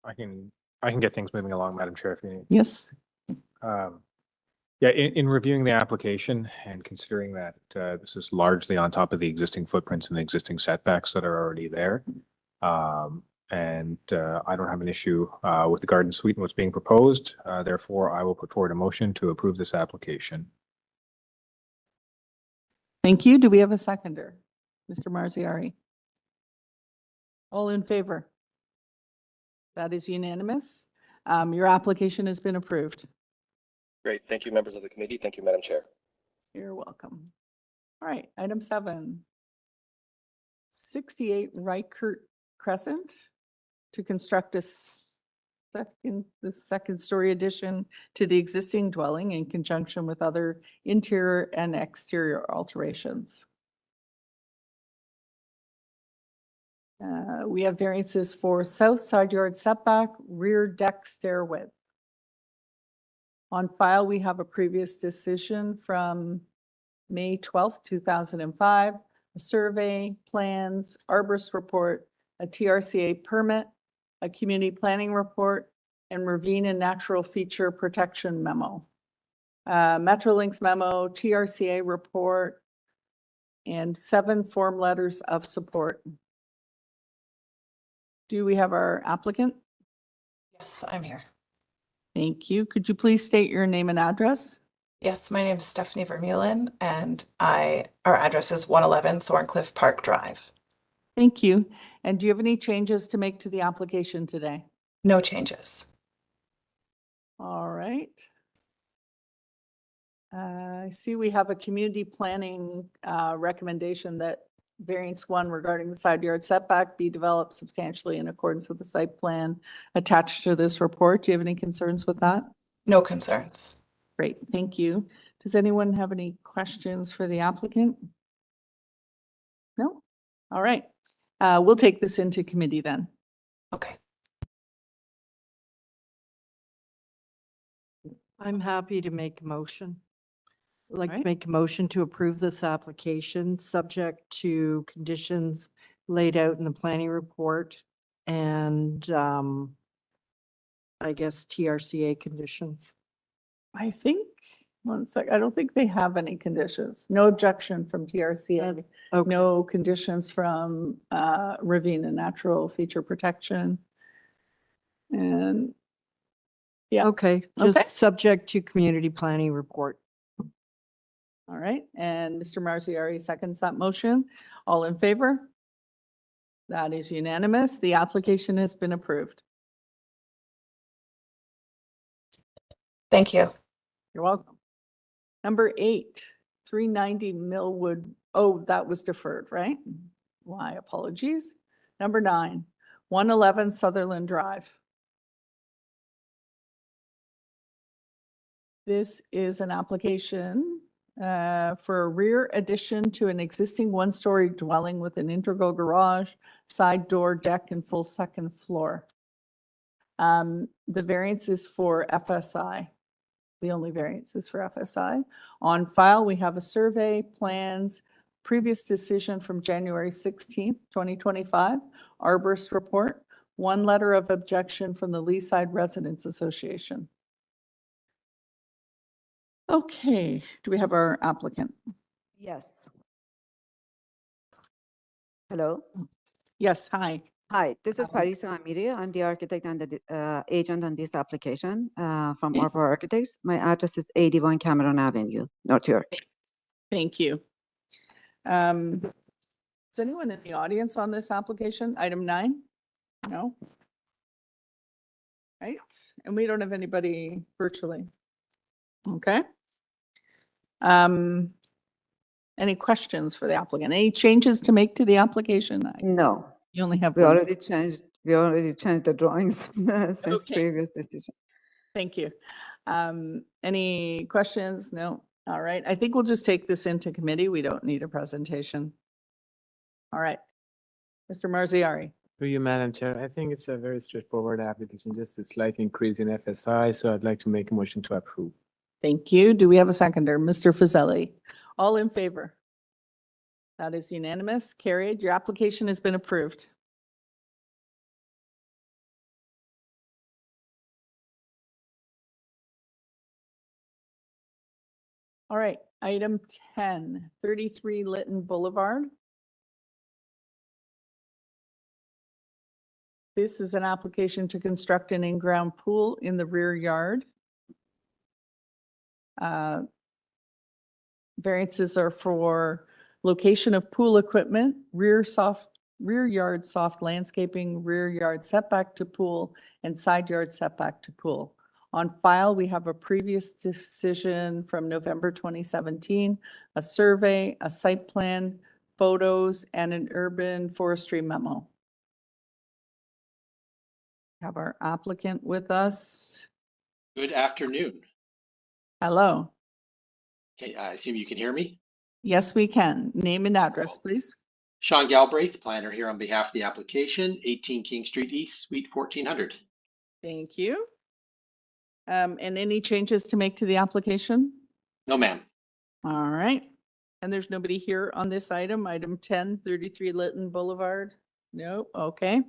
I can get things moving along, Madam Chair, if you need. Yes. Yeah, in reviewing the application and considering that this is largely on top of the existing footprints and the existing setbacks that are already there. And I don't have an issue with the garden suite and what's being proposed. Therefore, I will put forward a motion to approve this application. Thank you. Do we have a seconder? Mr. Marziari? All in favor? That is unanimous. Your application has been approved. Great, thank you, members of the committee. Thank you, Madam Chair. You're welcome. All right, item 7. 68 RYKERT Crescent to construct a second story addition to the existing dwelling in conjunction with other interior and exterior alterations. We have variances for south side yard setback, rear deck stair width. On file, we have a previous decision from May 12th, 2005, a survey, plans, arborist report, a TRCA permit, a community planning report, and ravine and natural feature protection memo. Metrolinx memo, TRCA report, and 7 form letters of support. Do we have our applicant? Yes, I'm here. Thank you. Could you please state your name and address? Yes, my name is Stephanie Vermeulen, and our address is 111 Thorncliffe Park Drive. Thank you. And do you have any changes to make to the application today? No changes. All right. I see we have a community planning recommendation that variance 1 regarding the side yard setback be developed substantially in accordance with the site plan attached to this report. Do you have any concerns with that? No concerns. Great, thank you. Does anyone have any questions for the applicant? No? All right. We'll take this into committee then. Okay. I'm happy to make a motion. I'd like to Alright. make a motion to approve this application, subject to conditions laid out in the planning report and I guess TRCA conditions. I think, 1 sec, I don't think they have any conditions. No objection from TRCA. Okay. No conditions from ravine and natural feature protection. And yeah, Okay, Okay. just subject to community planning report. all right. And Mr. Marziari seconds that motion. All in favor? That is unanimous. The application has been approved. Thank you. You're welcome. Number 8, 390 Millwood. Oh, that was deferred, right? My apologies. Number 9, 111 Sutherland Drive. This is an application for a rear addition to an existing 1-story dwelling with an integral garage, side door, deck, and full second floor. The variance is for FSI. The only variance is for FSI. On file, we have a survey, plans, previous decision from January 16th, 2025, arborist report, 1 letter of objection from the Leaside Residents Association. Okay, do we have our applicant? Yes. Hello. Yes, hi. Hi, this is Parisa Amiri. I'm the architect and the agent on this application from Arbor Architects. My address is 81 Cameron Avenue, North York. Thank you. Is anyone in the audience on this application? Item 9? No? Right, and we don't have anybody virtually. Okay. Any questions for the applicant? Any changes to make to the application? No. You only have We one. already changed the drawings since Okay. previous decision. Thank you. Any questions? No? All right. I think we'll just take this into committee. We don't need a presentation. All right. Mr. Marziari. Through you, Madam Chair, I think it's a very straightforward application, just a slight increase in FSI, so I'd like to make a motion to approve. Thank you. Do we have a seconder? Mr. Fazeli. All in favor? That is unanimous. Carried. Your application has been approved. All right. Item 10, 33 Lytton Boulevard. This is an application to construct an in-ground pool in the rear yard. Variances are for location of pool equipment, rear yard soft landscaping, rear yard setback to pool, and side yard setback to pool. On file, we have a previous decision from November 2017, a survey, a site plan, photos, and an urban forestry memo. Have our applicant with us. Good afternoon. Hello. Okay, I assume you can hear me. Yes, we can. Name and address, please. Sean Galbraith, planner here on behalf of the application, 18 King Street East, Suite 1400. Thank you. And any changes to make to the application? No, ma'am. All right. And there's nobody here on this item, item 10, 33 Lytton Boulevard. No, okay.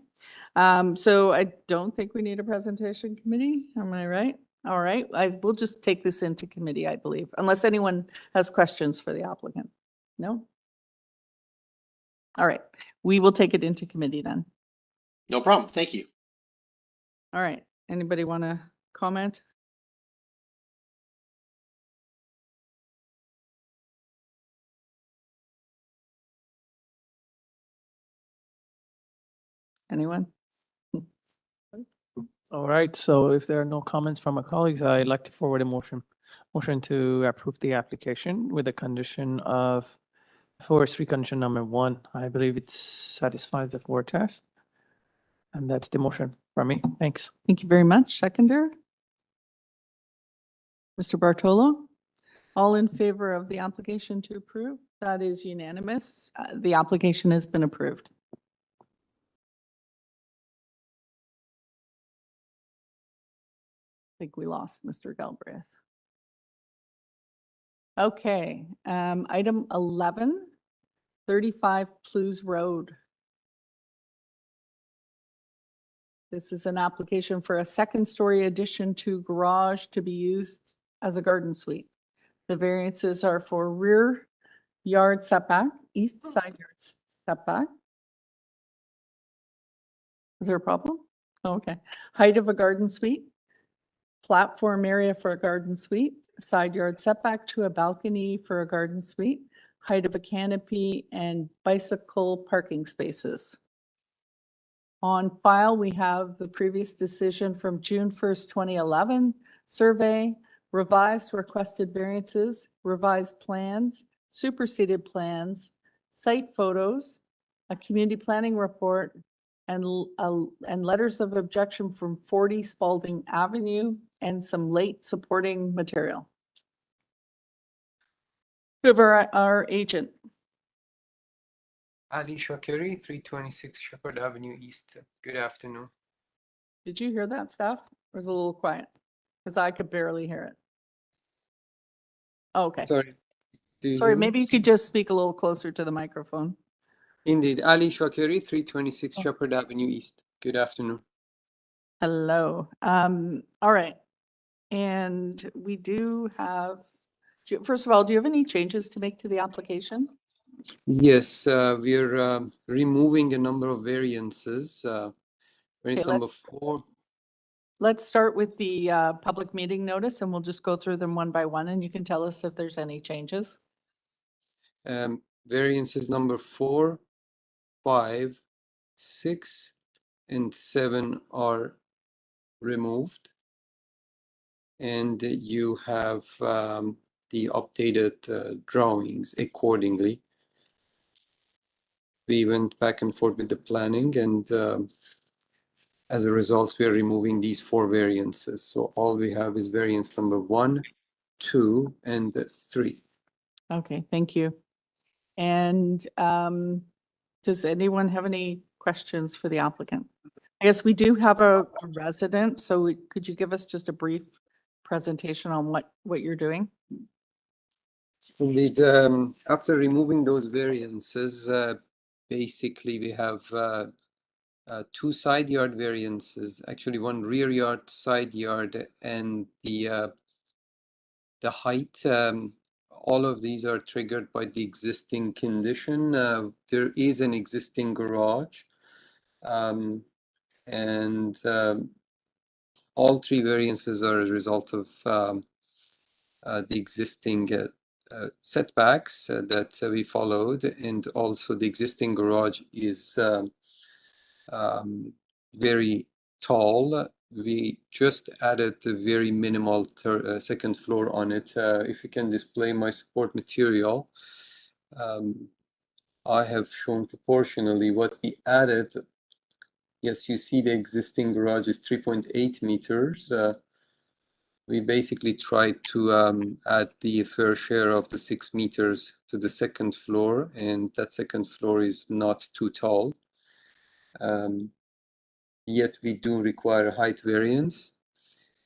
So I don't think we need a presentation committee, am I right? All right, we'll just take this into committee, I believe, unless anyone has questions for the applicant. No? All right, we will take it into committee then. No problem. Thank you. All right, anybody want to comment? Anyone? All right, so if there are no comments from my colleagues, I'd like to forward a motion to approve the application with the condition of forestry condition number 1. I believe it satisfies the 4 test. And that's the motion from me. Thanks. Thank you very much. Seconder? Mr. Bartolo? All in favor of the application to approve? That is unanimous. The application has been approved. I think we lost Mr. Galbraith. Okay, item 11, 35 PLEWES Road. This is an application for a second-story addition to garage to be used as a garden suite. The variances are for rear yard setback, east side yard setback. Is there a problem? Oh, okay. Height of a garden suite, platform area for a garden suite, side yard setback to a balcony for a garden suite, height of a canopy, and bicycle parking spaces. On file, we have the previous decision from June 1st, 2011, survey, revised requested variances, revised plans, superseded plans, site photos, a community planning report, and letters of objection from 40 Spalding Avenue and some late supporting material. We have our agent. Ali Shakiri, 326 Shepherd Avenue East. Good afternoon. Did you hear that stuff? Or was it a little quiet? Because I could barely hear it. Okay. Sorry. Do you Sorry, hear me? maybe you could just speak a little closer to the microphone. Indeed. Ali Shakiri, 326 Shepherd Avenue East. Good afternoon. Hello. All right. And we do have, first of all, do you have any changes to make to the application? Yes, we're removing a number of variances. Variance Okay, number 4. Let's start with the public meeting notice and we'll just go through them one by one and you can tell us if there's any changes. Variances number 4, 5, 6, and 7 are removed. And you have the updated drawings accordingly. We went back and forth with the planning and as a result, we are removing these 4 variances. So all we have is variance number 1, 2, and 3. Okay, thank you. And does anyone have any questions for the applicant? I guess we do have a resident, so could you give us just a brief presentation on what you're doing? Indeed, after removing those variances, basically we have 2 side yard variances, actually 1 rear yard, side yard, and the height. All of these are triggered by the existing condition. There is an existing garage, and all 3 variances are a result of the existing setbacks that we followed, and also the existing garage is very tall. We just added a very minimal second floor on it. If you can display my support material, I have shown proportionally what we added. Yes, you see the existing garage is 3.8 meters. We basically tried to add the fair share of the 6 meters to the second floor, and that second floor is not too tall. Yet we do require height variance.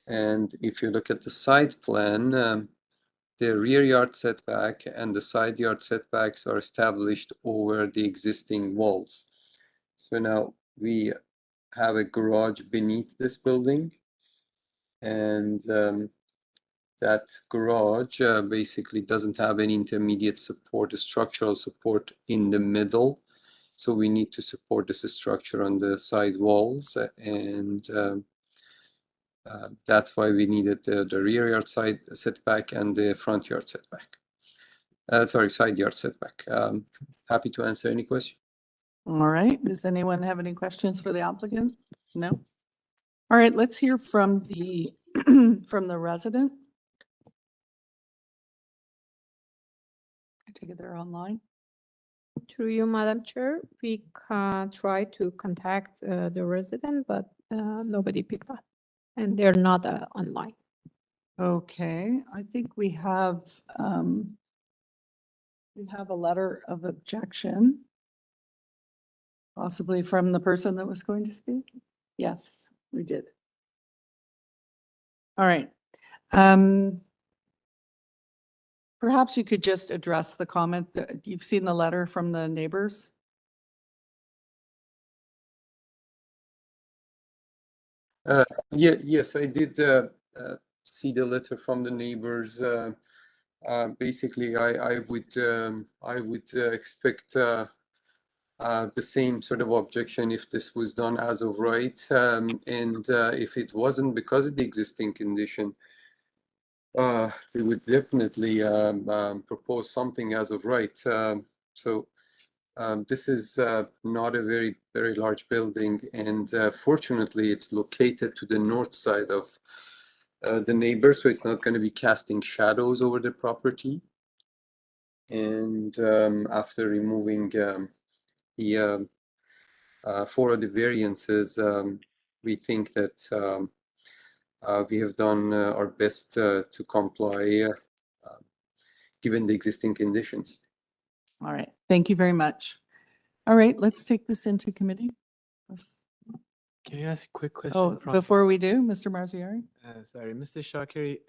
And if you look at the side plan, the rear yard setback and the side yard setbacks are established over the existing walls. So now we have a garage beneath this building, and that garage basically doesn't have any intermediate support, structural support in the middle. So we need to support this structure on the side walls, and that's why we needed the rear yard side setback and the front yard setback. Sorry, side yard setback. Happy to answer any question. All right, does anyone have any questions for the applicant? No? All right, let's hear from the, from the resident. I take it they're online. Through you, Madam Chair, we try to contact the resident, but nobody picked up, and they're not online. Okay, I think we have a letter of objection. Possibly from the person that was going to speak? Yes, we did. All right. Perhaps you could just address the comment that you've seen the letter from the neighbors? Yes, I did see the letter from the neighbors. Basically, I would expect the same sort of objection if this was done as of right, and if it wasn't because of the existing condition, we would definitely propose something as of right. So this is not a very large building, and fortunately it's located to the north side of the neighbor, so it's not going to be casting shadows over the property. And after removing the 4 of the variances, we think that we have done our best to comply given the existing conditions. All right, thank you very much. All right, let's take this into committee. Can you ask a quick question? Oh, before we do, Mr. Marziari? Sorry, Mr. Shakiri,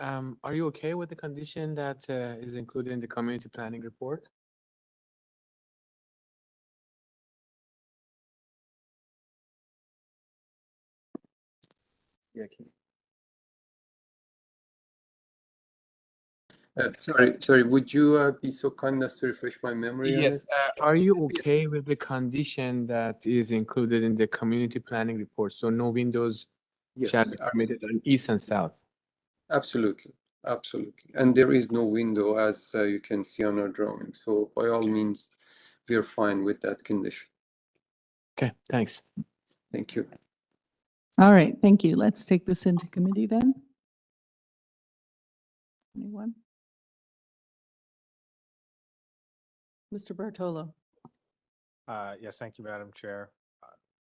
are you okay with the condition that is included in the community planning report? Yeah. Sorry, would you be so kind as to refresh my memory on Yes. it? Are you okay with the condition that is included in the community planning report? So no windows shall Yes, be permitted on east and south? absolutely. And there is no window, as you can see on our drawing. So by all means, we are fine with that condition. Okay, thanks. Thank you. All right, thank you. Let's take this into committee then. Anyone? Mr. Bartolo? Yes, thank you, Madam Chair.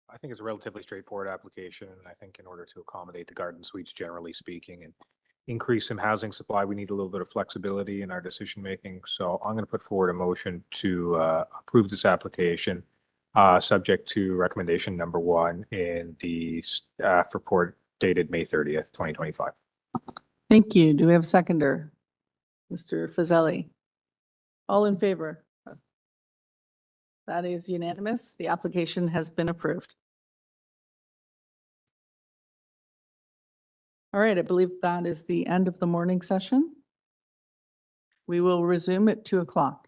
I think it's a relatively straightforward application, and I think in order to accommodate the garden suites, generally speaking, and increase some housing supply, we need a little bit of flexibility in our decision-making. So I'm going to put forward a motion to approve this application, subject to recommendation number 1 in the staff report dated May 30th, 2025. Thank you. Do we have a seconder? Mr. Fazeli? All in favor? That is unanimous. The application has been approved. All right, I believe that is the end of the morning session. We will resume at 2 o'clock.